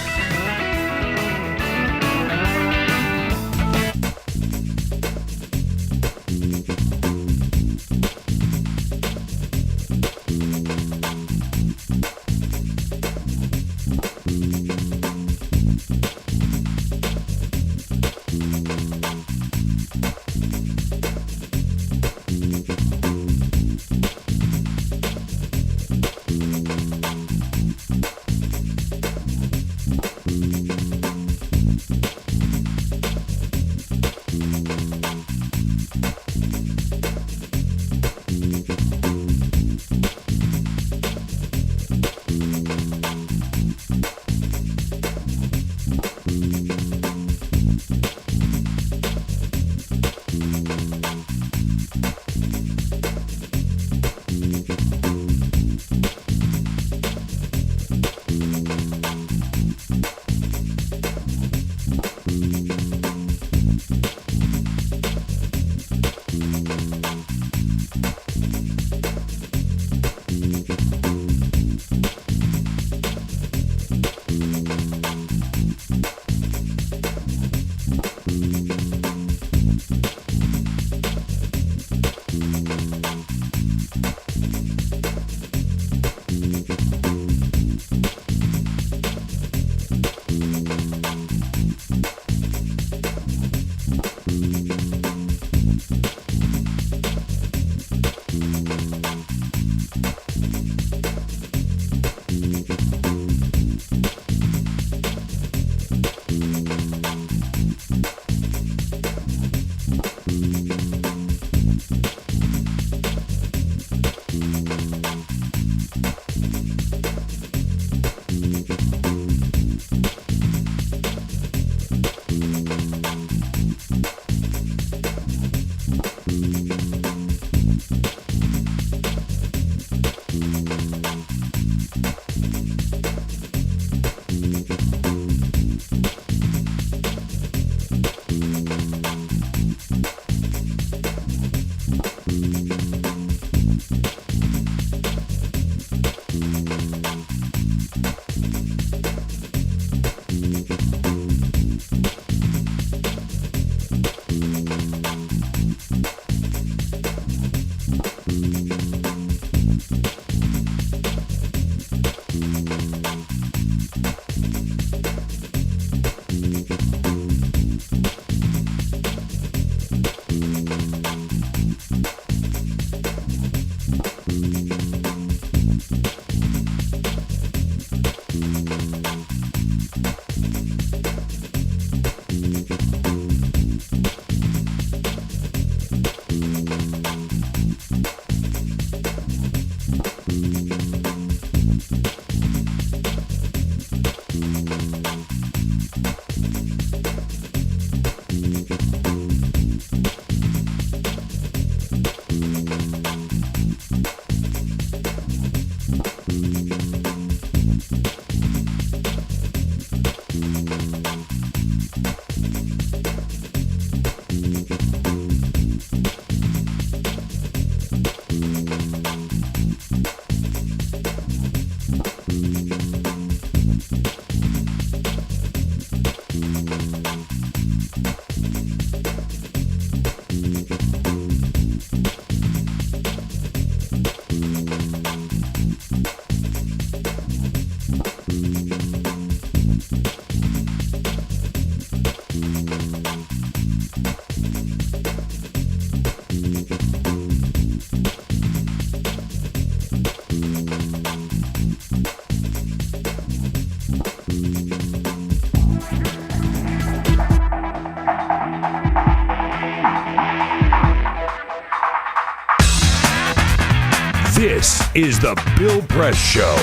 This is the Bill Press Show.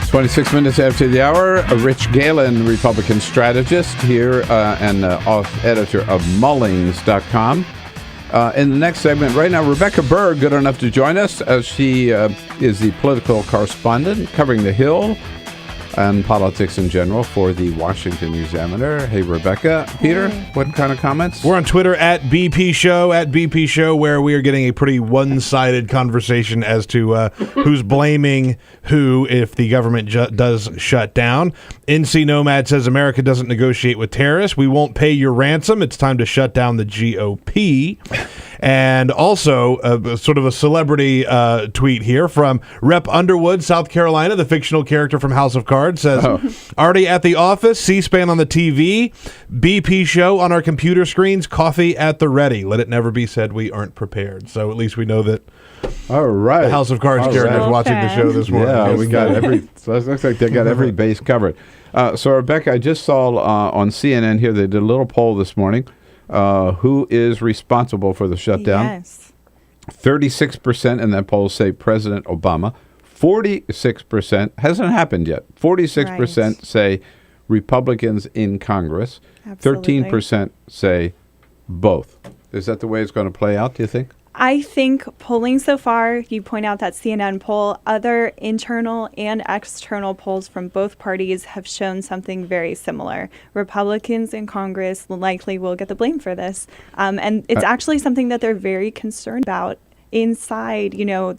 26 minutes after the hour, Rich Galen, Republican strategist here and editor of Mullings.com. In the next segment, right now, Rebecca Berg, good enough to join us as she is the political correspondent covering the Hill and politics in general for the Washington Examiner. Hey, Rebecca. Peter, what kind of comments?
We're on Twitter at BP Show, where we are getting a pretty one-sided conversation as to who's blaming who if the government does shut down. NC Nomad says America doesn't negotiate with terrorists. We won't pay your ransom. It's time to shut down the GOP. And also, sort of a celebrity tweet here from Rep. Underwood, South Carolina, the fictional character from House of Cards, says, already at the office, C-SPAN on the TV, BP Show on our computer screens, coffee at the ready. Let it never be said we aren't prepared. So at least we know that
all right.
the House of Cards character is watching the show this morning.
Yeah, we got so it looks like they got every base covered. So, Rebecca, I just saw on CNN here, they did a little poll this morning. Who is responsible for the shutdown?
Yes.
36% in that poll say President Obama. 46% hasn't happened yet. 46% say Republicans in Congress.
Absolutely.
13% say both. Is that the way it's going to play out, do you think?
I think polling so far, you point out that CNN poll, other internal and external polls from both parties have shown something very similar. Republicans in Congress likely will get the blame for this. And it's actually something that they're very concerned about inside,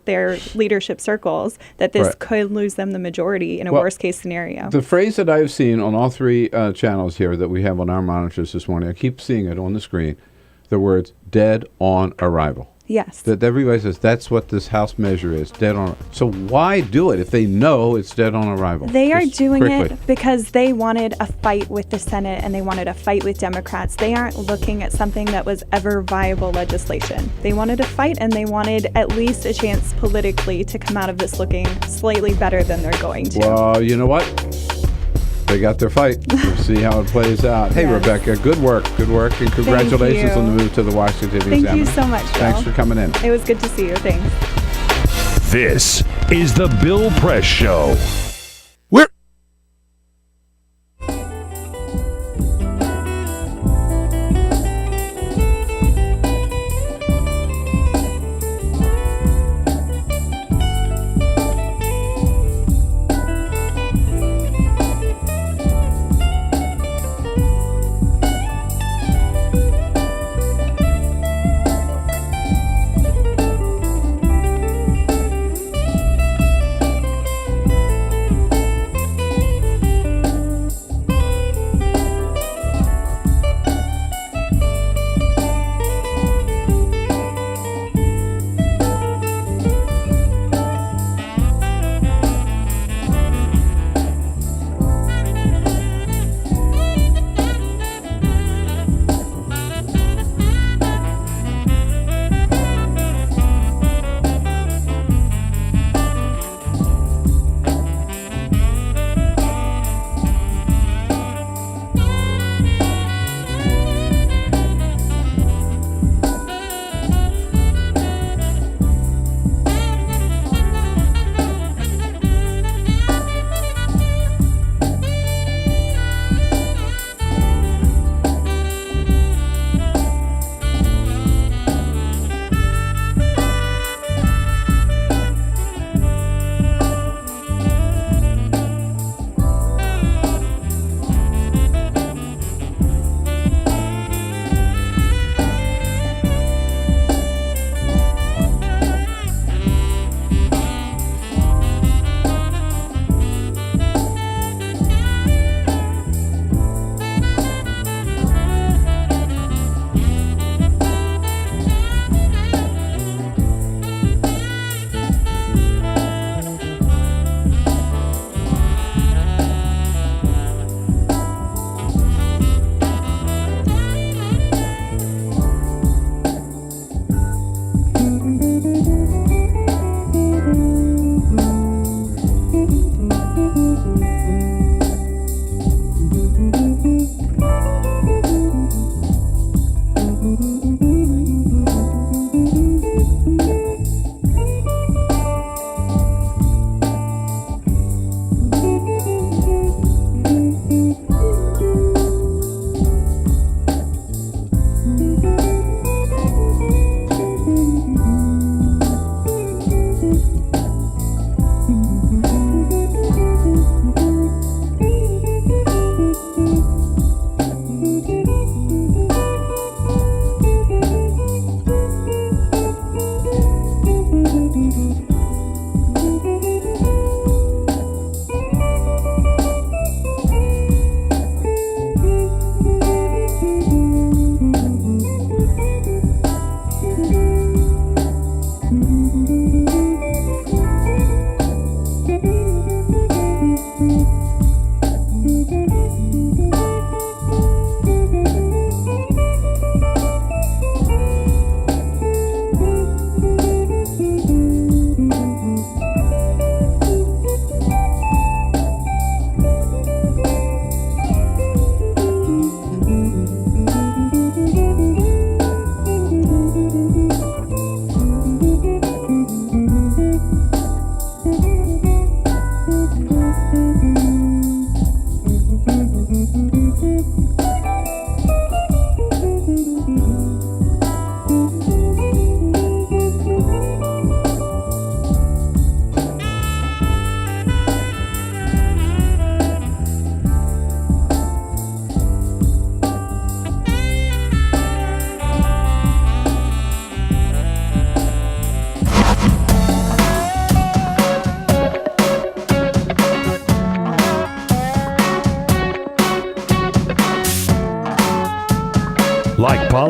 their leadership circles, that this could lose them the majority in a worst case scenario.
The phrase that I've seen on all three channels here that we have on our monitors this morning, I keep seeing it on the screen, the words dead on arrival.
Yes.
That everybody says that's what this House measure is, dead on. So why do it if they know it's dead on arrival?
They are doing it because they wanted a fight with the Senate and they wanted a fight with Democrats. They aren't looking at something that was ever viable legislation. They wanted a fight and they wanted at least a chance politically to come out of this looking slightly better than they're going to.
Well, you know what? They got their fight. We'll see how it plays out. Hey, Rebecca, good work, and congratulations on the move to the Washington Examiner.
Thank you so much, Bill.
Thanks for coming in.
It was good to see you. Thanks.
This is the Bill Press Show.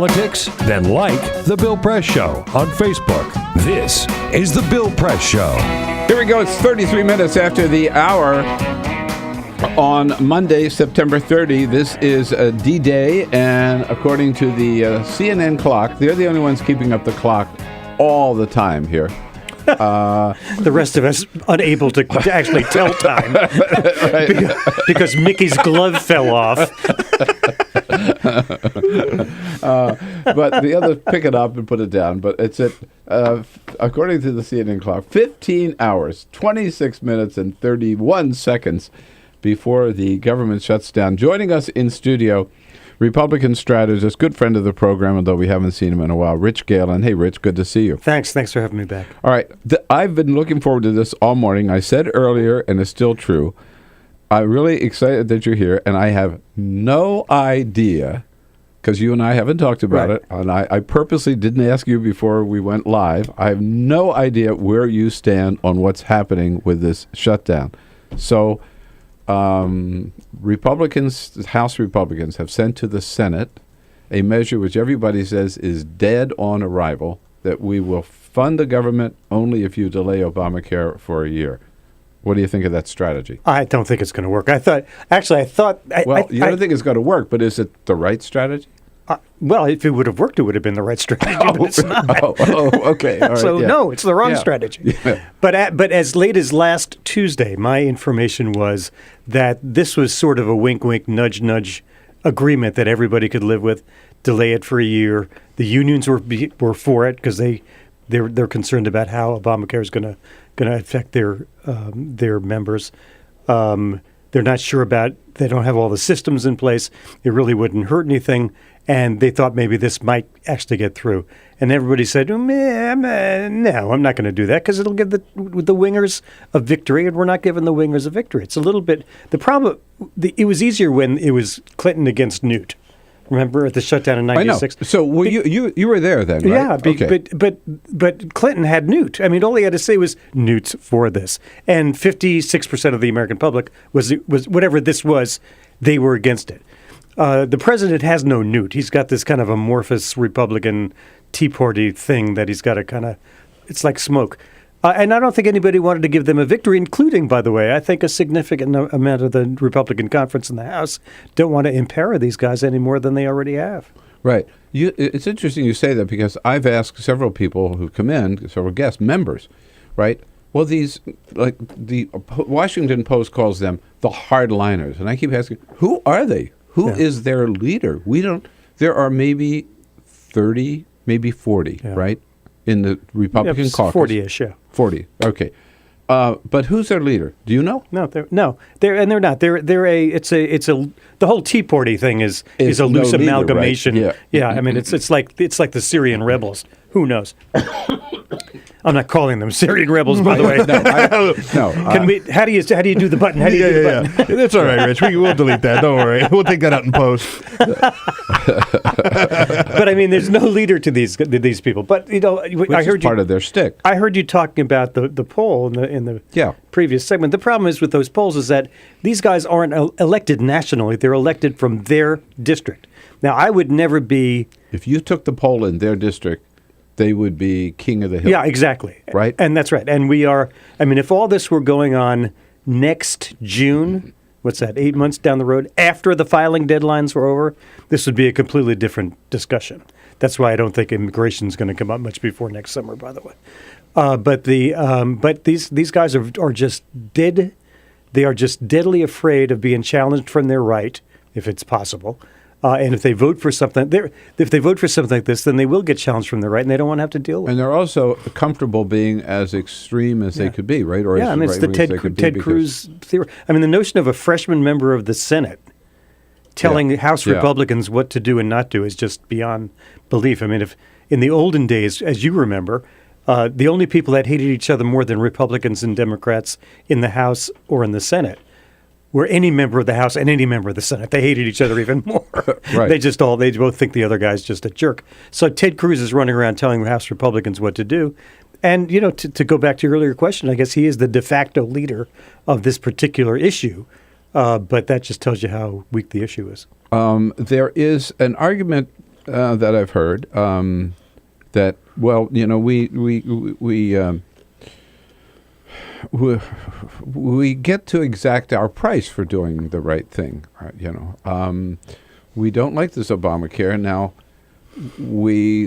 politics? Then like The Bill Press Show on Facebook. This is The Bill Press Show.
Here we go. It's 33 minutes after the hour on Monday, September 30. This is D-Day, and according to the CNN clock, they're the only ones keeping up the clock all the time here.
The rest of us unable to actually tell time because Mickey's glove fell off.
But the others pick it up and put it down. But it's at, according to the CNN clock, 15 hours, 26 minutes, and 31 seconds before the government shuts down. Joining us in studio, Republican strategist, good friend of the program, although we haven't seen him in a while, Rich Galen. Hey, Rich, good to see you.
Thanks for having me back.
All right. I've been looking forward to this all morning. I said earlier, and it's still true, I'm really excited that you're here, and I have no idea, because you and I haven't talked about it, and I purposely didn't ask you before we went live. I have no idea where you stand on what's happening with this shutdown. So House Republicans have sent to the Senate a measure which everybody says is dead on arrival, that we will fund the government only if you delay Obamacare for a year. What do you think of that strategy?
I don't think it's going to work. I thought.
You don't think it's going to work, but is it the right strategy?
Well, if it would have worked, it would have been the right strategy, but it's not.
Okay. All right,
so, no, it's the wrong strategy.
Yeah.
But as late as last Tuesday, my information was that this was sort of a wink, wink, nudge, nudge agreement that everybody could live with, delay it for a year. The unions were for it because they're concerned about how Obamacare is going to affect their members. They're not sure about. They don't have all the systems in place. It really wouldn't hurt anything, and they thought maybe this might actually get through. And everybody said, "No, I'm not going to do that because it'll give the wingers a victory, and we're not giving the wingers a victory." It's a little bit the problem. It was easier when it was Clinton against Newt. Remember at the shutdown in '96?
I know. So you were there then, right?
Yeah, but Clinton had Newt. I mean, all he had to say was Newt's for this, and 56% of the American public was whatever this was, they were against it. The president has no Newt. He's got this kind of amorphous Republican Tea Party thing that he's got to kind of. It's like smoke. And I don't think anybody wanted to give them a victory, including, by the way, I think a significant amount of the Republican conference in the House don't want to empower these guys any more than they already have.
Right. It's interesting you say that because I've asked several people who come in, several guests, members, right? Well, these, like the Washington Post calls them the hardliners. And I keep asking, who are they? Who is their leader? There are maybe 30, maybe 40, right? In the Republican caucus.
40-ish, yeah.
40, okay. But who's their leader? Do you know?
They're not. The whole Tea Party thing is a loose amalgamation.
Right?
Yeah. I mean, it's like the Syrian rebels. Who knows? I'm not calling them Syrian rebels, by the way. How do you do the button? How do you do the button?
That's all right, Rich. We'll delete that. Don't worry. We'll take that out in post.
But I mean, there's no leader to these people. But I heard
part of their stick.
I heard you talking about the poll in the previous segment. The problem is with those polls is that these guys aren't elected nationally; they're elected from their district. Now, I would never be.
If you took the poll in their district, they would be king of the hill.
Yeah, exactly.
Right?
And that's right. And we are, I mean, if all this were going on next June, what's that, 8 months down the road, after the filing deadlines were over, this would be a completely different discussion. That's why I don't think immigration is going to come up much before next summer, by the way. But these guys are just dead. They are just deadly afraid of being challenged from their right, if it's possible. And if they vote for something, like this, then they will get challenged from the right, and they don't want to have to deal with it.
And they're also comfortable being as extreme as they could be, right? Or
I mean, it's the Ted Cruz theory. I mean, the notion of a freshman member of the Senate telling House Republicans what to do and not do is just beyond belief. I mean, if in the olden days, as you remember, the only people that hated each other more than Republicans and Democrats in the House or in the Senate were any member of the House and any member of the Senate. They hated each other even more.
Right.
They both think the other guy's just a jerk. So Ted Cruz is running around telling House Republicans what to do. And, to go back to your earlier question, I guess he is the de facto leader of this particular issue. But that just tells you how weak the issue is.
There is an argument that I've heard that, well, you know, we get to exact our price for doing the right thing, right? You know, we don't like this Obamacare now.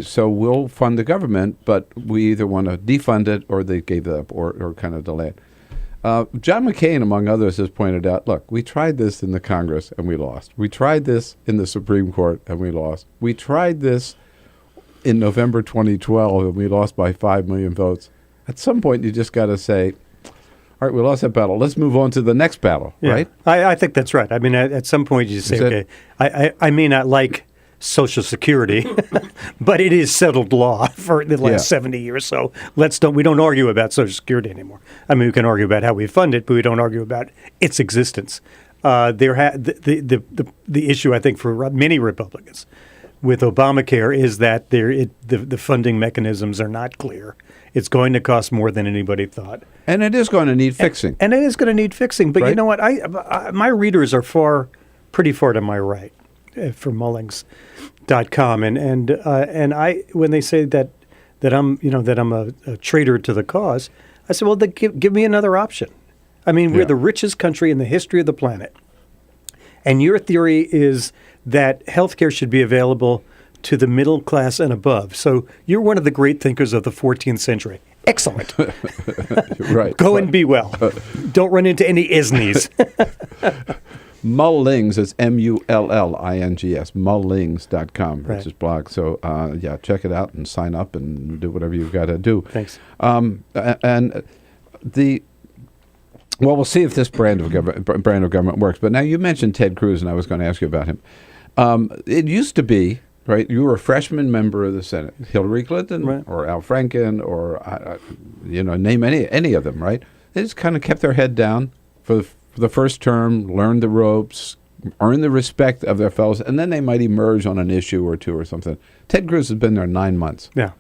So we'll fund the government, but we either want to defund it or they gave it up or kind of delay it. John McCain, among others, has pointed out, look, we tried this in the Congress and we lost. We tried this in the Supreme Court and we lost. We tried this in November 2012 and we lost by 5 million votes. At some point, you just got to say, all right, we lost that battle. Let's move on to the next battle, right?
I think that's right. I mean, at some point, you say, okay, I may not like Social Security, but it is settled law for the last 70 years. So we don't argue about Social Security anymore. I mean, we can argue about how we fund it, but we don't argue about its existence. The issue, I think, for many Republicans with Obamacare is that the funding mechanisms are not clear. It's going to cost more than anybody thought.
And it is going to need fixing.
And it is going to need fixing. But you know what? My readers are pretty far to my right for Mullings.com. And when they say that I'm a traitor to the cause, I said, well, give me another option. I mean, we're the richest country in the history of the planet. And your theory is that healthcare should be available to the middle class and above. So you're one of the great thinkers of the 14th century. Excellent.
Right.
Go and be well. Don't run into any isnies.
Mullings is Mullings, Mullings.com.
Right.
It's his blog. So, check it out and sign up and do whatever you've got to do.
Thanks.
We'll see if this brand of government works. But now you mentioned Ted Cruz, and I was going to ask you about him. It used to be, right, you were a freshman member of the Senate. Hillary Clinton or Al Franken or, name any of them, right? They just kind of kept their head down for the first term, learned the ropes, earned the respect of their fellows, and then they might emerge on an issue or two or something. Ted Cruz has been there 9 months.
Yeah.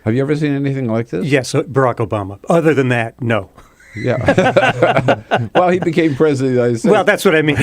Have you ever seen anything like this?
Yes, Barack Obama. Other than that, no.
Yeah. Well, he became president of the United States.
Well, that's what I mean.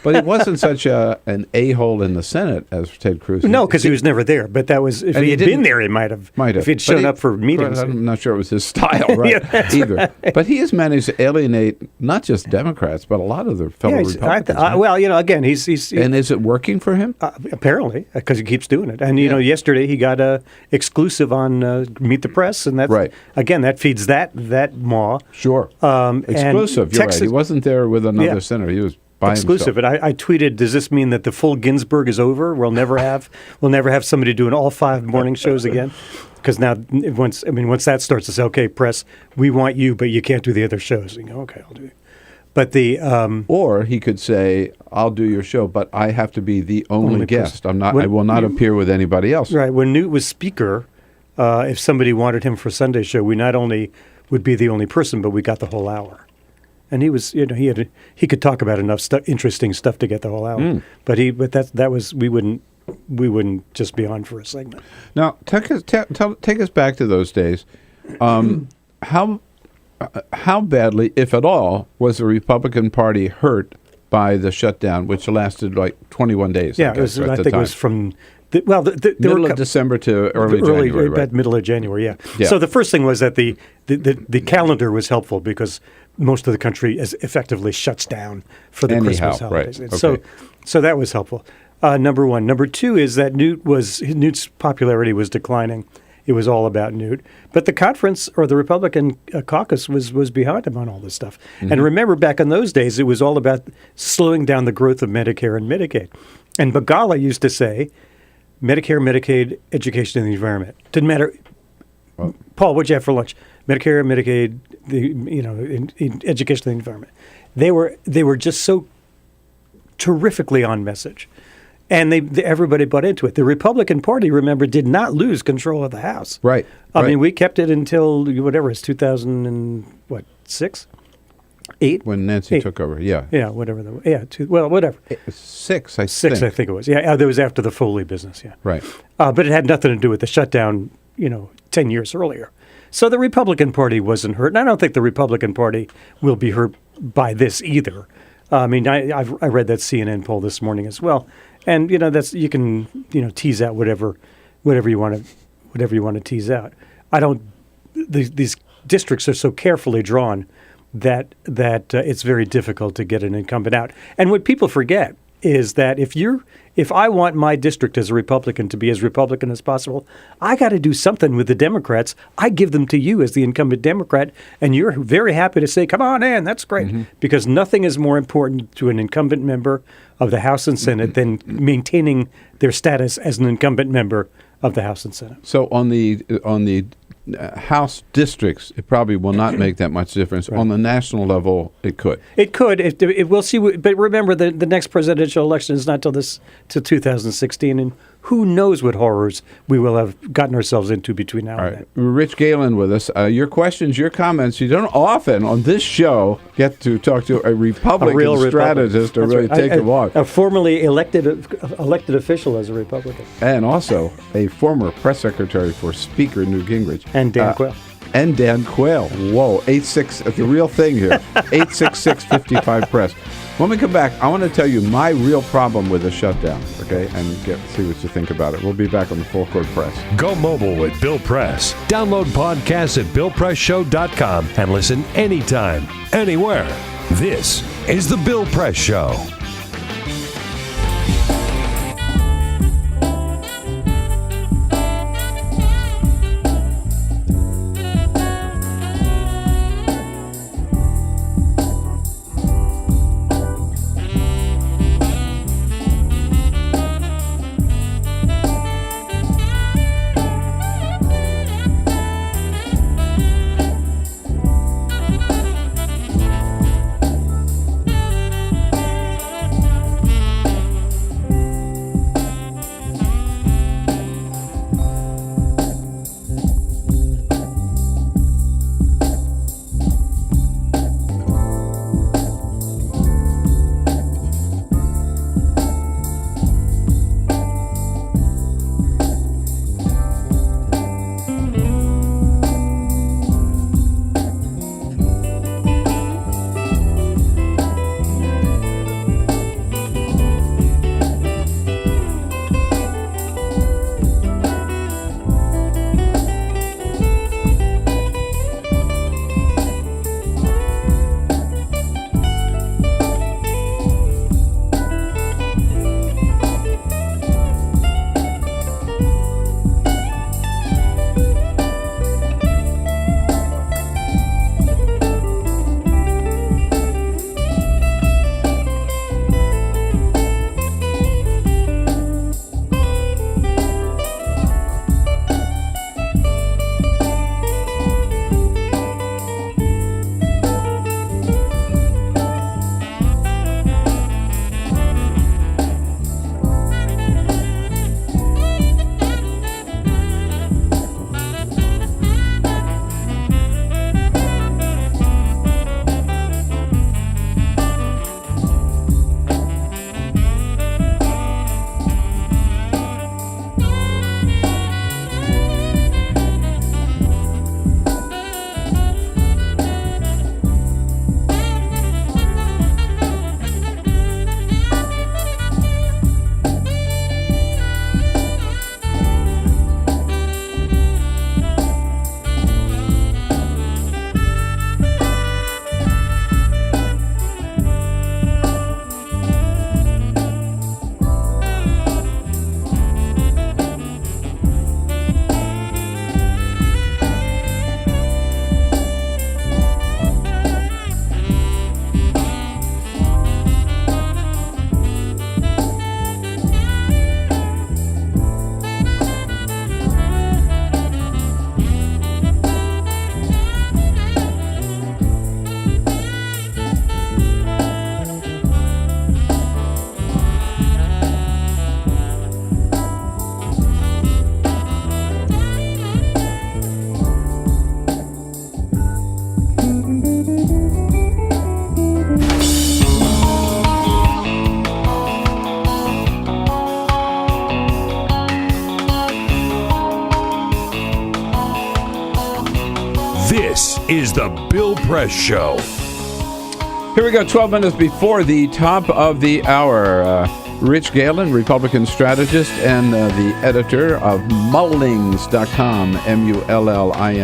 But he wasn't such an a-hole in the Senate as Ted Cruz.
No, because he was never there. But that was, if he had been there, he might have. If he'd shown up for meetings.
I'm not sure it was his style, right? Either. Right. But he has managed to alienate not just Democrats, but a lot of their fellow Republicans.
Again, he's.
And is it working for him?
Apparently, because he keeps doing it. And, yesterday he got a exclusive on Meet the Press. And that's, again, that feeds that maw.
Sure. Exclusive, you're right. He wasn't there with another senator. He was by
exclusive.
himself.
And I tweeted, does this mean that the full Ginsburg is over? We'll never have somebody doing all 5 morning shows again? Because now, once that starts to say, okay, press, we want you, but you can't do the other shows. And you go, okay, I'll do it. But
or he could say, I'll do your show, but I have to be the only guest. I will not appear with anybody else.
Right. When Newt was speaker, if somebody wanted him for Sunday show, we not only would be the only person, but we got the whole hour. And he was, he could talk about enough interesting stuff to get the whole hour. But we wouldn't just be on for a segment.
Now, take us back to those days. How badly, if at all, was the Republican Party hurt by the shutdown, which lasted like 21 days?
Yeah, I think it was from.
Middle of December to early January.
About middle of January, yeah. So the first thing was that the calendar was helpful because most of the country effectively shuts down for the Christmas holidays.
Right. Okay.
So that was helpful. Number one. Number two is that Newt's popularity was declining. It was all about Newt. But the conference or the Republican caucus was behind him on all this stuff. Mm-hmm. And remember, back in those days, it was all about slowing down the growth of Medicare and Medicaid. And Begala used to say, Medicare, Medicaid, education, and the environment. Didn't matter. Paul, what'd you have for lunch? Medicare, Medicaid, education, and the environment. They were just so terrifically on message, and everybody bought into it. The Republican Party, remember, did not lose control of the House.
Right.
I mean, we kept it until whatever it's 2006. 8
when Nancy took over,
whatever. Whatever.
6, I think.
6, I think it was. Yeah, that was after the Foley business. Yeah,
right.
But it had nothing to do with the shutdown. 10 years earlier. So the Republican Party wasn't hurt, and I don't think the Republican Party will be hurt by this either. I mean, I read that CNN poll this morning as well, And that's you can tease out whatever you want to tease out. These districts are so carefully drawn that it's very difficult to get an incumbent out. And what people forget is that if I want my district as a Republican to be as Republican as possible, I got to do something with the Democrats. I give them to you as the incumbent Democrat, and you're very happy to say, come on in, that's great. Mm-hmm. Because nothing is more important to an incumbent member of the House and Senate than maintaining their status as an incumbent member of the House and Senate.
So on the House districts, it probably will not make that much difference. Right. On the national level, it could.
It could. We'll see. But remember, the next presidential election is not till 2016, and who knows what horrors we will have gotten ourselves into between now and then.
Rich Galen with us. Your questions, your comments. You don't often on this show get to talk to a Republican strategist to really take them on.
A formerly elected official as a Republican.
And also a former press secretary for Speaker Newt Gingrich.
And Dan Quayle.
And Dan Quayle. Whoa, 86, the real thing here. 866-55-PRESS. When we come back, I want to tell you my real problem with the shutdown, okay? And see what you think about it. We'll be back on the Full Court Press.
Go mobile with Bill Press. Download podcasts at BillPressShow.com and listen anytime, anywhere. This is The Bill Press Show. This is the Bill Press Show.
Here we go, 12 minutes before the top of the hour. Rich Galen, Republican strategist and the editor of Mullings.com, Mullings.com.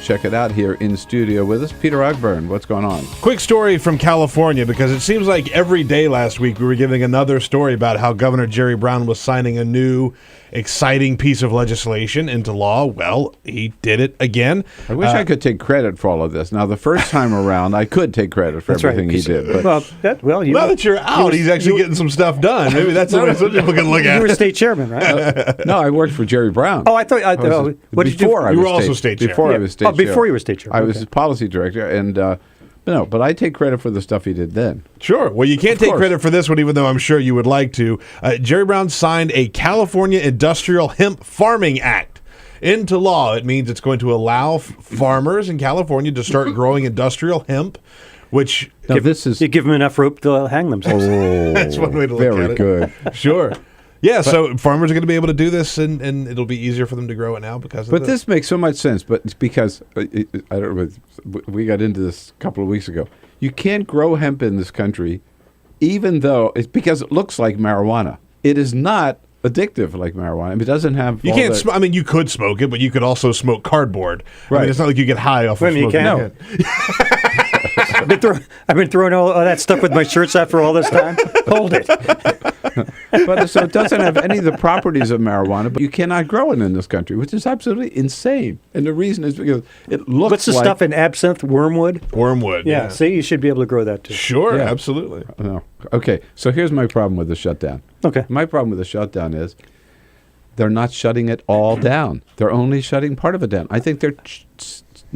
Check it out here in studio with us. Peter Ogburn, what's going on?
Quick story from California, because it seems like every day last week we were giving another story about how Governor Jerry Brown was signing a new exciting piece of legislation into law. Well, he did it again.
I wish I could take credit for all of this. Now, the first time around, I could take credit for everything he did. But
now that you're out, he's actually getting some stuff done. Maybe that's the way some people can look at it.
You were state chairman, right?
No, I worked for Jerry Brown.
Oh, I thought. What did you do?
You
were also state chair.
Before I was state chair.
Before you were state chair.
I was his policy director, and but I take credit for the stuff he did then.
Sure. Well, you can't take credit for this one, even though I'm sure you would like to. Jerry Brown signed a California Industrial Hemp Farming Act into law. It means it's going to allow farmers in California to start growing industrial hemp, which
you
give them enough rope, they'll hang themselves.
Oh,
that's one way to look at it.
Very good.
Sure. Yeah, so farmers are going to be able to do this, and it'll be easier for them to grow it now because of this.
But this makes so much sense. But it's because I don't know. We got into this a couple of weeks ago. You can't grow hemp in this country, even though it's because it looks like marijuana. It is not addictive like marijuana. I mean, it doesn't have.
You can't. I mean, you could smoke it, but you could also smoke cardboard.
Right.
I mean, it's not like you get high off of smoking.
You can. I've been throwing all that stuff with my shirts out for all this time. Hold it.
But so it doesn't have any of the properties of marijuana, but you cannot grow it in this country, which is absolutely insane. And the reason is because it looks
What's the
like
stuff in absinthe? Wormwood?
Wormwood,
yeah. See, you should be able to grow that too.
Sure, absolutely.
No. Okay, so here's my problem with the shutdown.
Okay.
My problem with the shutdown is they're not shutting it all down. They're only shutting part of it down. I think they're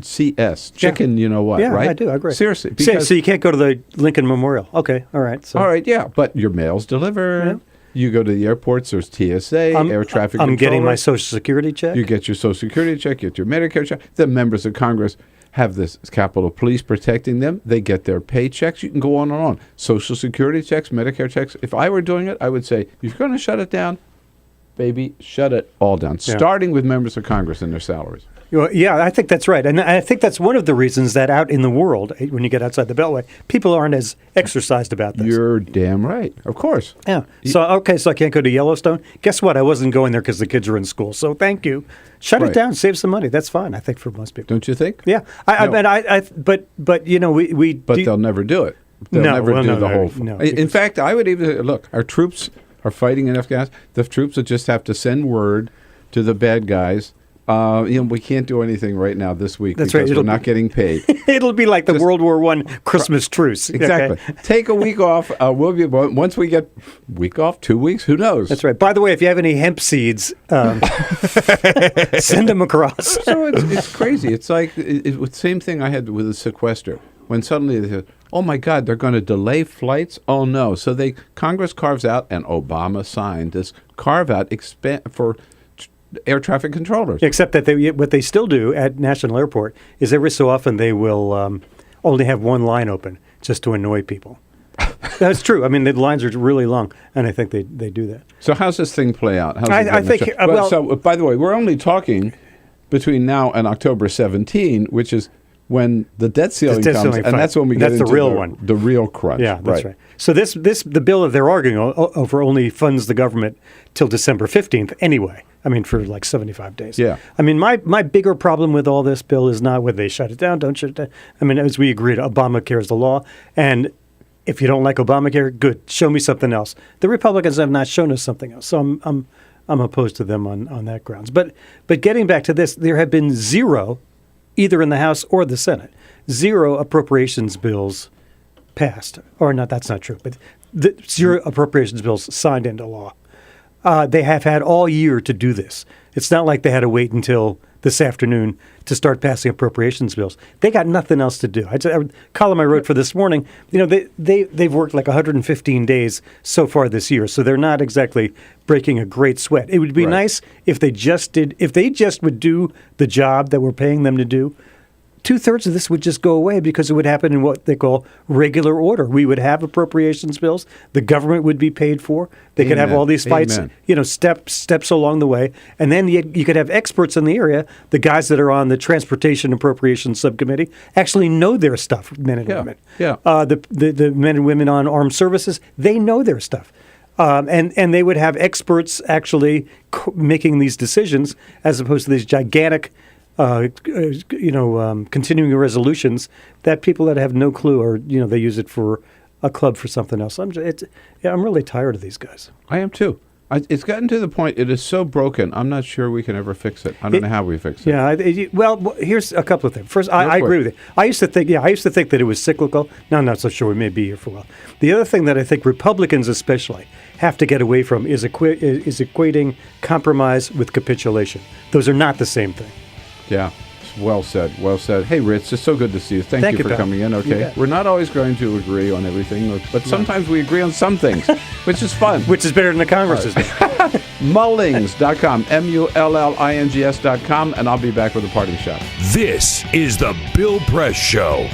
CS, chicken, you know what,
yeah,
right?
I do, I agree.
Seriously.
So you can't go to the Lincoln Memorial. Okay, all right. So.
All right, yeah, but your mail's delivered. Yeah. You go to the airports, there's TSA, air traffic controller.
I'm getting my Social Security check.
You get your Social Security check, get your Medicare check. The members of Congress have this Capitol Police protecting them. They get their paychecks. You can go on and on. Social Security checks, Medicare checks. If I were doing it, I would say, if you're going to shut it down, baby, shut it all down, starting with members of Congress and their salaries.
Yeah, I think that's right. And I think that's one of the reasons that out in the world, when you get outside the Beltway, people aren't as exercised about this.
You're damn right. Of course.
Yeah. So I can't go to Yellowstone. Guess what? I wasn't going there because the kids are in school. So thank you. Shut it down. Save some money. That's fine, I think, for most people.
Don't you think?
Yeah. But you know, we
But they'll never do it. They'll never do the whole.
No,
in fact, I would even look. Our troops are fighting in Afghanistan. The troops will just have to send word to the bad guys. We can't do anything right now this week because we're not getting paid.
It'll be like the World War I Christmas truce.
Exactly. Okay. Take a week off. We'll be once we get week off, 2 weeks. Who knows?
That's right. By the way, if you have any hemp seeds, send them across.
So it's crazy. It's like the same thing I had with the sequester. When suddenly they said, "Oh my God, they're going to delay flights." Oh no! So Congress carves out, and Obama signed this carve out for air traffic controllers.
Except that what they still do at National Airport is every so often they will only have one line open just to annoy people. That's true. I mean, the lines are really long, and I think they do that.
So how's this thing play out?
I think.
So by the way, we're only talking between now and October 17, which is when the debt ceiling comes, and that's when we get into the real crunch.
Yeah, that's right. So the bill that they're arguing over only funds the government till December 15th anyway. I mean, for like 75 days.
Yeah.
I mean, my bigger problem with all this bill is not whether they shut it down, don't shut it down. I mean, as we agreed, Obamacare is the law. And if you don't like Obamacare, good. Show me something else. The Republicans have not shown us something else. So I'm opposed to them on that grounds. But getting back to this, there have been zero, either in the House or the Senate, zero appropriations bills passed. Or not, that's not true. But zero appropriations bills signed into law. They have had all year to do this. It's not like they had to wait until this afternoon to start passing appropriations bills. They got nothing else to do. A column I wrote for this morning, they've worked like 115 days so far this year, so they're not exactly breaking a great sweat. It would be nice if they just would do the job that we're paying them to do, 2/3 of this would just go away because it would happen in what they call regular order. We would have appropriations bills. The government would be paid for. They could have all these fights, steps along the way. And then you could have experts in the area, the guys that are on the Transportation Appropriations Subcommittee, actually know their stuff, men and women.
Yeah.
The men and women on armed services, they know their stuff. And they would have experts actually making these decisions as opposed to these gigantic continuing resolutions that people that have no clue or, they use it for a club for something else. I'm really tired of these guys.
I am too. It's gotten to the point, it is so broken, I'm not sure we can ever fix it. I don't know how we fix it.
Yeah, well, here's a couple of things. First, I agree with you. I used to think that it was cyclical. Now I'm not so sure we may be here for a while. The other thing that I think Republicans especially have to get away from is equating compromise with capitulation. Those are not the same thing.
Yeah, well said, well said. Hey, Rich, it's so good to see you. Thank you for coming in, okay? We're not always going to agree on everything, but sometimes we agree on some things, which is fun.
Which is better than the Congress is.
Mullings.com, MULLINGS.com, and I'll be back with a parting shot.
This is the Bill Press Show.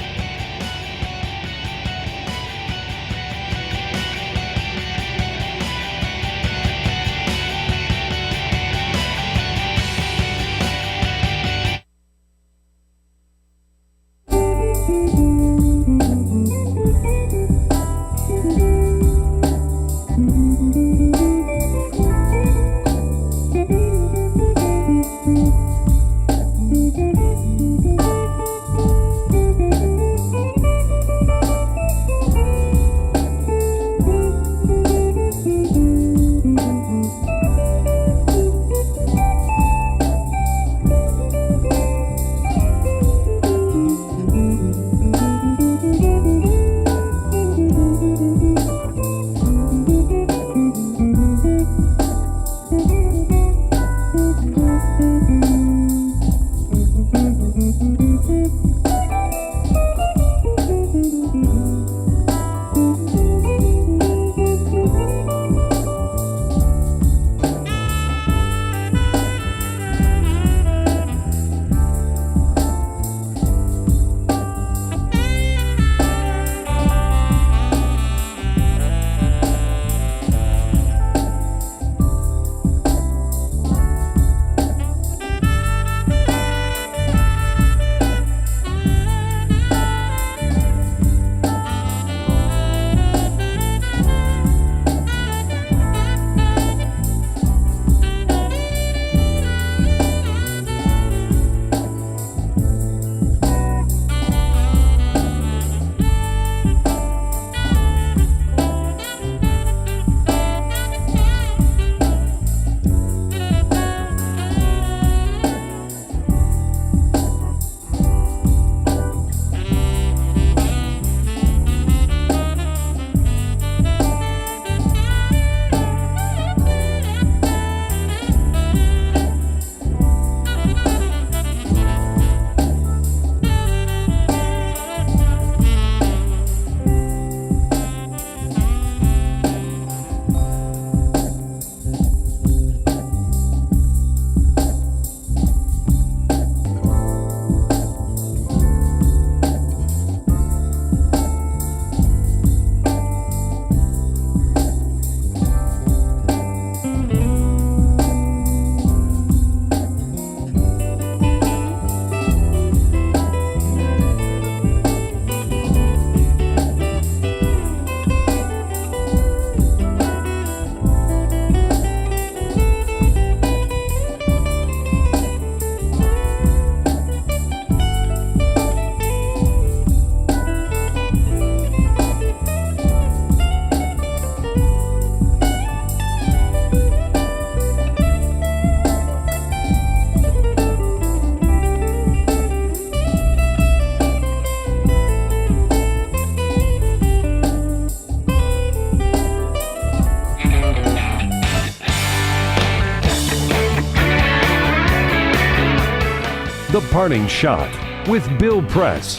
The Parting Shot with Bill Press.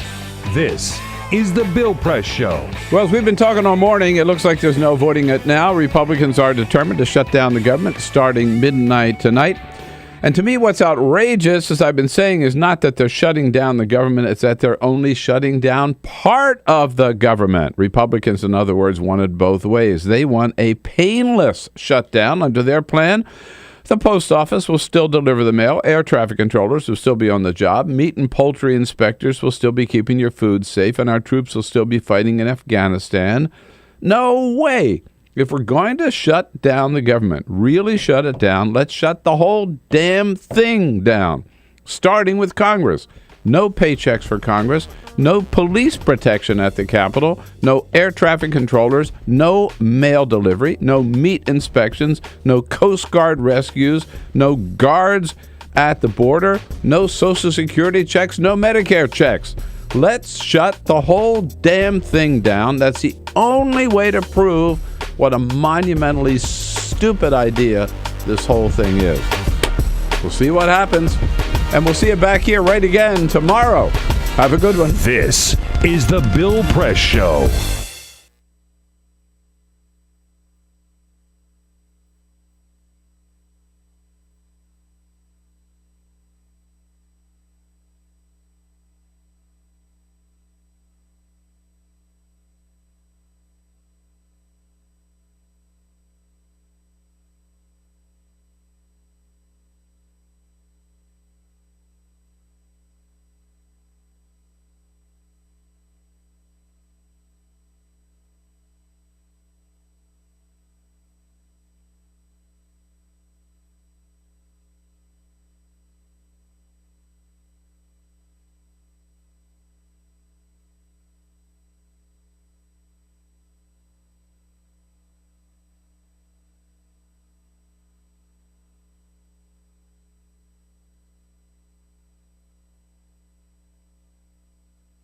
This is the Bill Press Show.
Well, as we've been talking all morning, it looks like there's no voting it now. Republicans are determined to shut down the government starting midnight tonight. And to me, what's outrageous, as I've been saying, is not that they're shutting down the government. It's that they're only shutting down part of the government. Republicans, in other words, want it both ways. They want a painless shutdown. Under their plan, the post office will still deliver the mail. Air traffic controllers will still be on the job. Meat and poultry inspectors will still be keeping your food safe. And our troops will still be fighting in Afghanistan. No way. If we're going to shut down the government, really shut it down, let's shut the whole damn thing down, starting with Congress. No paychecks for Congress, no police protection at the Capitol, no air traffic controllers, no mail delivery, no meat inspections, no Coast Guard rescues, no guards at the border, no Social Security checks, no Medicare checks. Let's shut the whole damn thing down. That's the only way to prove what a monumentally stupid idea this whole thing is. We'll see what happens, and we'll see you back here right again tomorrow. Have a good one.
This is the Bill Press Show.